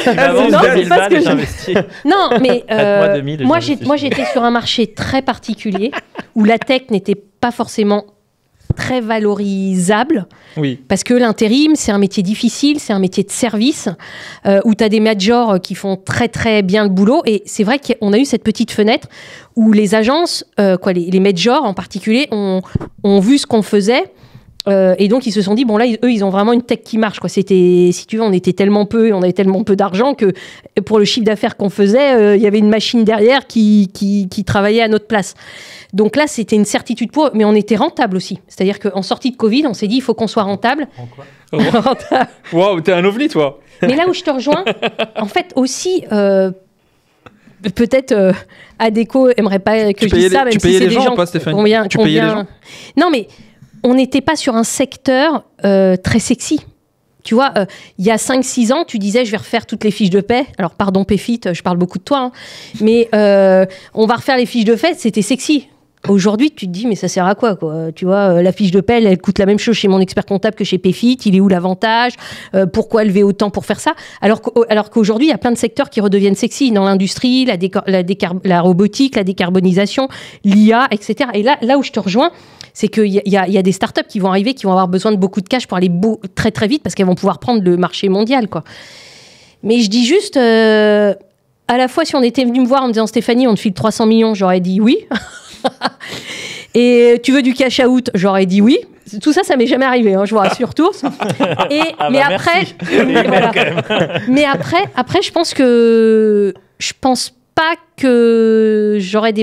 Il m'avance Non, c'est 2000 pas ce balles que et je- j'investis. Non, mais Prête-moi 2000 et moi, j'investis. j'étais sur un marché très particulier où la tech n'était pas forcément très valorisable. Oui. Parce que l'intérim, c'est un métier difficile, c'est un métier de service, où tu as des majors qui font très très bien le boulot. Et c'est vrai qu'on a eu cette petite fenêtre où les agences, les majors en particulier, ont vu ce qu'on faisait. Et donc, ils se sont dit, bon là, eux, ils ont vraiment une tech qui marche, quoi. C'était, si tu veux, on était tellement peu, et on avait tellement peu d'argent que pour le chiffre d'affaires qu'on faisait, il y avait une machine derrière qui travaillait à notre place. Donc là, c'était une certitude pour eux, mais on était rentable aussi. C'est-à-dire qu'en sortie de Covid, on s'est dit, il faut qu'on soit rentable. Rentable. Waouh, t'es un ovni, toi. Mais là où je te rejoins, en fait, aussi, peut-être Adecco aimerait pas que Tu je dise payais ça, les- même tu si payais c'est les des gens gens ou pas, Stéphane combien, Tu payais les gens Non, mais on n'était pas sur un secteur très sexy. Tu vois, il y a 5-6 ans, tu disais, je vais refaire toutes les fiches de paie. Alors, pardon, Péfit, je parle beaucoup de toi. Hein. Mais on va refaire les fiches de paie, c'était sexy. Aujourd'hui, tu te dis, mais ça sert à quoi, quoi ? Tu vois, la fiche de paie, elle coûte la même chose chez mon expert comptable que chez Péfit. Il est où l'avantage ? Pourquoi lever autant pour faire ça ? Alors qu'aujourd'hui, il y a plein de secteurs qui redeviennent sexy dans l'industrie, la robotique, la décarbonisation, l'IA, etc. Et là où je te rejoins, c'est qu'il y a des startups qui vont arriver, qui vont avoir besoin de beaucoup de cash pour aller très très vite parce qu'elles vont pouvoir prendre le marché mondial, quoi. Mais je dis juste, à la fois, si on était venu me voir en me disant, Stéphanie, on te file 300 millions, j'aurais dit oui. Et tu veux du cash out, j'aurais dit oui. Tout ça, ça m'est jamais arrivé, hein, je vous rassure tous. Mais après, voilà. Mais après, je pense pas que j'aurais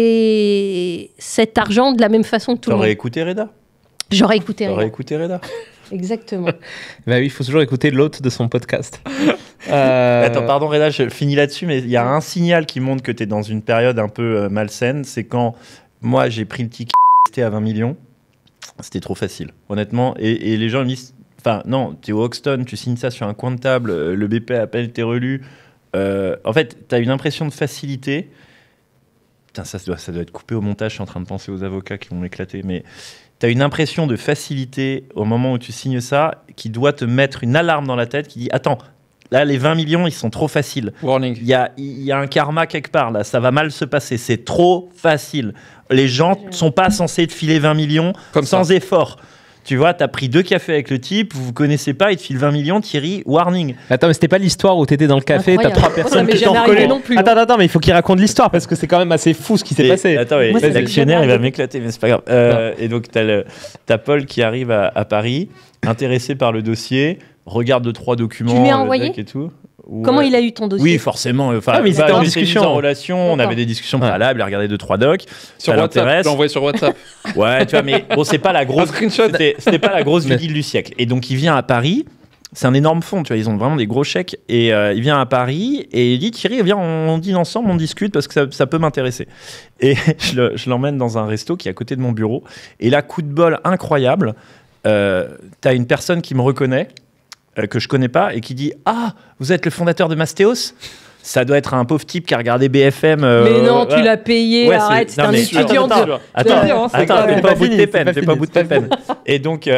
dépensé cet argent de la même façon que tout le T'aurais monde. écouté Reda. J'aurais écouté. T'aurais Reda. écouté Reda. Exactement. Bah oui, il faut toujours écouter l'hôte de son podcast. Attends, pardon Reda, je finis là-dessus, mais il y a un signal qui montre que tu es dans une période un peu malsaine, c'est quand moi j'ai pris le ticket à 20 millions, c'était trop facile, honnêtement, et les gens me disent, enfin non, tu es au Hoxton, tu signes ça sur un coin de table, le BP à peine été relu, en fait, tu as une impression de facilité. Putain, ça doit être coupé au montage, je suis en train de penser aux avocats qui vont m'éclater, mais tu as une impression de facilité au moment où tu signes ça qui doit te mettre une alarme dans la tête qui dit, attends, là, les 20 millions, ils sont trop faciles. Warning. Il y a un karma quelque part, là. Ça va mal se passer. C'est trop facile. Les gens ne sont pas censés te filer 20 millions Comme sans ça. effort. Tu vois, tu as pris 2 cafés avec le type, vous ne connaissez pas, il te file 20 millions, Thierry, warning. Attends, mais c'était pas l'histoire où t'étais dans le café, t'as Incroyable. 3 Ça personnes m'est qui t'ont jamais arrivé reconnu. non plus, Attends, mais il faut qu'il raconte l'histoire parce que c'est quand même assez fou ce qui s'est Et- passé. Attends, et Moi, ça m'est l'actionnaire, jamais il va arrivé. m'éclater, mais c'est pas grave. Et donc, t'as Paul qui arrive à Paris, intéressé par le dossier, regarde 2-3 documents. Tu lui as le envoyé deck et tout. Comment Ouais. il a eu ton dossier ? Oui, forcément. Enfin, Ah, mais ils étaient en on était discussion. mis en relation, on D'accord. avait des discussions Ouais. préalables, il a regardé 2-3 docs. Sur Ça WhatsApp. l'intéresse. Tu l'as envoyé sur WhatsApp. Ouais, tu vois, mais bon, c'est pas la grosse. Un screenshot. C'était pas la grosse Mais- du deal du siècle. Et donc, il vient à Paris. c'est un énorme fonds, tu vois, ils ont vraiment des gros chèques. Et il vient à Paris et il dit Thierry, viens, on dîne ensemble, on discute parce que ça peut m'intéresser. Et je l'emmène dans un resto qui est à côté de mon bureau. Et là, coup de bol incroyable, t'as une personne qui me reconnaît, que je connais pas, et qui dit Ah, vous êtes le fondateur de Mastéos ? Ça doit être un pauvre type qui a regardé BFM. Mais non, tu l'as payé, arrête, c'est un étudiant. Attends, t'es pas au bout de tes peines, t'es pas au bout de tes peines. Et donc,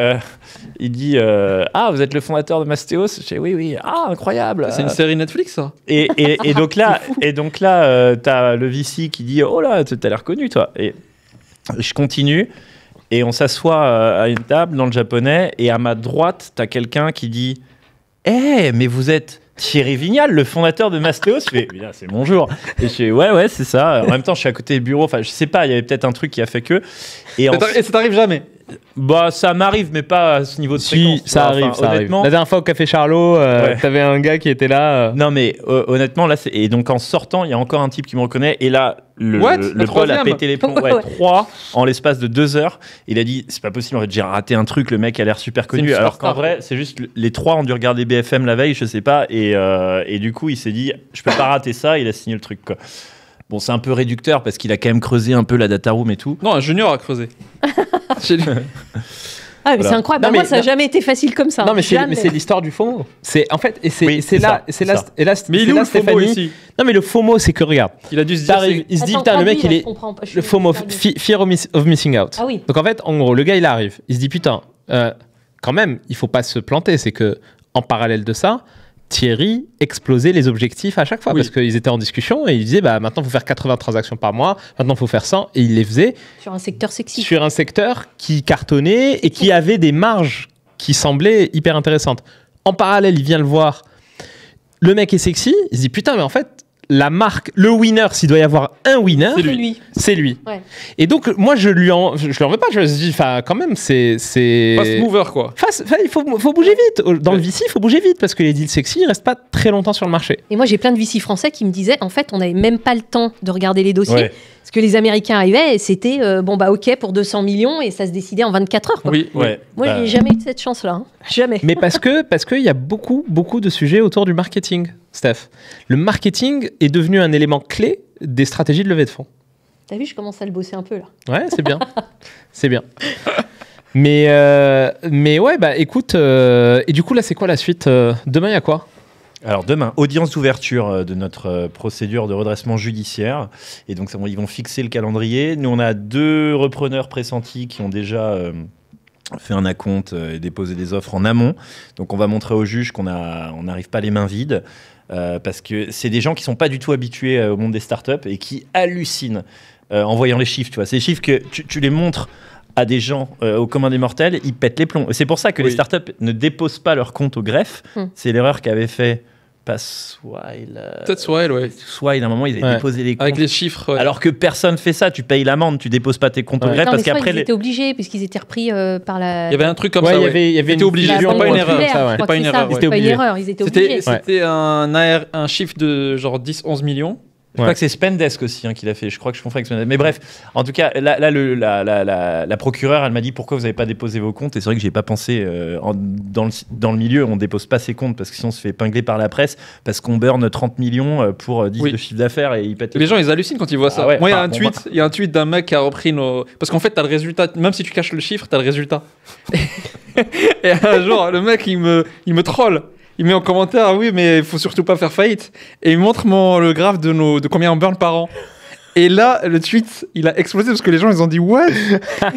il dit Ah, vous êtes le fondateur de Mastéos ? Je dis Oui, ah, incroyable. C'est une série Netflix, ça. Et donc là, t'as le VC qui dit Oh là, t'as l'air connu, toi. Et je continue, et on s'assoit à une table dans le japonais, et à ma droite, t'as quelqu'un qui dit mais vous êtes Thierry Vignal, le fondateur de Mastéos. Je fais, c'est mon jour. Et je fais, ouais, c'est ça. En même temps, je suis à côté du bureau. Enfin, je sais pas, il y avait peut-être un truc qui a fait que. Et ça t'arrive jamais? Bah, ça m'arrive, mais pas à ce niveau de fréquence. Si, ça arrive, ça arrive. La dernière fois au Café Charlot, t'avais un gars qui était là. Non, mais honnêtement, là, et donc en sortant, il y a encore un type qui me reconnaît. Et là, le bol a pété les plombs. Ouais, 3 en l'espace de 2 heures. Il a dit, c'est pas possible, en fait, j'ai raté un truc. Le mec a l'air super connu. Alors qu'en vrai, c'est juste les 3 ont dû regarder BFM la veille, je sais pas. Et du coup, il s'est dit, je peux pas rater ça. Il a signé le truc, quoi. Bon, c'est un peu réducteur parce qu'il a quand même creusé un peu la data room et tout. Non, un junior a creusé. Ah, mais voilà. C'est incroyable. Moi, ça n'a jamais été facile comme ça. Non, mais c'est l'histoire du FOMO. C'est en fait, c'est là, mais il est où le FOMO ici? Non, mais le FOMO, c'est que regarde. Il a dû se dire. Il se dit, putain, le mec, il est le FOMO, fear of missing out. Ah oui. Donc en fait, en gros, le gars, il arrive. Il se dit, putain, quand même, il faut pas se planter. C'est que en parallèle de ça, Thierry explosait les objectifs à chaque fois parce qu'ils étaient en discussion et il disait maintenant il faut faire 80 transactions par mois, maintenant il faut faire 100 et il les faisait sur un secteur sexy, sur un secteur qui cartonnait et qui avait des marges qui semblaient hyper intéressantes. En parallèle, il vient le voir, le mec est sexy, il se dit putain mais en fait la marque, le winner, s'il doit y avoir un winner, c'est lui. Ouais. Et donc, moi, je lui en veux pas. Je me dis, quand même, c'est. Fast mover, quoi. Il faut bouger vite. Dans le VC, il faut bouger vite parce que les deals sexy, ils restent pas très longtemps sur le marché. Et moi, j'ai plein de VC français qui me disaient, en fait, on n'avait même pas le temps de regarder les dossiers. Ouais. Parce que les Américains arrivaient et c'était, OK pour 200 millions et ça se décidait en 24 heures. Quoi. Oui, ouais. Moi, j'ai jamais eu cette chance-là. Hein. Jamais. Mais parce qu'il y a beaucoup de sujets autour du marketing, Steph. Le marketing est devenu un élément clé des stratégies de levée de fonds. T'as vu, je commence à le bosser un peu là. Ouais, c'est bien. C'est bien. Mais ouais, écoute, et du coup, là, c'est quoi la suite? Demain, il y a quoi? Alors demain, audience d'ouverture de notre procédure de redressement judiciaire. Et donc, ils vont fixer le calendrier. Nous, on a 2 repreneurs pressentis qui ont déjà fait un acompte et déposé des offres en amont. Donc, on va montrer au juge qu'on n'arrive pas les mains vides. Parce que c'est des gens qui ne sont pas du tout habitués au monde des startups et qui hallucinent en voyant les chiffres. Tu vois, ces chiffres que tu les montres à des gens au commun des mortels, ils pètent les plombs. C'est pour ça que les startups ne déposent pas leur compte au greffe. C'est l'erreur qu'avait fait Swile. Peut-être Swile, ouais. Swile, à un moment, ils avaient déposé les comptes. Avec les chiffres. Ouais. Alors que personne fait ça. Tu payes l'amende, tu déposes pas tes comptes au greffe. Non, parce mais qu'après. Ils étaient obligés, puisqu'ils étaient repris par la. Il y avait un truc comme ça. Il y avait une obligé. C'était pas une erreur. C'était pas une erreur. C'était pas une erreur. Ils étaient obligés. C'était un chiffre de genre 10-11 millions. Je crois que c'est Spendesk aussi qui l'a fait. Je crois que je confonds avec Spendesk. Mais bref, en tout cas, là la procureure, elle m'a dit pourquoi vous n'avez pas déposé vos comptes. Et c'est vrai que j'ai pas pensé. Dans le milieu, on dépose pas ses comptes parce que sinon on se fait épingler par la presse parce qu'on burn 30 millions pour 10 de chiffre d'affaires et ils pètent. Les gens, ils hallucinent quand ils voient ça. Ah ouais, moi, il y a un tweet d'un mec qui a repris nos. Parce qu'en fait, t'as le résultat. Même si tu caches le chiffre, t'as le résultat. Et un jour, le mec, il me troll. Il met en commentaire, oui, mais il faut surtout pas faire faillite. Et il montre le graphe de combien on burn par an. Et là, le tweet, il a explosé parce que les gens, ils ont dit what?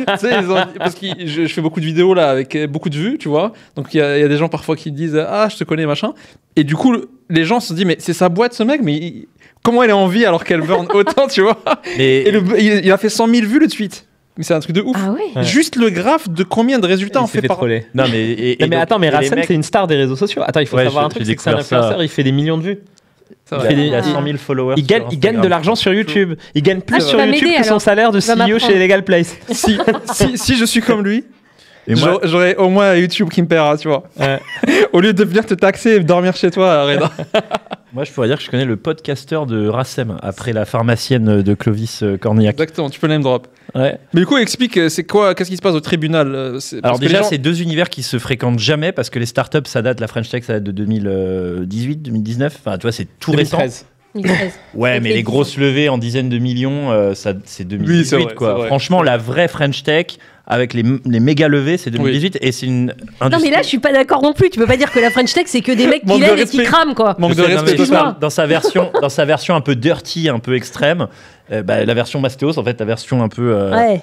Parce que je fais beaucoup de vidéos là avec beaucoup de vues, tu vois. Donc il y a des gens parfois qui disent ah, je te connais, machin. Et du coup, les gens se disent mais c'est sa boîte ce mec, mais comment elle est en vie alors qu'elle burn autant, tu vois? Et il a fait 100 000 vues le tweet. Mais c'est un truc de ouf. Ah ouais. Juste le graphe de combien de résultats on fait par an. Non mais attends, mais Rassem c'est une star des réseaux sociaux. Attends, il faut savoir un truc, c'est que c'est un influenceur, il fait des millions de vues. Il a 100 000 followers. Il gagne de l'argent sur YouTube. Il gagne plus sur YouTube que son salaire de CEO chez Legal Place. Si je suis comme lui, j'aurais au moins YouTube qui me paiera, tu vois. Au lieu de venir te taxer et dormir chez toi, Reda. Moi, je pourrais dire que je connais le podcasteur de Racem, après la pharmacienne de Clovis Cornillac. Exactement, tu peux name drop. Ouais. Mais du coup, explique, qu'est-ce qui se passe au tribunal Alors déjà, c'est deux univers qui se fréquentent jamais, parce que les startups, la French Tech, ça date de 2018, 2019. Enfin, tu vois, c'est tout 2013. 2013. Ouais, Donc mais les grosses levées en dizaines de millions, c'est 2018, Oui, c'est vrai, quoi. c'est vrai. Franchement, la vraie French Tech, avec les méga levées, c'est 2018, et c'est une Non, industrie... mais là, je suis pas d'accord non plus. Tu peux pas dire que la French Tech, c'est que des mecs qui Manque de lèvent et qui respect. crament, quoi. Manque de Je sais, non, respect mais total. dans sa version un peu dirty, un peu extrême, la version Mastéos, en fait, la version un peu Ouais.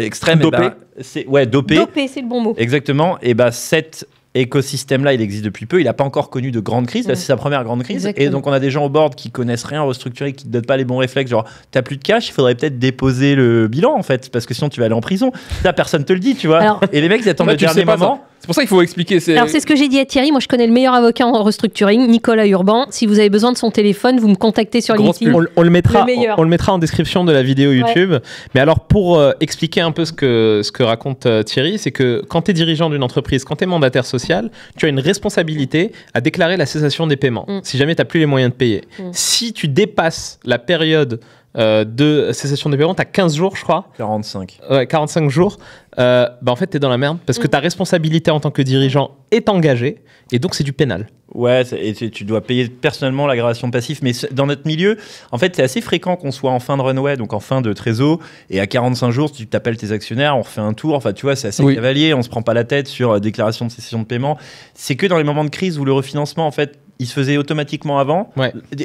extrême, Dopée. c'est dopé. Dopé, c'est le bon mot. Exactement. Et cet écosystème-là, il existe depuis peu. Il n'a pas encore connu de grande crise. Là, c'est sa première grande crise. Exactement. Et donc, on a des gens au board qui connaissent rien à restructurer, qui ne te donnent pas les bons réflexes. Genre, t'as plus de cash, il faudrait peut-être déposer le bilan, en fait, parce que sinon, tu vas aller en prison. Ça, personne te le dit, tu vois. Alors- Et les mecs, ils attendent Là, le tu le sais dernier pas, moment. ça. C'est pour ça qu'il faut expliquer. Alors, c'est ce que j'ai dit à Thierry. Moi, je connais le meilleur avocat en restructuring, Nicolas Urban. Si vous avez besoin de son téléphone, vous me contactez sur Grosse LinkedIn. pub. On le mettra, Le meilleur. on le mettra en description de la vidéo YouTube. Mais alors, pour expliquer un peu ce que raconte Thierry, c'est que quand tu es dirigeant d'une entreprise, quand tu es mandataire social, tu as une responsabilité à déclarer la cessation des paiements, si jamais tu n'as plus les moyens de payer. Si tu dépasses la période de cessation des paiements, tu as 15 jours, je crois. 45. Ouais, 45 jours, en fait, tu es dans la merde parce que ta responsabilité en tant que dirigeant est engagée et donc c'est du pénal. Ouais, et tu dois payer personnellement l'aggravation de passif. Mais dans notre milieu, en fait, c'est assez fréquent qu'on soit en fin de runway, donc en fin de trésor, et à 45 jours, tu t'appelles tes actionnaires, on refait un tour. Enfin, tu vois, c'est assez cavalier, on se prend pas la tête sur déclaration de cessation de paiement. C'est que dans les moments de crise où le refinancement, en fait, il se faisait automatiquement avant,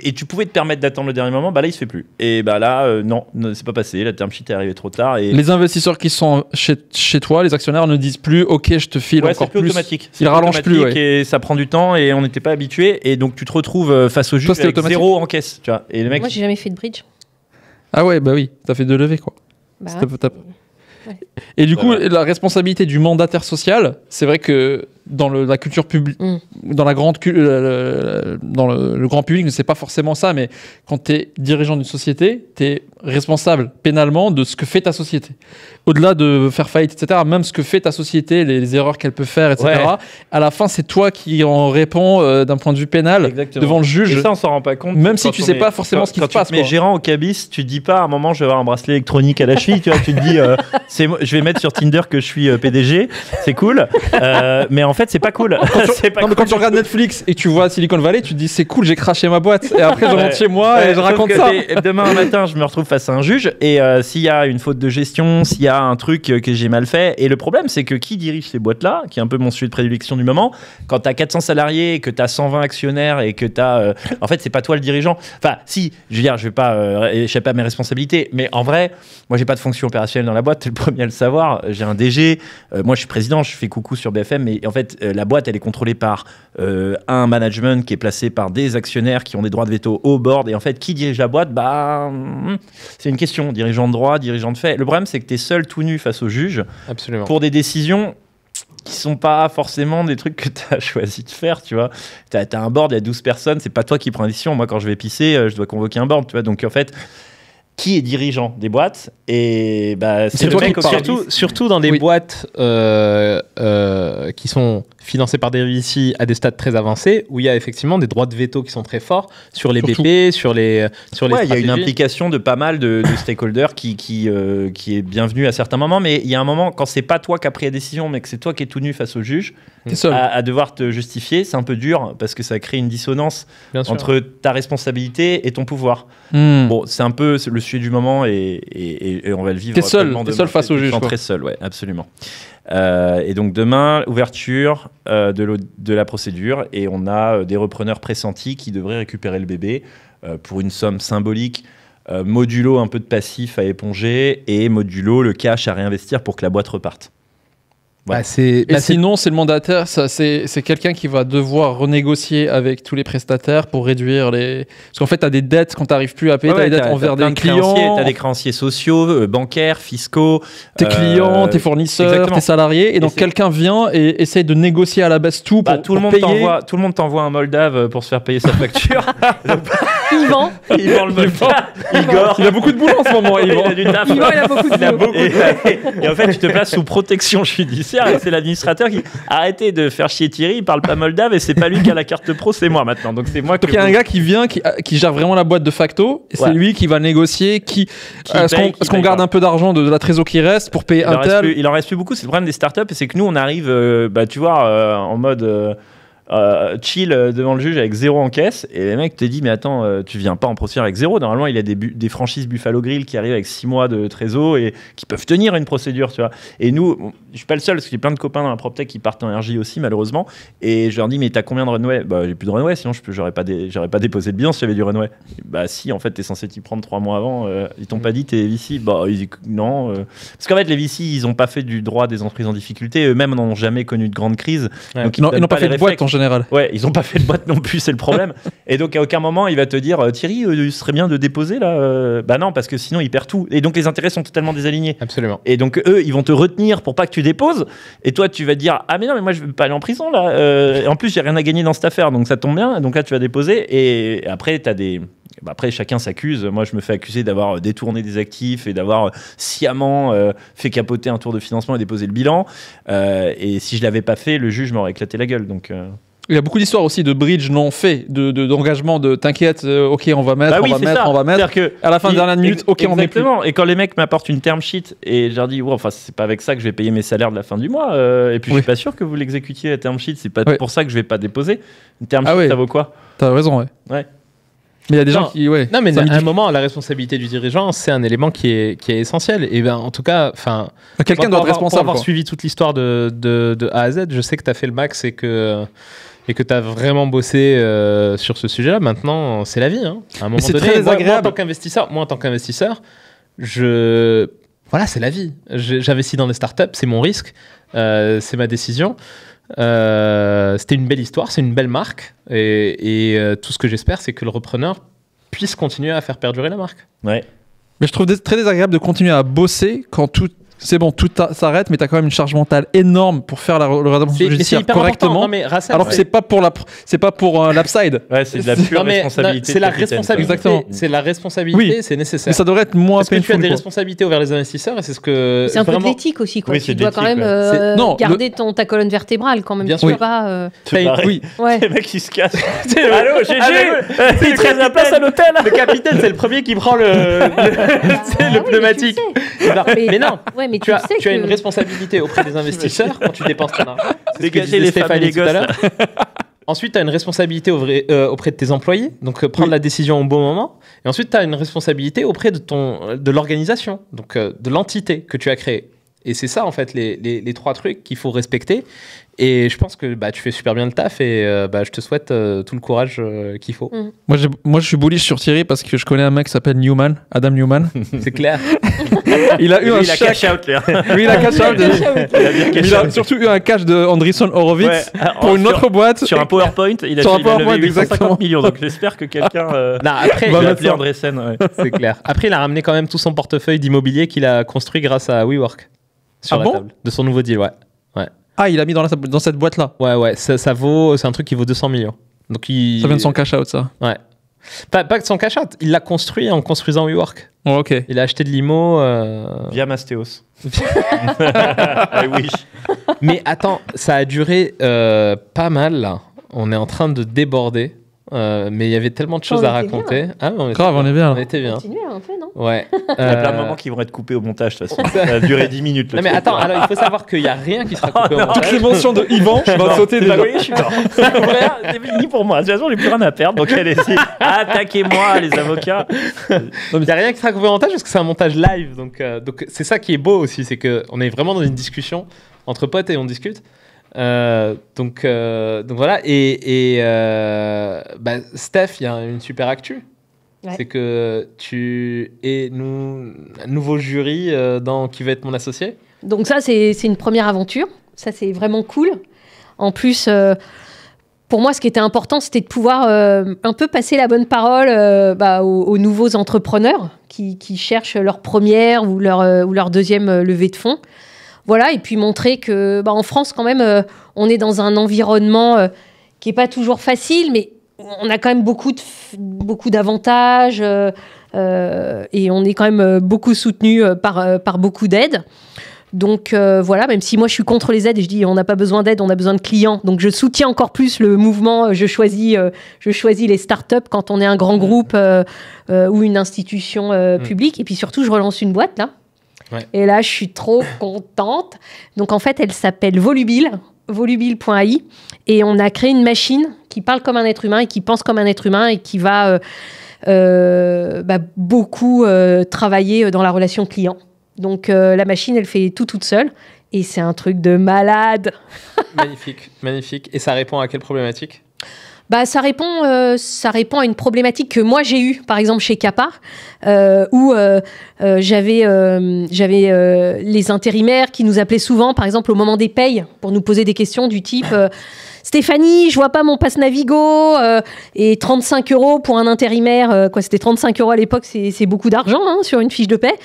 et tu pouvais te permettre d'attendre le dernier moment, là, il se fait plus. Et là, non, c'est pas passé, la term sheet est arrivée trop tard. Et... Les investisseurs qui sont chez toi, les actionnaires, ne disent plus « Ok, je te file encore plus. automatique. Ils rallongent plus. Et ça prend du temps, et on n'était pas habitué. Et donc, tu te retrouves face au juge avec automatique. 0 en caisse. Tu vois. Et le mec, Moi, j'ai jamais fait de bridge. Ah ouais, bah oui, t'as fait 2 levées, quoi. Bah, Ouais. Et du coup, la responsabilité du mandataire social, c'est vrai que dans la culture publique, dans la grande dans le grand public, c'est pas forcément ça, mais quand tu es dirigeant d'une société, tu es responsable pénalement de ce que fait ta société. Au-delà de faire faillite, etc., même ce que fait ta société, les erreurs qu'elle peut faire, etc., à la fin, c'est toi qui en réponds d'un point de vue pénal devant le juge. Et ça, on s'en rend pas compte. Même si tu sais pas forcément ce qui se passe. Quand tu te mets gérant au cabis, tu te dis pas à un moment, je vais avoir un bracelet électronique à la cheville, tu vois, tu te dis, je vais mettre sur Tinder que je suis PDG, c'est cool, mais en fait, c'est pas cool. Quand tu regardes Netflix et que tu vois Silicon Valley, tu te dis, c'est cool, j'ai craché ma boîte. Et après, je rentre chez moi et je raconte ça. Demain matin, je me retrouve face à un juge, et s'il y a une faute de gestion, s'il y a un truc que j'ai mal fait, et le problème, c'est que qui dirige ces boîtes-là, qui est un peu mon sujet de prédilection du moment, quand tu as 400 salariés, que tu as 120 actionnaires, et que tu as... en fait, c'est pas toi le dirigeant. Enfin, si, je veux dire, je vais pas échapper à mes responsabilités, mais en vrai, moi, j'ai pas de fonction opérationnelle dans la boîte, t'es le premier à le savoir. J'ai un DG, moi, je suis président, je fais coucou sur BFM, mais en fait, la boîte, elle est contrôlée par un management qui est placé par des actionnaires qui ont des droits de veto au board, et en fait, qui dirige la boîte, c'est une question, dirigeant de droit, dirigeant de fait. Le problème, c'est que tu es seul tout nu face au juge. Absolument. Pour des décisions qui sont pas forcément des trucs que tu as choisi de faire, tu vois. Tu as un board, il y a 12 personnes, c'est pas toi qui prends la décision. Moi, quand je vais pisser, je dois convoquer un board, tu vois. Donc, en fait, qui est dirigeant des boîtes? Et c'est le mec surtout dans des boîtes qui sont financées par des VC à des stades très avancés, où il y a effectivement des droits de veto qui sont très forts sur les BP, sur les il y a une implication de pas mal de stakeholders qui est bienvenue à certains moments, mais il y a un moment, quand c'est pas toi qui as pris la décision, mais que c'est toi qui es tout nu face au juge, à devoir te justifier, c'est un peu dur, parce que ça crée une dissonance entre ta responsabilité et ton pouvoir. Bon, c'est un peu le sujet du moment, et on va le vivre. T'es seul face au juge. Très seul, ouais, absolument. Et donc demain, ouverture de la procédure, et on a des repreneurs pressentis qui devraient récupérer le bébé pour une somme symbolique, modulo un peu de passif à éponger, et modulo le cash à réinvestir pour que la boîte reparte. Ouais. Sinon, c'est le mandataire, c'est quelqu'un qui va devoir renégocier avec tous les prestataires pour réduire les... Parce qu'en fait, tu as des dettes quand tu n'arrives plus à payer, tu as des dettes envers des clients. Tu as des créanciers sociaux, bancaires, fiscaux. Tes clients, tes fournisseurs, tes salariés. Et donc, quelqu'un vient et essaye de négocier à la baisse tout pour tout le monde payer. Tout le monde t'envoie un Moldave pour se faire payer sa facture. Yvan. Yvan le Volta. Igor. Il a beaucoup de boulot en ce moment, Il Yvan. a du taf. Yvan, il a beaucoup de boulot. Et en fait, tu te places sous protection judiciaire et c'est l'administrateur qui arrêtez de faire chier Thierry, il parle pas moldave et c'est pas lui qui a la carte pro, c'est moi maintenant. Donc c'est moi Donc il y a un gars qui vient, qui gère vraiment la boîte de facto, et c'est Ouais. lui qui va négocier, est-ce paye, qui qu'on paye garde pas. un peu d'argent de la trésor qui reste pour payer un tel. Il en reste plus beaucoup, c'est le problème des startups, et c'est que nous on arrive, tu vois, en mode chill devant le juge avec 0 en caisse, et les mecs te disent mais attends, tu viens pas en procédure avec 0. Normalement il y a des franchises Buffalo Grill qui arrivent avec 6 mois de trésor et qui peuvent tenir une procédure, tu vois. Et nous, bon, je suis pas le seul parce que j'ai plein de copains dans la PropTech qui partent en RJ aussi malheureusement, et je leur dis mais t'as combien de runway? Bah j'ai plus de runway, sinon j'aurais pas déposé le bilan si j'avais du runway. Bah si, en fait t'es censé t'y prendre 3 mois avant, ils t'ont pas dit t'es VC? Bah ils disent non, parce qu'en fait les VC ils ont pas fait du droit des entreprises en difficulté, eux-mêmes n'ont jamais connu de grande crise. Ouais. Donc Ils n'ont donnent pas fait les de boîte réflexes. en général. Ouais, ils ont pas fait de boîte non plus, c'est le problème. Et donc à aucun moment il va te dire Thierry, il serait bien de déposer là. Bah non, parce que sinon il perd tout. Et donc les intérêts sont totalement désalignés. Absolument. Et donc eux, ils vont te retenir pour pas que tu déposes. Et toi, tu vas te dire ah mais non, mais moi je veux pas aller en prison là. Et en plus j'ai rien à gagner dans cette affaire, donc ça tombe bien. Donc là tu vas déposer. Et après t'as des après, chacun s'accuse. Moi, je me fais accuser d'avoir détourné des actifs et d'avoir sciemment fait capoter un tour de financement et déposer le bilan. Et si je l'avais pas fait, le juge m'aurait éclaté la gueule. Donc Il y a beaucoup d'histoires aussi de bridge non fait, d'engagement de t'inquiète, ok, on va mettre, bah oui, on va c'est mettre, ça. on va mettre. C'est-à-dire que À la fin de dernière minute, ok, on met plus. exactement. Et quand les mecs m'apportent une term sheet et je leur dis, ouais, enfin, c'est pas avec ça que je vais payer mes salaires de la fin du mois. Et puis je Oui. suis pas sûr que vous l'exécutiez la term sheet. C'est pas Oui. pour ça que je vais pas déposer. Une term sheet, Ah oui. ça vaut quoi? T'as raison, ouais. Ouais. Mais il y a des Non. gens qui, ouais. Non, mais ça à me un dit- moment, la responsabilité du dirigeant, c'est un élément qui est essentiel. Et ben, en tout cas, enfin, Quelqu'un pour doit être avoir responsable. avoir quoi. suivi toute l'histoire de A à Z, je sais que tu as fait le max et que tu as vraiment bossé sur ce sujet-là. Maintenant, c'est la vie. Hein. À un moment c'est donné, très moi, désagréable. en tant qu'investisseur, voilà, c'est la vie. J'investis dans des startups, c'est mon risque, c'est ma décision. C'était une belle histoire, c'est une belle marque. Et tout ce que j'espère, c'est que le repreneur puisse continuer à faire perdurer la marque. Ouais. Mais je trouve très désagréable de continuer à bosser quand tout. C'est bon, tout s'arrête, mais t'as quand même une charge mentale énorme pour faire le redressement Mais c'est judiciaire hyper important. correctement. Non, mais Rassam, Alors que c'est pas pour l'upside. Ouais, c'est de la pure Non, mais responsabilité. c'est la de capitaine, responsabilité. Exactement. C'est la responsabilité, Oui. c'est Mais nécessaire. ça devrait être moins Parce que tu as painful. des quoi. responsabilités envers les investisseurs et c'est ce que C'est un peu de vraiment. l'éthique aussi, quoi. Oui, Tu c'est de dois quand l'éthique, même ouais. Non, garder ta colonne vertébrale quand même. Bien Tu peux sûr. pas. te T'as une- barrer. Oui. Ouais. Les mecs qui se cassent. le- Allô, GG Il te reste la place à l'hôtel. Le capitaine, c'est le premier qui prend le Ah oui, pneumatique. Mais non, Ouais, mais tu as sais une que- responsabilité auprès des investisseurs quand tu dépenses ton argent. C'est ce que Dégager disait les femmes et les Stéphanie tout à gosses. l'heure. Ensuite, tu as une responsabilité auprès de tes employés, donc prendre la décision au bon moment. Et ensuite, tu as une responsabilité auprès de l'organisation, donc de l'entité que tu as créée. Et c'est ça, en fait, les trois trucs qu'il faut respecter. Et je pense que tu fais super bien le taf et je te souhaite tout le courage qu'il faut. Moi, je suis bullish sur Thierry parce que je connais un mec qui s'appelle Newman, Adam Newman. C'est clair. Il a eu un Il a chèque. cash out, là. Lui, il a cash out. Il a bien cash Il a out. surtout eu un cash de Andreessen Horowitz Ouais. pour une Sur- autre boîte. Sur un PowerPoint, il a Sur un levé PowerPoint, 850 exactement. millions. Donc j'espère que quelqu'un Non, après, Bah, va mettre appeler ça. Andreessen. Ouais. c'est clair. Après, il a ramené quand même tout son portefeuille d'immobilier qu'il a construit grâce à WeWork sur Ah la bon table de son nouveau deal. Ouais, Ah, il a mis dans cette boîte-là. ouais. Ça vaut, c'est un truc qui vaut 200 millions. Donc Ça vient de son cash out, ça. Ouais. Pas que de son cash out, il l'a construit en construisant WeWork. Oh, ok. Il a acheté de l'IMO. Via Mastéos. I wish. Mais attends, ça a duré pas mal là. On est en train de déborder. Mais il y avait tellement de choses On à était bien. raconter. Ah, mais Grave, on est bien. on là. était bien. Continuer un peu, non? Ouais. Il y a plein de moments qui vont être coupés au montage, de toute façon. Ça a duré 10 minutes. le Non mais truc. attends, alors il faut savoir qu'il n'y a rien qui sera coupé au Toutes montage. les mentions de Yvan, je vais Non, sauter c'est pas déjà. vrai, je suis mort. C'est fini pour moi. De toute façon, j'ai plus rien à perdre. Donc allez-y, attaquez-moi, les avocats. Il n'y a rien qui sera coupé au montage parce que c'est un montage live. Donc c'est ça qui est beau aussi, c'est qu'on est vraiment dans une discussion entre potes et on discute. Donc voilà. Et Steph, il y a une super actu. Ouais. C'est que tu es un nouveau jury dans Qui va être mon associé. Donc ça, c'est une première aventure. Ça, c'est vraiment cool. En plus, pour moi, ce qui était important, c'était de pouvoir un peu passer la bonne parole aux nouveaux entrepreneurs qui cherchent leur première ou leur deuxième levée de fonds. Voilà, et puis montrer que en France, quand même, on est dans un environnement qui n'est pas toujours facile, mais on a quand même beaucoup d'avantages et on est quand même beaucoup soutenu par beaucoup d'aides. Donc voilà, même si moi je suis contre les aides et je dis on n'a pas besoin d'aide, on a besoin de clients. Donc je soutiens encore plus le mouvement, je choisis les startups quand on est un grand groupe ou une institution publique. Et puis surtout, je relance une boîte là. Ouais. Et là, je suis trop contente. Donc en fait, elle s'appelle Volubile, volubile.ai. Et on a créé une machine qui parle comme un être humain et qui pense comme un être humain et qui va beaucoup travailler dans la relation client. Donc la machine, elle fait tout toute seule et c'est un truc de malade. Magnifique, magnifique. Et ça répond à quelle problématique ? Ça répond à une problématique que moi j'ai eue, par exemple chez Kappa, où j'avais les intérimaires qui nous appelaient souvent, par exemple au moment des payes, pour nous poser des questions du type Stéphanie, je vois pas mon passe Navigo et 35 € pour un intérimaire, c'était 35 € à l'époque, c'est beaucoup d'argent sur une fiche de paie,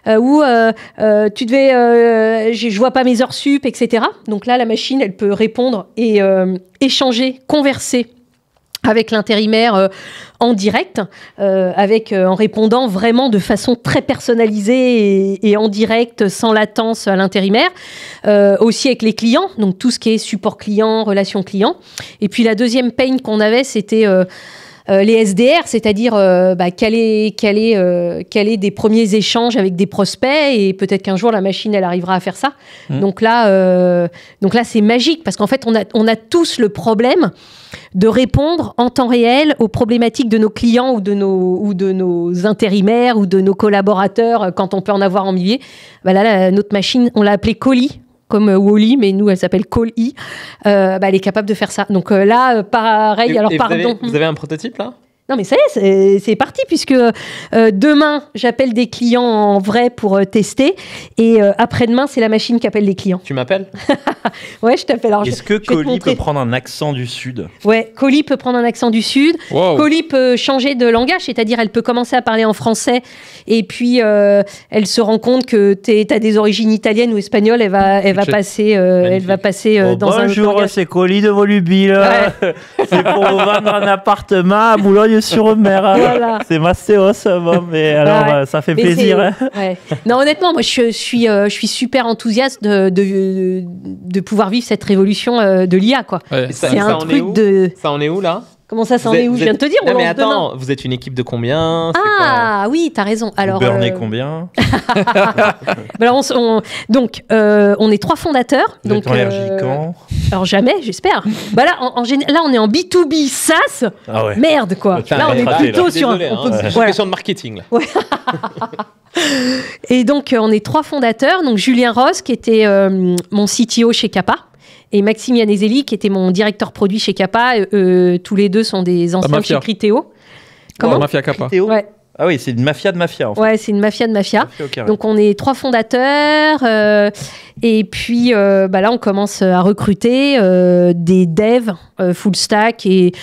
ou je vois pas mes heures sup, etc. Donc là, la machine, elle peut répondre et échanger, converser avec l'intérimaire en direct, en répondant vraiment de façon très personnalisée et en direct, sans latence à l'intérimaire. Aussi avec les clients, donc tout ce qui est support client, relation client. Et puis la deuxième pain qu'on avait, c'était les SDR, c'est-à-dire caler des premiers échanges avec des prospects, et peut-être qu'un jour la machine elle arrivera à faire ça. Donc là c'est magique, parce qu'en fait on a tous le problème de répondre en temps réel aux problématiques de nos clients ou de nos intérimaires ou de nos collaborateurs quand on peut en avoir en milliers. Là, notre machine, on l'a appelée Colis, comme Wall-E, mais nous, elle s'appelle Call-E. Elle est capable de faire ça. Donc là, pareil. Alors, pardon. Vous avez un prototype, là ? Non, mais ça y est, c'est parti, puisque demain, j'appelle des clients en vrai pour tester. Et après-demain, c'est la machine qui appelle les clients. Tu m'appelles ? Ouais, je t'appelle. Alors, Est-ce que Colis peut prendre un accent du Sud ? Ouais, Colis peut prendre un accent du Sud. Wow. Colis peut changer de langage, c'est-à-dire elle peut commencer à parler en français et puis elle se rend compte que t'as des origines italiennes ou espagnoles, elle va passer dans un autre Bonjour, langage. c'est Colis de Volubile. Ouais. C'est pour vous vendre un appartement à Boulogne-sur-Mer. Voilà. C'est Mastéos, mais alors Ouais. ça fait Mais plaisir. Hein. Ouais. Non, honnêtement, moi je suis super enthousiaste de pouvoir vivre cette révolution de l'IA, quoi. Ouais. Et ça- C'est ça un en est truc où de... Ça en est où, là ? Comment ça en est où ? Je viens de te dire, Non, on mais lance demain. attends, vous êtes une équipe de combien ? C'est Ah oui, t'as raison. Alors, Vous burnez combien ? alors on est 3 fondateurs. Vous êtes en LRJ quand ? Alors jamais, j'espère. Là, là, on est en B2B SaaS. Ah ouais. Merde, quoi. Tu Là, on m'as est raté, plutôt quoi ? sur... Désolé, on peut- c'est une voilà. question de marketing, là. Et donc, on est 3 fondateurs. Donc, Julien Ross, qui était mon CTO chez Kappa, et Maxime Yanezelli, qui était mon directeur produit chez Kappa. Tous les deux sont des anciens de mafia. chez Criteo. Comment ? Mafia Kappa. Théo ? Ouais. Ah oui, c'est une mafia de mafia, en fait. Ouais, c'est une mafia de mafia. Mafia au carré. Donc on est 3 fondateurs et puis là on commence à recruter des devs full stack et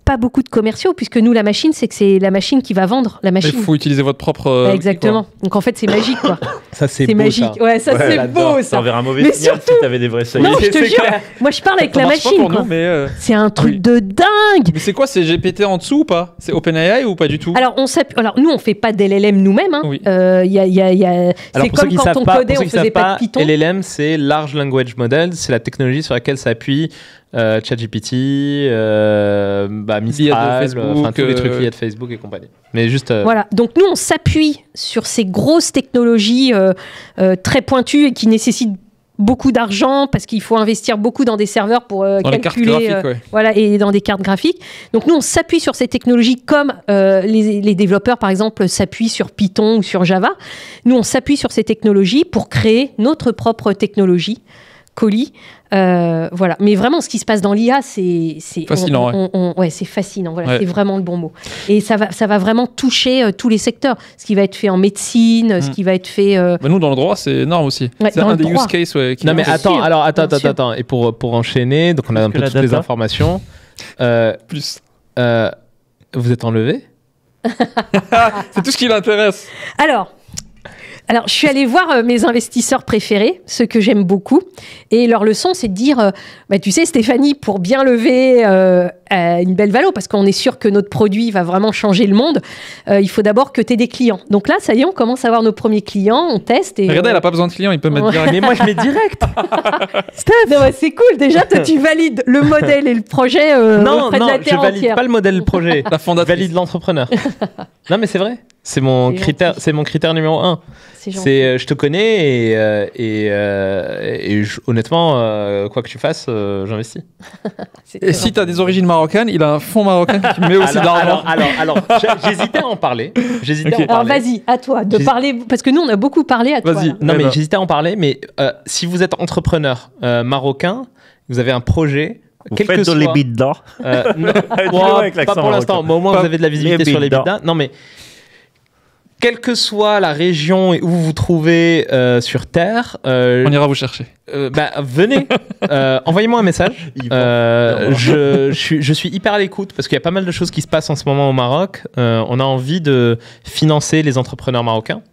pas beaucoup de commerciaux, puisque nous la machine c'est la machine qui va vendre la Il machine. faut utiliser votre propre. Exactement. Donc en fait c'est magique, quoi. Ça, c'est C'est beau, magique. ça. Ouais, ça Ouais, c'est j'adore. beau Ça ça. enverrait un mauvais Mais signal surtout- si t'avais des vrais Non, je saillies. te c'est jure. clair. Moi je parle avec Ça la marche pas machine, pour quoi. nous, mais. C'est un truc Oui. de dingue. Mais c'est quoi, c'est GPT en dessous ou pas? C'est OpenAI ou pas du tout? Alors nous on fait pas d'LLM nous-mêmes. Hein. Oui. Alors c'est pour ceux comme qui quand savent on pas, codait, pour on ceux qui faisait savent pas de Python. LLM, c'est Large Language Model, c'est la technologie sur laquelle s'appuie ChatGPT, Mistral, Facebook, enfin tous les trucs liés de Facebook et compagnie. Mais juste. Voilà, donc nous on s'appuie sur ces grosses technologies très pointues et qui nécessitent beaucoup d'argent parce qu'il faut investir beaucoup dans des serveurs pour Dans les cartes calculer, graphiques, ouais. voilà, et dans des cartes graphiques. Donc nous on s'appuie sur ces technologies comme les développeurs par exemple s'appuient sur Python ou sur Java. Nous on s'appuie sur ces technologies pour créer notre propre technologie, Colis. Voilà, mais vraiment ce qui se passe dans l'IA c'est Fascinant, ouais, c'est fascinant, voilà, Ouais. c'est vraiment le bon mot, et ça va vraiment toucher tous les secteurs, ce qui va être fait en médecine, ce qui va être fait Bah, nous, dans le droit, c'est énorme aussi. Ouais, C'est dans un le des droit. use cases qui Non mais Bien attends, sûr, alors bien sûr. attends, et pour enchaîner, donc on a un que peu la toutes les data informations. plus. Vous êtes enlevé? C'est tout ce qui l'intéresse. alors Alors, je suis allée voir mes investisseurs préférés, ceux que j'aime beaucoup. Et leur leçon, c'est de dire, tu sais, Stéphanie, pour bien lever une belle valo, parce qu'on est sûr que notre produit va vraiment changer le monde, il faut d'abord que tu aies des clients. Donc là, ça y est, on commence à avoir nos premiers clients, on teste. Et, regardez, elle n'a pas besoin de clients, il peut mettre direct. Mais moi, je mets direct. Non, c'est cool. Déjà, toi, tu valides le modèle et le projet auprès de la terre je valide entière. pas le modèle, le projet. La fondatrice. Je valide l'entrepreneur. Non, mais c'est vrai. C'est mon critère numéro 1. C'est je te connais et honnêtement, quoi que tu fasses, j'investis. Et si tu as des origines marocaines, il a un fonds marocain qui met aussi de l'argent. Alors, j'hésitais à en parler. Alors vas-y, à toi de parler, parce que nous on a beaucoup parlé à toi. Vas-y. Non, mais j'hésitais à en parler, mais si vous êtes entrepreneur marocain, vous avez un projet. Vous faites de l'EBITDA. Pas pour l'instant, mais au moins vous avez de la visibilité sur l'EBITDA. Non, mais quelle que soit la région où vous vous trouvez sur Terre, on ira vous chercher. Venez, envoyez-moi un message. Je suis hyper à l'écoute parce qu'il y a pas mal de choses qui se passent en ce moment au Maroc. On a envie de financer les entrepreneurs marocains.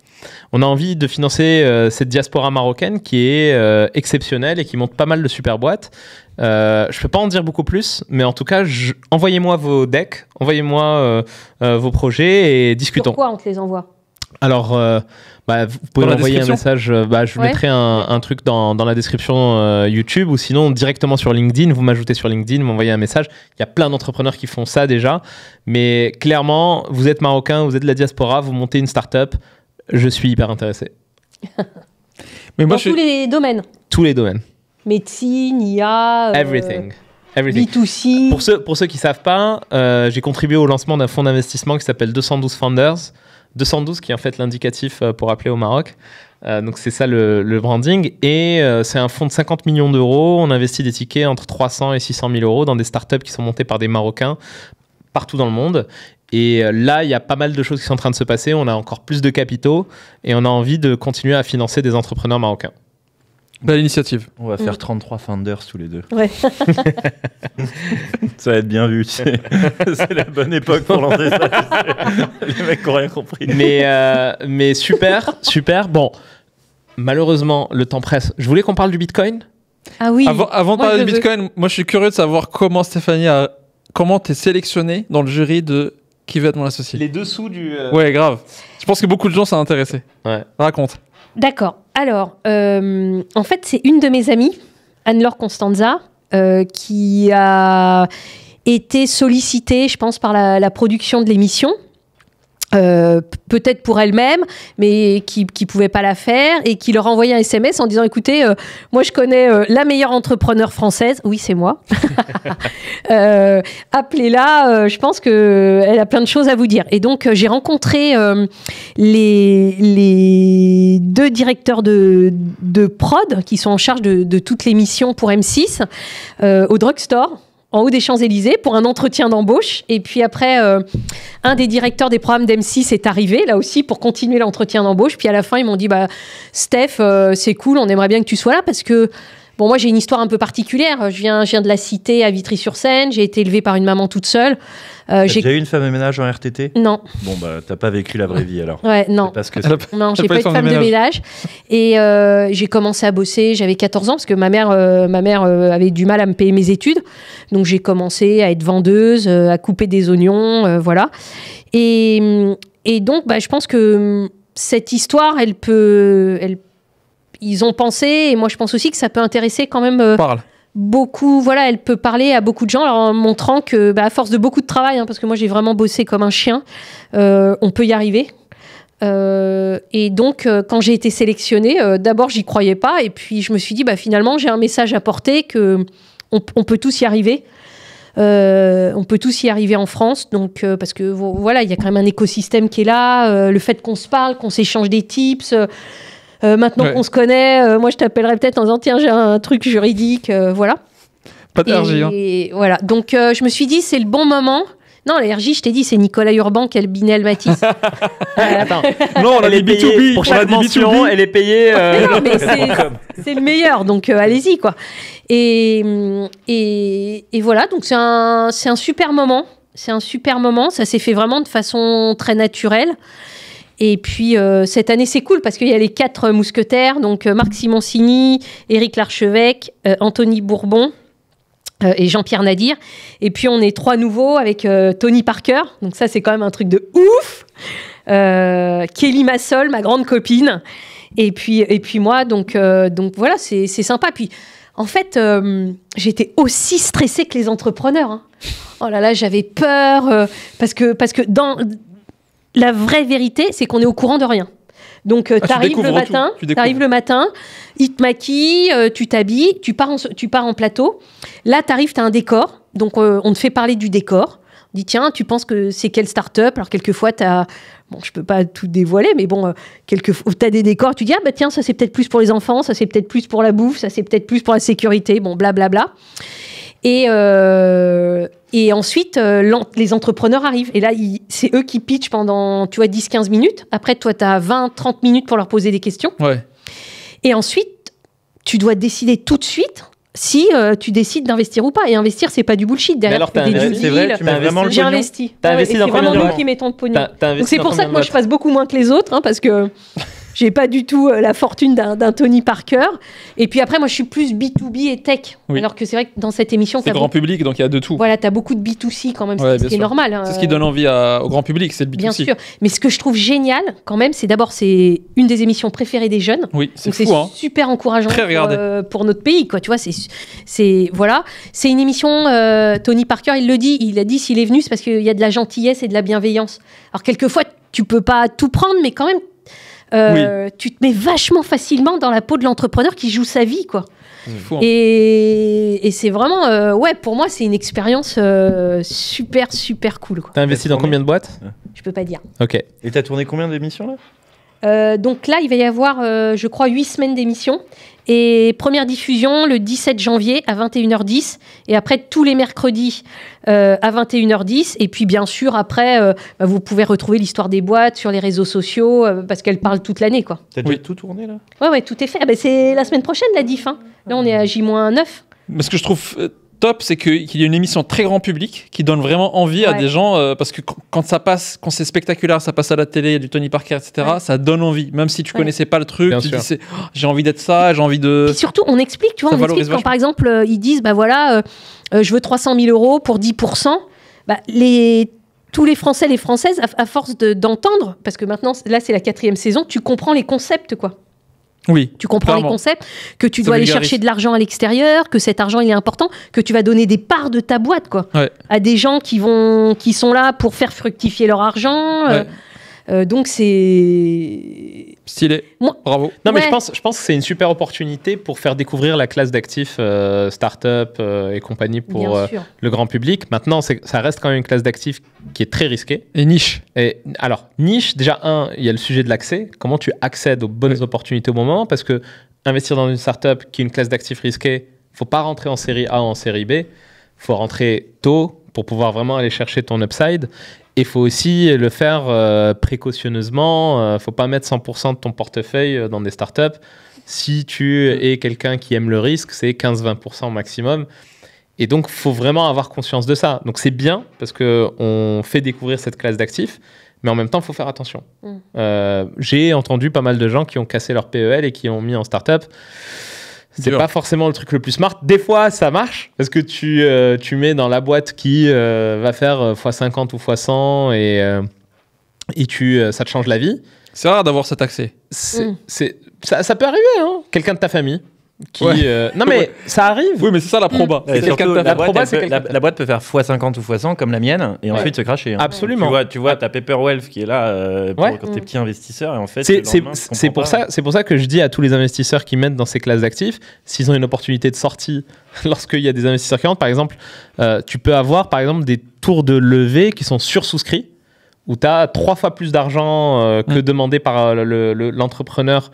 On a envie de financer cette diaspora marocaine qui est exceptionnelle et qui monte pas mal de super boîtes. Je peux pas en dire beaucoup plus, mais en tout cas, envoyez-moi vos decks, envoyez-moi vos projets et discutons. Pourquoi on te les envoie ? Alors, vous pouvez m'envoyer un message. Je vous mettrai un truc dans la description YouTube ou sinon directement sur LinkedIn. Vous m'ajoutez sur LinkedIn, m'envoyez un message. Il y a plein d'entrepreneurs qui font ça déjà. Mais clairement, vous êtes marocain, vous êtes de la diaspora, vous montez une start-up. Je suis hyper intéressé. Mais moi, tous les domaines. Tous les domaines. Médecine, IA. Everything. B2C. Pour ceux qui ne savent pas, j'ai contribué au lancement d'un fonds d'investissement qui s'appelle 212 Founders. 212 qui est en fait l'indicatif pour appeler au Maroc. Donc c'est ça le branding. Et c'est un fonds de 50 millions d'euros. On investit des tickets entre 300 et 600 000 euros dans des startups qui sont montées par des Marocains partout dans le monde. Et là, il y a pas mal de choses qui sont en train de se passer. On a encore plus de capitaux et on a envie de continuer à financer des entrepreneurs marocains. Belle initiative. On va faire 33 founders tous les deux. Ouais. Ça va être bien vu. C'est la bonne époque pour lancer ça. Les mecs n'ont rien compris. Mais super. Bon, malheureusement, le temps presse. Je voulais qu'on parle du Bitcoin. Ah oui. Avant de parler du Bitcoin, moi je suis curieux de savoir comment Stéphanie comment t'es sélectionnée dans le jury de Qui veut être mon associé. Les dessous du... Ouais, grave. Je pense que beaucoup de gens sont intéressés. Ouais. Raconte. D'accord. Alors, en fait, c'est une de mes amies, Anne-Laure Constanza, qui a été sollicitée, je pense, par la production de l'émission. Peut-être pour elle-même, mais qui pouvait pas la faire et qui leur envoyait un SMS en disant écoutez, moi je connais la meilleure entrepreneure française, oui c'est moi, appelez-la, je pense que elle a plein de choses à vous dire. Et donc j'ai rencontré les deux directeurs de prod qui sont en charge de toute l'émission pour M6 au drugstore en haut des Champs-Élysées pour un entretien d'embauche. Et puis après, un des directeurs des programmes d'M6 est arrivé, là aussi, pour continuer l'entretien d'embauche. Puis à la fin, ils m'ont dit, Steph, c'est cool, on aimerait bien que tu sois là parce que, bon, moi, j'ai une histoire un peu particulière. Je viens de la cité à Vitry-sur-Seine. J'ai été élevée par une maman toute seule. J'ai déjà eu une femme de ménage en RTT ? Non. Bon, t'as pas vécu la vraie vie alors. Ouais, non. Parce que non, j'ai pas eu de femme de ménage. Et j'ai commencé à bosser, j'avais 14 ans, parce que ma mère avait du mal à me payer mes études. Donc j'ai commencé à être vendeuse, à couper des oignons, voilà. Et donc, je pense que cette histoire, ils ont pensé, et moi je pense aussi que ça peut intéresser quand même... Parle. Beaucoup, voilà, elle peut parler à beaucoup de gens en montrant que, à force de beaucoup de travail, parce que moi j'ai vraiment bossé comme un chien, on peut y arriver. Et donc, quand j'ai été sélectionnée, d'abord j'y croyais pas, et puis je me suis dit, finalement j'ai un message à porter que on peut tous y arriver. On peut tous y arriver en France, donc parce que voilà, il y a quand même un écosystème qui est là, le fait qu'on se parle, qu'on s'échange des tips. Maintenant qu'on se connaît, moi je t'appellerai peut-être en disant tiens j'ai un truc juridique, voilà. Pas de RJ. Et voilà, donc je me suis dit c'est le bon moment. Non, la RJ, je t'ai dit, c'est Nicolas Urban, Binel Matisse. Attends. Non, on a dit B2B. Pour chaque mention, elle est payée. Non, mais c'est le meilleur, donc allez-y, quoi. Et voilà, donc c'est un super moment. C'est un super moment. Ça s'est fait vraiment de façon très naturelle. Et puis, cette année, c'est cool parce qu'il y a les 4 mousquetaires, donc Marc Simoncini, Éric Larchevêque, Anthony Bourbon et Jean-Pierre Nadir. Et puis, on est 3 nouveaux avec Tony Parker. Donc ça, c'est quand même un truc de ouf. Kelly Massol, ma grande copine. Et puis moi, donc voilà, c'est sympa. Puis, en fait, j'étais aussi stressée que les entrepreneurs. Hein. Oh là là, j'avais peur parce que dans la vraie vérité, c'est qu'on est au courant de rien. Donc, t'arrives le matin, ils te maquillent, tu t'habilles, tu pars en plateau. Là, t'arrives, t'as un décor. Donc, on te fait parler du décor. On dit, tiens, tu penses que c'est quelle start-up? Alors, quelquefois, bon, je peux pas tout dévoiler, mais bon, quelquefois, t'as des décors. Tu dis, ah, bah tiens, ça, c'est peut-être plus pour les enfants, ça, c'est peut-être plus pour la bouffe, ça, c'est peut-être plus pour la sécurité. Bon, blablabla. Et ensuite, les entrepreneurs arrivent. Et là, c'est eux qui pitchent pendant, tu vois, 10-15 minutes. Après, toi, tu as 20-30 minutes pour leur poser des questions. Ouais. Et ensuite, tu dois décider tout de suite si tu décides d'investir ou pas. Et investir, c'est pas du bullshit. Derrière, mais alors, c'est vrai, tu mets vraiment le J'ai pognon. investi. T'as investi dans c'est vraiment combien de nous qui mettons le pognon. T'as investi Donc, c'est dans pour ça combien que moi, de je fasse beaucoup moins que les autres, hein, parce que j'ai pas du tout la fortune d'un Tony Parker. Et puis après, moi, je suis plus B2B et tech. Oui. Alors que c'est vrai que dans cette émission, C'est grand public, donc il y a de tout. voilà, t'as beaucoup de B2C quand même, Ouais, ce qui est bien sûr. normal. Hein. C'est ce qui donne envie au grand public, c'est le B2C. Bien sûr. Mais ce que je trouve génial, quand même, c'est d'abord, c'est une des émissions préférées des jeunes. Oui, c'est Donc fou, hein. super encourageant Très regardé. pour notre pays, quoi. Tu vois, voilà. C'est une émission. Tony Parker, il le dit. Il a dit s'il est venu, c'est parce qu'il y a de la gentillesse et de la bienveillance. Alors quelquefois, tu peux pas tout prendre, mais quand même, tu te mets vachement facilement dans la peau de l'entrepreneur qui joue sa vie, quoi. C'est fou, hein. Et c'est vraiment, ouais, pour moi, c'est une expérience super, super cool, quoi. T'as investi dans combien de boîtes? Je peux pas dire. Ok. Et t'as tourné combien d'émissions là? Donc là, il va y avoir, je crois, 8 semaines d'émission. Et première diffusion le 17 janvier à 21h10. Et après, tous les mercredis à 21h10. Et puis, bien sûr, après, vous pouvez retrouver l'histoire des boîtes sur les réseaux sociaux parce qu'elle parle toute l'année, quoi. T'as déjà tout tourné là? Ouais, tout est fait. Ah, bah, c'est la semaine prochaine, la diff. Hein. Là, on est à J-9. Mais ce que je trouve top, c'est qu'il y a une émission très grand public qui donne vraiment envie à Ouais. des gens, parce que quand ça passe, quand c'est spectaculaire, ça passe à la télé, il y a du Tony Parker, etc., Ouais. ça donne envie. Même si tu Ouais. connaissais pas le truc, Bien tu sûr. dis, j'ai envie d'être ça, j'ai envie de... Puis surtout, on explique, tu vois, Ça on valorise explique quand, vachement. par exemple, ils disent, bah voilà, je veux 300 000 euros pour 10%. Bah, tous les Français, les Françaises, à force d'entendre, parce que maintenant, là, c'est la 4e saison, tu comprends les concepts, quoi. Oui, Tu comprends clairement. les concepts, que tu Ça dois aller vulgarise. chercher de l'argent à l'extérieur, que cet argent il est important, que tu vas donner des parts de ta boîte, quoi, Ouais. à des gens qui sont là pour faire fructifier leur argent. Donc c'est Stylé. Moi- Bravo. Non, mais Ouais. je pense que c'est une super opportunité pour faire découvrir la classe d'actifs start-up et compagnie pour bien sûr. le grand public. Maintenant, ça reste quand même une classe d'actifs qui est très risquée. Et niche. Et alors, niche, déjà, il y a le sujet de l'accès. Comment tu accèdes aux bonnes opportunités au moment? Parce que investir dans une startup qui est une classe d'actifs risquée, faut pas rentrer en série A ou en série B. Faut rentrer tôt pour pouvoir vraiment aller chercher ton upside. Et il faut aussi le faire précautionneusement. Faut pas mettre 100% de ton portefeuille dans des startups. Si tu es quelqu'un qui aime le risque, c'est 15-20% maximum. Et donc, il faut vraiment avoir conscience de ça. Donc, c'est bien parce qu'on fait découvrir cette classe d'actifs, mais en même temps, il faut faire attention. J'ai entendu pas mal de gens qui ont cassé leur PEL et qui ont mis en startup. C'est Dur. pas forcément le truc le plus smart. Des fois, ça marche parce que tu mets dans la boîte qui va faire x50 ou x100 et ça te change la vie. C'est rare d'avoir cet accès. Ça peut arriver, hein. Quelqu'un de ta famille qui... Ouais. non, mais ça arrive. Oui, mais c'est ça la proba. Et C'est quelqu'un surtout, de ta la, famille. boîte, proba, elle c'est peut, quelqu'un- la boîte peut faire x50 ou x100 comme la mienne et ensuite se cracher. Hein. Absolument. Tu vois, t'as Paper Wealth qui est là Ouais. quand t'es petit investisseur et en fait, C'est le lendemain, tu c'est comprends pour pas. c'est pour ça que je dis à tous les investisseurs qui mettent dans ces classes d'actifs, s'ils ont une opportunité de sortie, lorsqu'il y a des investisseurs qui rentrent, par exemple, tu peux avoir par exemple des tours de levée qui sont sursouscrits, où tu as 3 fois plus d'argent que demandé par l'entrepreneur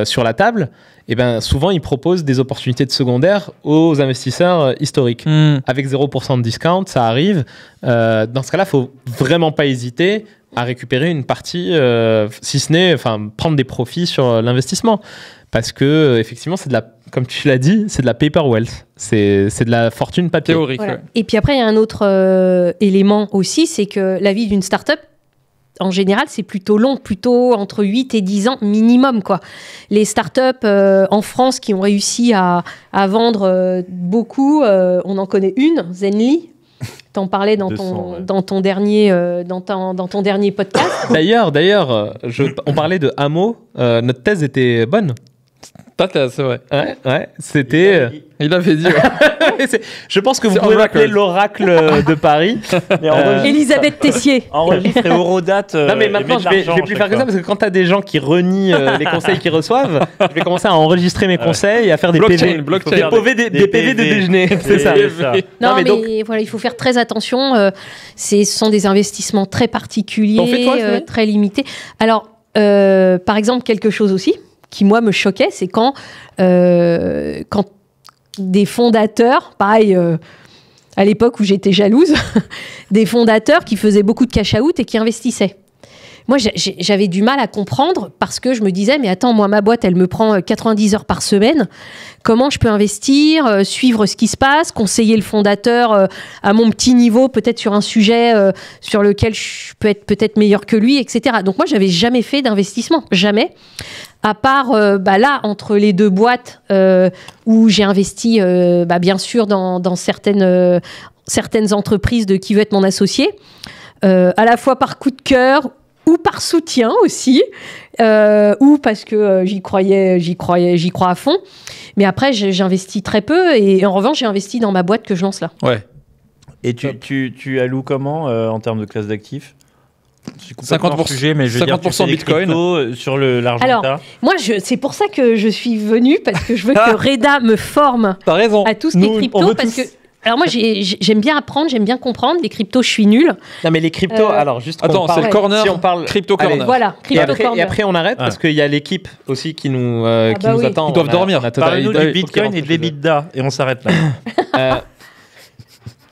sur la table. Et ben souvent, ils proposent des opportunités de secondaire aux investisseurs historiques. Avec 0% de discount, ça arrive. Dans ce cas-là, il ne faut vraiment pas hésiter à récupérer une partie, si ce n'est prendre des profits sur l'investissement. Parce que, effectivement, c'est de la, comme tu l'as dit, c'est de la paper wealth. C'est de la fortune papier. Théorique. Voilà. Ouais. Et puis après, il y a un autre élément aussi, c'est que la vie d'une start-up, en général, c'est plutôt long, plutôt entre 8 et 10 ans minimum, quoi. Les startups en France qui ont réussi à vendre beaucoup, on en connaît une, Zenly. T'en parlais dans ton dernier podcast. D'ailleurs, on parlait de Hameau. Notre thèse était bonne. Ta thèse, c'est vrai. Ouais, c'était. Il avait dit. Je pense que vous C'est pouvez on m'appeler record. l'oracle de Paris. Elisabeth Tessier. Enregistre et Eurodate. Non, mais maintenant, je vais plus faire que ça parce que quand tu as des gens qui renient les conseils qu'ils reçoivent, je vais commencer à enregistrer mes conseils et à faire des PV. Blockchain. Des PV de déjeuner. C'est ça. Non, mais donc- voilà, il faut faire très attention. Ce sont des investissements très particuliers, T'en fais toi, Chloé très limités. Alors, par exemple, quelque chose aussi qui, moi, me choquait, c'est quand des fondateurs, pareil, à l'époque où j'étais jalouse, des fondateurs qui faisaient beaucoup de cash-out et qui investissaient. Moi, j'avais du mal à comprendre parce que je me disais, mais attends, moi, ma boîte, elle me prend 90 heures par semaine. Comment je peux investir, suivre ce qui se passe, conseiller le fondateur à mon petit niveau, peut-être sur un sujet sur lequel je peux être peut-être meilleur que lui, etc. Donc moi, j'avais jamais fait d'investissement, jamais. À part, là, entre les deux boîtes où j'ai investi, bien sûr, dans certaines entreprises de qui veut être mon associé, à la fois par coup de cœur ou par soutien aussi, ou parce que j'y crois à fond. Mais après, j'investis très peu et en revanche, j'ai investi dans ma boîte que je lance là. Ouais. Et tu alloues comment en termes de classe d'actifs? 50%, sujet, mais je veux dire, tu fais des Bitcoin. cryptos, sur l'argent Alors, que t'as. moi, c'est pour ça que je suis venue, parce que je veux que Reda me forme T'as raison. à tout ce qui est crypto, parce que... Alors moi, j'aime bien apprendre, j'aime bien comprendre. Les cryptos, je suis nulle. Non, mais les cryptos, alors juste qu'on Attends, parle- c'est le corner. si on parle Crypto Allez, corner. Voilà, Et crypto après, corner. on arrête parce qu'il y a l'équipe aussi qui nous bah oui. attend. Ils doivent dormir. Parle-nous du il faut Bitcoin et de l'EBITDA, et on s'arrête là.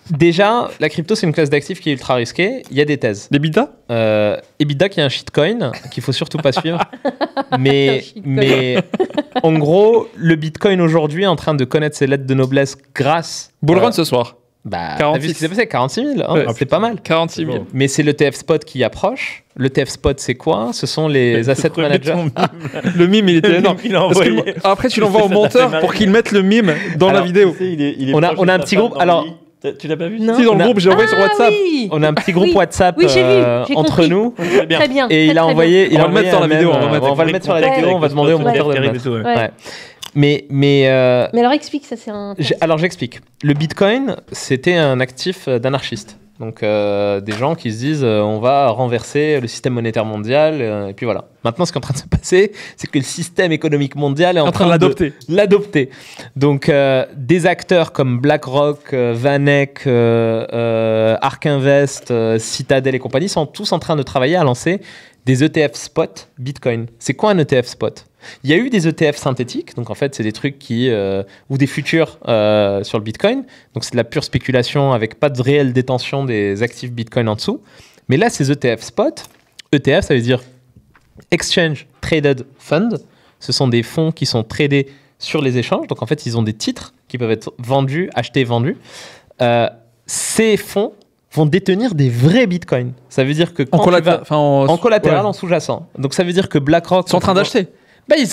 Déjà, la crypto, c'est une classe d'actifs qui est ultra risquée. Il y a des thèses. Des bidas EBITDA qui est un shitcoin qu'il faut surtout pas suivre. mais, Un shitcoin. mais en gros, le Bitcoin aujourd'hui est en train de connaître ses lettres de noblesse grâce. Bullrun ce soir. T'as 46. vu ce qui s'est passé? 46 000, hein, Ouais. c'est pas mal. 46 000. Mais c'est l'ETF Spot qui approche. L'ETF Spot, c'est quoi? Ce sont les asset managers. Le mime, il était énorme. Il a Parce que envoyé. après, tu l'envoies au Ça monteur fait pour marrer. qu'il mette le mime dans la Alors, vidéo. On a un petit groupe, alors- Tu l'as pas vu? Non. Si, dans on le a- groupe, j'ai envoyé sur WhatsApp. Oui. On a un petit groupe Oui. WhatsApp Oui, j'ai vu, j'ai entre compris. nous. Très bien. Très bien. Et il très, a très envoyé. On va le mettre sur la vidéo, On va le mettre sur la vidéo, on va demander au monteur de le mettre. Ouais. Ouais. Ouais. Mais bien. Mais alors explique, ça c'est un... alors j'explique. Le Bitcoin, c'était un actif d'anarchistes. Donc des gens qui se disent on va renverser le système monétaire mondial et puis voilà. Maintenant ce qui est en train de se passer, c'est que le système économique mondial est en En train de l'adopter. Donc des acteurs comme BlackRock, Vanek, Ark Invest, Citadel et compagnie sont tous en train de travailler à lancer des ETF spot Bitcoin. C'est quoi un ETF spot? Il y a eu des ETF synthétiques, donc en fait c'est des trucs ou des futurs sur le Bitcoin, donc c'est de la pure spéculation avec pas de réelle détention des actifs Bitcoin en dessous. Mais là ces ETF spot, ETF ça veut dire Exchange Traded Fund, ce sont des fonds qui sont tradés sur les échanges, donc en fait ils ont des titres qui peuvent être vendus, achetés, vendus. Ces fonds vont détenir des vrais bitcoins. Ça veut dire que quand En collatéral. en collatéral, ouais. en sous-jacent. Donc ça veut dire que BlackRock Ils sont en train d'acheter.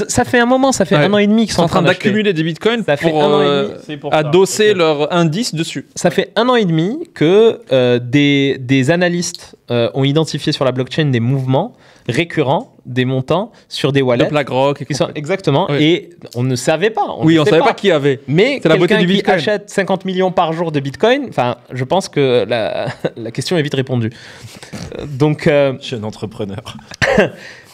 ça fait un moment, ça fait Ouais. 1 an et demi qu'ils Ils sont sont en train d'acheter. d'accumuler des bitcoins Ça fait pour un an et demi, c'est pour ça. adosser Ok. leur indice dessus. Ça fait 1 an et demi que des analystes ont identifié sur la blockchain des mouvements récurrents, des montants sur des De wallets. BlackRock et Qui sont, compagnie. exactement. Oui. Et on ne savait pas. Oui, ne on sait savait pas qui avait. Mais C'est la beauté quelqu'un du qui Bitcoin. achète 50 millions par jour de Bitcoin, enfin, je pense que la question est vite répondue. Donc, Jeune entrepreneur.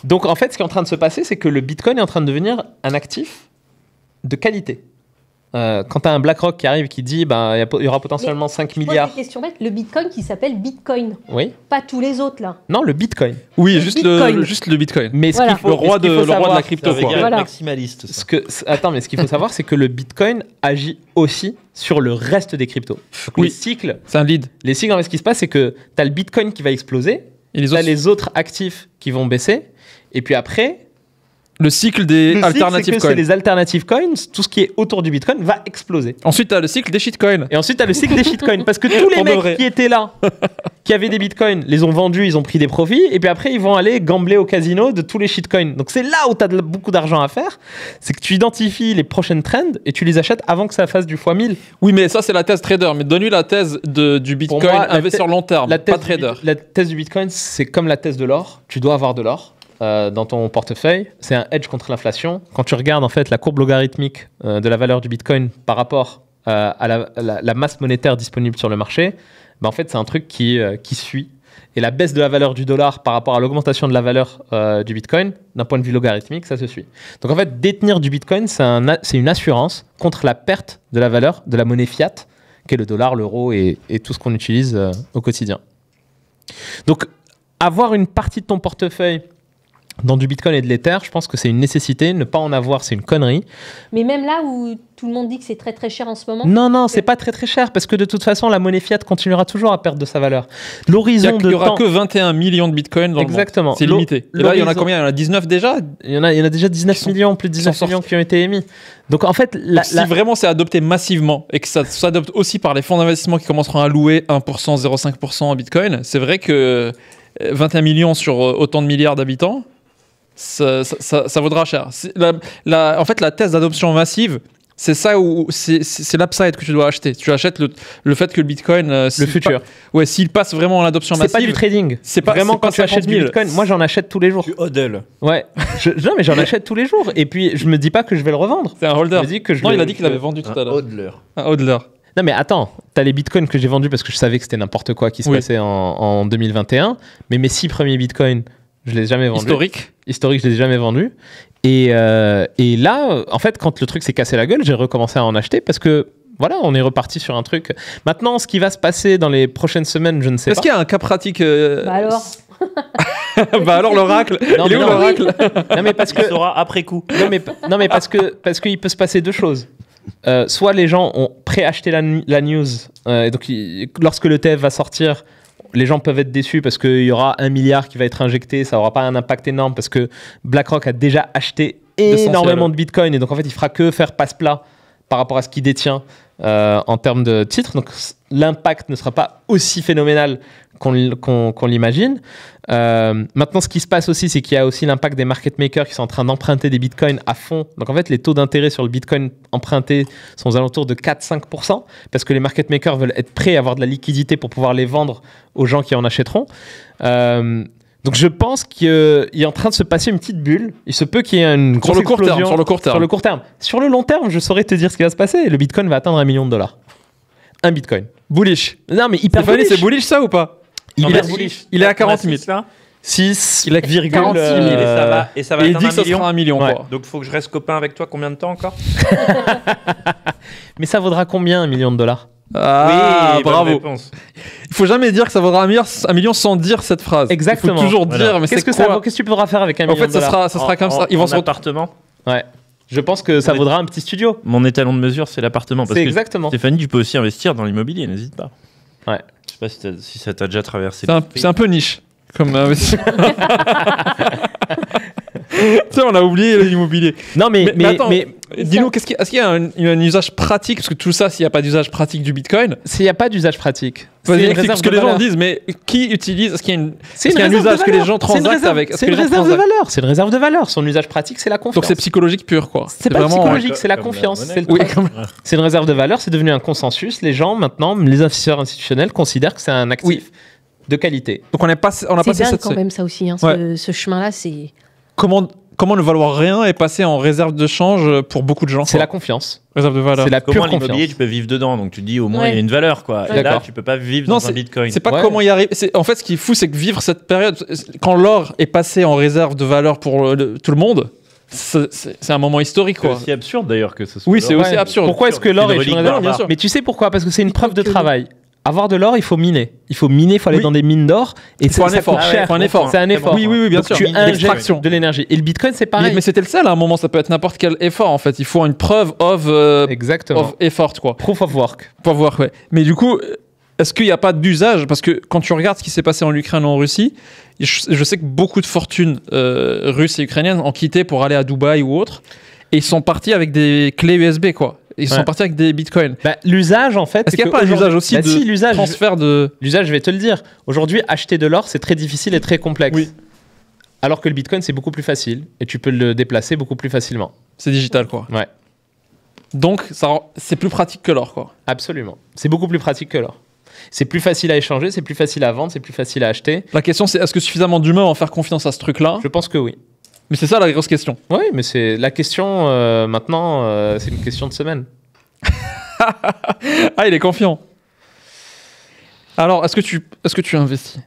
donc, en fait, ce qui est en train de se passer, c'est que le Bitcoin est en train de devenir un actif de qualité. Quand tu as un BlackRock qui arrive qui dit il y aura potentiellement 5 Je pose milliards. des questions bêtes. Le Bitcoin qui s'appelle Bitcoin, Oui. pas tous les autres là. Non, le Bitcoin. Oui, Le juste Bitcoin. juste le bitcoin. Mais ce Voilà. qu'il faut, Le roi mais ce qu'il de faut savoir- la crypto, quoi. Voilà. Maximaliste. Ça. Attends, mais ce qu'il faut savoir, c'est que le Bitcoin agit aussi sur le reste des cryptos. Donc, Oui. les cycles, C'est un lead. en fait, ce qui se passe, c'est que tu as le Bitcoin qui va exploser, Et les tu as autres. les autres actifs qui vont baisser, et puis après, Le cycle des Le cycle, alternatives c'est que coins. c'est les alternatives coins, tout ce qui est autour du Bitcoin va exploser. Ensuite, tu as le cycle des shitcoins. Et ensuite, tu as le cycle des shitcoins. Parce que tous les Pour de vrai. mecs qui étaient là, qui avaient des bitcoins, les ont vendus, ils ont pris des profits. Et puis après, ils vont aller gambler au casino de tous les shitcoins. Donc c'est là où tu as beaucoup d'argent à faire. C'est que tu identifies les prochaines trends et tu les achètes avant que ça fasse du x1000. Oui, mais ça, c'est la thèse trader. Mais donne-lui la thèse du Bitcoin moi, la investi sur long terme, pas trader. La thèse du Bitcoin, c'est comme la thèse de l'or. Tu dois avoir de l'or dans ton portefeuille. C'est un hedge contre l'inflation. Quand tu regardes en fait la courbe logarithmique de la valeur du Bitcoin par rapport à la masse monétaire disponible sur le marché, en fait, c'est un truc qui suit. Et la baisse de la valeur du dollar par rapport à l'augmentation de la valeur du Bitcoin, d'un point de vue logarithmique, ça se suit. Donc en fait, détenir du Bitcoin, c'est une assurance contre la perte de la valeur de la monnaie fiat, qui est le dollar, l'euro et tout ce qu'on utilise au quotidien. Donc, avoir une partie de ton portefeuille dans du Bitcoin et de l'Ether, je pense que c'est une nécessité. Ne pas en avoir, c'est une connerie. Mais même là où tout le monde dit que c'est très très cher en ce moment. Non, c'est pas très très cher parce que de toute façon, la monnaie fiat continuera toujours à perdre de sa valeur. L'horizon de Il n'y aura temps... que 21 millions de bitcoins dans Exactement. le monde. C'est limité. Et là, il y en a combien? Il y en a 19 déjà? Il y en a déjà 19 millions, plus de 19 millions qui ont été émis. Donc en fait, si vraiment c'est adopté massivement et que ça s'adopte aussi par les fonds d'investissement qui commenceront à louer 1%, 0,5% en bitcoin, c'est vrai que 21 millions sur autant de milliards d'habitants, ça vaudra cher. En fait, la thèse d'adoption massive, c'est ça où c'est l'upside que tu dois acheter. Tu achètes le fait que le Bitcoin, le futur. S'il passe vraiment en adoption massive. C'est pas du trading. C'est pas vraiment quand tu achètes du 000. Bitcoin. Moi, j'en achète tous les jours. Tu hodl. Ouais. Non, mais j'en achète tous les jours. Et puis, je me dis pas que je vais le revendre. C'est un holder. Je me dis que Non, il a dit qu'il avait vendu tout à l'heure. Hodler. Un hodler. Non, mais attends, t'as les bitcoins que j'ai vendus parce que je savais que c'était n'importe quoi qui se passait en 2021. Mais mes 6 premiers bitcoins, je les ai jamais vendus. Historique, je les ai jamais vendus. Et là, en fait, quand le truc s'est cassé la gueule, j'ai recommencé à en acheter parce que voilà, on est reparti sur un truc. Maintenant, ce qui va se passer dans les prochaines semaines, je ne sais pas. Est-ce qu'il y a un cas pratique Bah alors Bah alors l'oracle. Non, Il est où mais non. l'oracle? Non, mais parce que Tu sauras après coup. non, mais parce qu'il peut se passer deux choses. Soit les gens ont préacheté la news, et donc lorsque le TF va sortir, les gens peuvent être déçus parce qu'il y aura 1 milliard qui va être injecté, ça n'aura pas un impact énorme parce que BlackRock a déjà acheté énormément de Bitcoin et donc en fait il fera que faire passe-plat par rapport à ce qu'il détient en termes de titres. Donc l'impact ne sera pas aussi phénoménal qu'on l'imagine. Maintenant, ce qui se passe aussi, c'est qu'il y a aussi l'impact des market makers qui sont en train d'emprunter des bitcoins à fond. Donc en fait, les taux d'intérêt sur le bitcoin emprunté sont aux alentours de 4-5% parce que les market makers veulent être prêts à avoir de la liquidité pour pouvoir les vendre aux gens qui en achèteront. Donc je pense qu'il est en train de se passer une petite bulle. Il se peut qu'il y ait une grosse explosion. Sur le court terme. Sur le court terme. Sur le long terme, je saurais te dire ce qui va se passer. Le bitcoin va atteindre $1 million. Un bitcoin. Bullish. Non, mais hyper Stéphanie, bullish. c'est bullish ça ou pas? Il est à 40 000. Là 6, Il a 46 000. Et ça va Et il atteindre dit que ça 1 million. sera 1 million. Ouais. Quoi. Donc faut que je reste copain avec toi combien de temps encore? Mais ça vaudra combien $1 million? Ah, Oui, bonne bravo. réponse. Il faut jamais dire que ça vaudra 1 million sans dire cette phrase. Exactement. Il faut toujours Voilà. dire, mais Qu'est-ce c'est que ça quoi vaut? Qu'est-ce que tu pourras faire avec $1 En million? fait, ça sera comme ça. Ils vont en se appartement. Ouais. Je pense que ça vaudra un petit studio. Mon étalon de mesure, c'est l'appartement. Parce C'est que exactement. Stéphanie, tu peux aussi investir dans l'immobilier, n'hésite pas. Ouais. Je sais pas si ça t'a déjà traversé. C'est un peu niche comme investissement. Tu sais, on a oublié l'immobilier. Non, mais attends, dis-nous, est-ce qu'il y a un usage pratique? Parce que tout ça, s'il n'y a pas d'usage pratique du Bitcoin, s'il n'y a pas d'usage pratique. vas-y, c'est une explique, réserve parce que de les gens valeur. disent, mais qui utilise? Est-ce qu'il y a, C'est est-ce qu'il y a un réserve de usage que les valeur. gens transactent avec? Est-ce C'est que une les gens réserve de transactent valeur. C'est une réserve de valeur. Son usage pratique, c'est la confiance. Donc c'est psychologique pur, quoi. C'est pas vraiment- psychologique, c'est la Comme la confiance. monnaie, C'est le Oui, truc. comme- C'est une réserve de valeur, c'est devenu un consensus. Les gens, maintenant, les investisseurs institutionnels considèrent que c'est un actif Oui. de qualité. Donc on a passé C'est dingue cette. quand même ça aussi, hein, Ouais. ce chemin-là, c'est... Comment ne valoir rien est passé en réserve de change pour beaucoup de gens. C'est quoi. la confiance. Réserve de valeur. C'est la pure Comment l'immobilier, confiance. tu peux vivre dedans, donc tu te dis au moins Ouais. il y a une valeur quoi. Et là, D'accord. tu peux pas vivre Non, dans un bitcoin. C'est pas Ouais. comment y arriver. En fait, ce qui est fou, c'est que vivre cette période, quand l'or est passé en réserve de valeur pour tout le monde, c'est un moment historique, C'est quoi. aussi absurde d'ailleurs que ce soit. Oui, c'est l'or. aussi absurde. Pourquoi est-ce que l'or C'est est une une relique réserve barbare. Bien sûr. Mais tu sais pourquoi? Parce que c'est une preuve de que- travail. Avoir de l'or, il faut miner. Il faut aller Oui. dans des mines d'or. Et Il faut un ça effort. coûte cher. Il faut un effort. C'est un effort. Oui, oui, oui, bien Donc sûr. Tu Mine injectes d'extraction. de l'énergie. Et le bitcoin, c'est pareil. Mais c'était le seul à un moment, ça peut être n'importe quel effort en fait. Il faut une preuve Exactement. of effort, quoi. Proof of work. Pour voir, ouais. Mais du coup, est-ce qu'il n'y a pas d'usage? Parce que quand tu regardes ce qui s'est passé en Ukraine ou en Russie, je sais que beaucoup de fortunes russes et ukrainiennes ont quitté pour aller à Dubaï ou autre, et ils sont partis avec des clés USB, quoi. Ils sont partis avec des bitcoins. Bah, l'usage, en fait. Est-ce qu'il n'y a pas l'usage aussi de si, l'usage, transfert de. L'usage, je vais te le dire. Aujourd'hui, acheter de l'or, c'est très difficile et très complexe. Oui. Alors que le bitcoin, c'est beaucoup plus facile et tu peux le déplacer beaucoup plus facilement. C'est digital, quoi. Ouais. Donc, c'est plus pratique que l'or, quoi. Absolument. C'est beaucoup plus pratique que l'or. C'est plus facile à échanger, c'est plus facile à vendre, c'est plus facile à acheter. La question, c'est est-ce que suffisamment d'humains vont faire confiance à ce truc-là? Je pense que oui. Mais c'est ça la grosse question. Oui, mais c'est la question maintenant, c'est une question de semaine. Ah, il est confiant. Alors, est-ce que tu investis?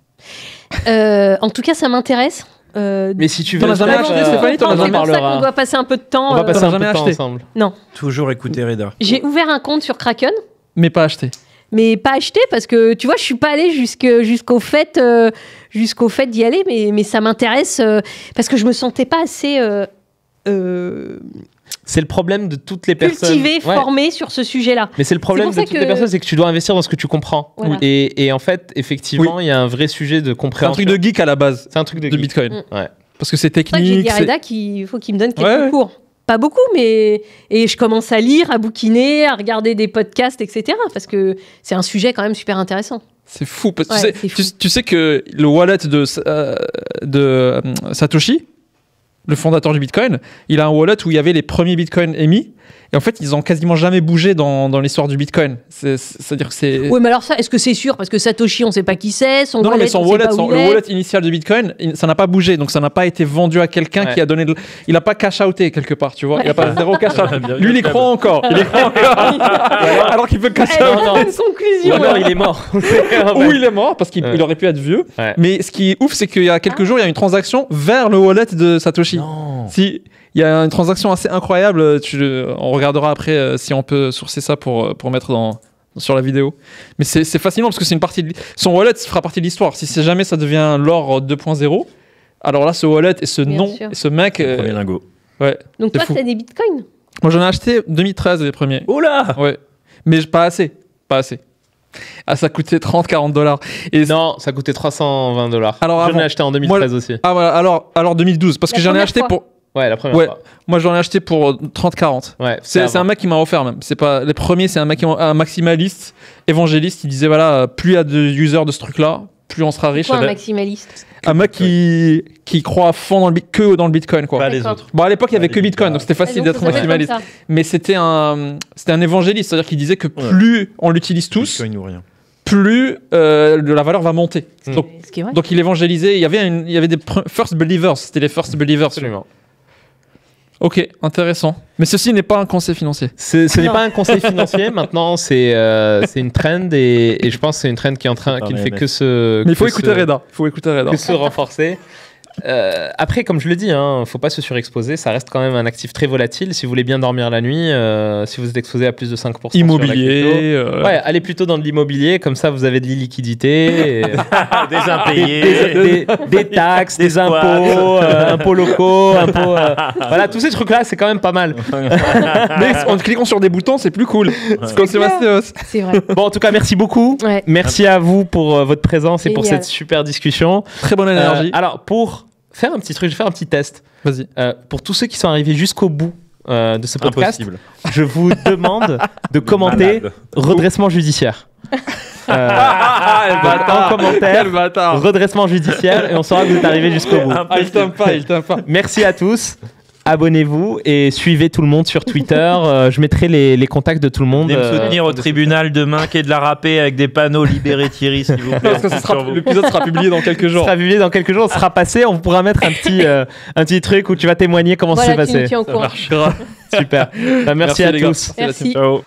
En tout cas, ça m'intéresse. Mais si tu veux, T'en as jamais acheté, Stéphanie? T'en as C'est jamais pour ça qu'on doit passer un peu de temps. On va passer un peu jamais de temps acheté. ensemble. Non. Toujours écouter Reda. J'ai ouvert un compte sur Kraken, Mais pas acheté. mais pas acheté parce que tu vois, je suis pas allée jusqu'au fait d'y aller, mais ça m'intéresse parce que je me sentais pas assez C'est le problème de toutes les personnes. cultivée, Ouais. formée sur ce sujet-là. Mais c'est le problème C'est de pour toutes ça les que- personnes, c'est que tu dois investir dans ce que tu comprends. Voilà. Et en fait, effectivement, il y a un vrai sujet de C'est un compréhension. truc de geek à la base, C'est un truc de de geek. Bitcoin. Ouais. Parce que c'est C'est pour ça que j'ai technique. dit à c'est- Reda qu'il faut qu'il me donne quelques Ouais, ouais. cours. Pas beaucoup, mais et je commence à lire, à bouquiner, à regarder des podcasts, etc. Parce que c'est un sujet quand même super intéressant. C'est fou. Parce que Ouais, tu sais, c'est fou. tu sais que le wallet de Satoshi, le fondateur du Bitcoin, il a un wallet où il y avait les premiers Bitcoins émis. Et en fait, ils ont quasiment jamais bougé dans l'histoire du Bitcoin. C'est-à-dire que c'est. Oui, mais alors ça, est-ce que c'est sûr? Parce que Satoshi, on sait pas qui c'est. Son Non, wallet, mais son on sait wallet, pas où le il est. wallet initial de Bitcoin, ça n'a pas bougé. Donc ça n'a pas été vendu à quelqu'un Ouais. qui a donné. Il n'a pas cash-outé quelque part, tu vois. Il n'a pas zéro cash out. Bien Lui, il y croit encore. Il y croit encore. Alors qu'il peut cash Eh, out. non. bonne conclusion. Ou alors là. il est mort. Ou il est mort parce qu'il Ouais. il aurait pu être vieux. Ouais. Mais ce qui est ouf, c'est qu'il y a quelques jours, il y a une transaction vers le wallet de Satoshi. Non. Si, il y a une transaction assez incroyable. On regardera après si on peut sourcer ça pour mettre sur la vidéo. Mais c'est fascinant parce que c'est une partie son wallet fera partie de l'histoire. Si jamais ça devient l'or 2.0, alors là, ce wallet et ce Bien nom sûr. et ce mec. Premier lingot. Ouais. Donc C'est toi, fou. t'as des bitcoins? Moi, j'en ai acheté 2013 les premiers. Oh là. Ouais. Mais pas assez. Pas assez. Ah, ça coûtait 30-40 $. Et Non, ça coûtait 320 $. Alors, J'en avant- ai acheté en 2013 aussi. Ah voilà, alors 2012 parce La que j'en ai première acheté fois. pour Ouais, la première Ouais. fois. moi j'en ai acheté pour 30-40. Ouais, C'est un mec qui m'a offert même. C'est pas les premiers, c'est un maximaliste évangéliste qui disait voilà, plus il y a de users de ce truc là, plus on sera riche. Quoi, un maximaliste? Un mec qui croit à fond que dans le Bitcoin quoi. Pas les D'accord. autres. Bon à l'époque il y avait Pas que les Bitcoin Bitcoin. donc c'était Et facile donc, d'être ça s'appelle maximaliste. comme ça. Mais c'était un évangéliste, c'est-à-dire qu'il disait que plus on l'utilise tous, Bitcoin ou rien. plus la valeur va monter. Mm. Donc, Ce qui est vrai. donc il évangélisait, il y avait des first believers, c'était les first believers. Absolument. Ok, intéressant. Mais ceci n'est pas un conseil financier. Ce n'est Non. pas un conseil financier. Maintenant, c'est une trend et je pense que c'est une trend qui ne fait que se. Mais il faut que écouter se- Reda. Il faut écouter Reda. Que se renforcer. Après, comme je le dis, faut pas se surexposer. Ça reste quand même un actif très volatile. Si vous voulez bien dormir la nuit, si vous êtes exposé à plus de 5% sur la crypto, Immobilier. ouais, allez plutôt dans de l'immobilier. Comme ça, vous avez de l'illiquidité, et Des impayés. des taxes, des squats. impôts, impôts locaux, impôts. Voilà, tous ces trucs-là, c'est quand même pas mal. Mais en cliquant sur des boutons, c'est plus cool. C'est comme Sébastien. C'est vrai. Bon, en tout cas, merci beaucoup. Ouais. Merci à vous pour votre présence et pour Génial. cette super discussion. Très bonne énergie. Alors, pour faire un petit truc, je vais faire un petit test. Vas-y. Pour tous ceux qui sont arrivés jusqu'au bout de ce podcast, Impossible. je vous demande de commenter Malade. redressement judiciaire. En commentaire, Quel bâtard. redressement judiciaire, et on saura que vous êtes arrivés jusqu'au bout. Ah, il t'aime pas, il t'aime pas. Merci à tous. Abonnez-vous et suivez tout le monde sur Twitter. Je mettrai les contacts de tout le monde. Venez me soutenir au tribunal demain, qui est de la râpée avec des panneaux libérez Thierry, s'il vous plaît. Parce que l'épisode sera publié dans quelques Ça jours. sera publié dans quelques jours, ça sera passé. On pourra mettre un petit truc où tu vas témoigner comment ça s'est Voilà, tu me passé. tiens au courant. marchera. Super. Bah, merci à les gars. tous. la Merci. Ciao.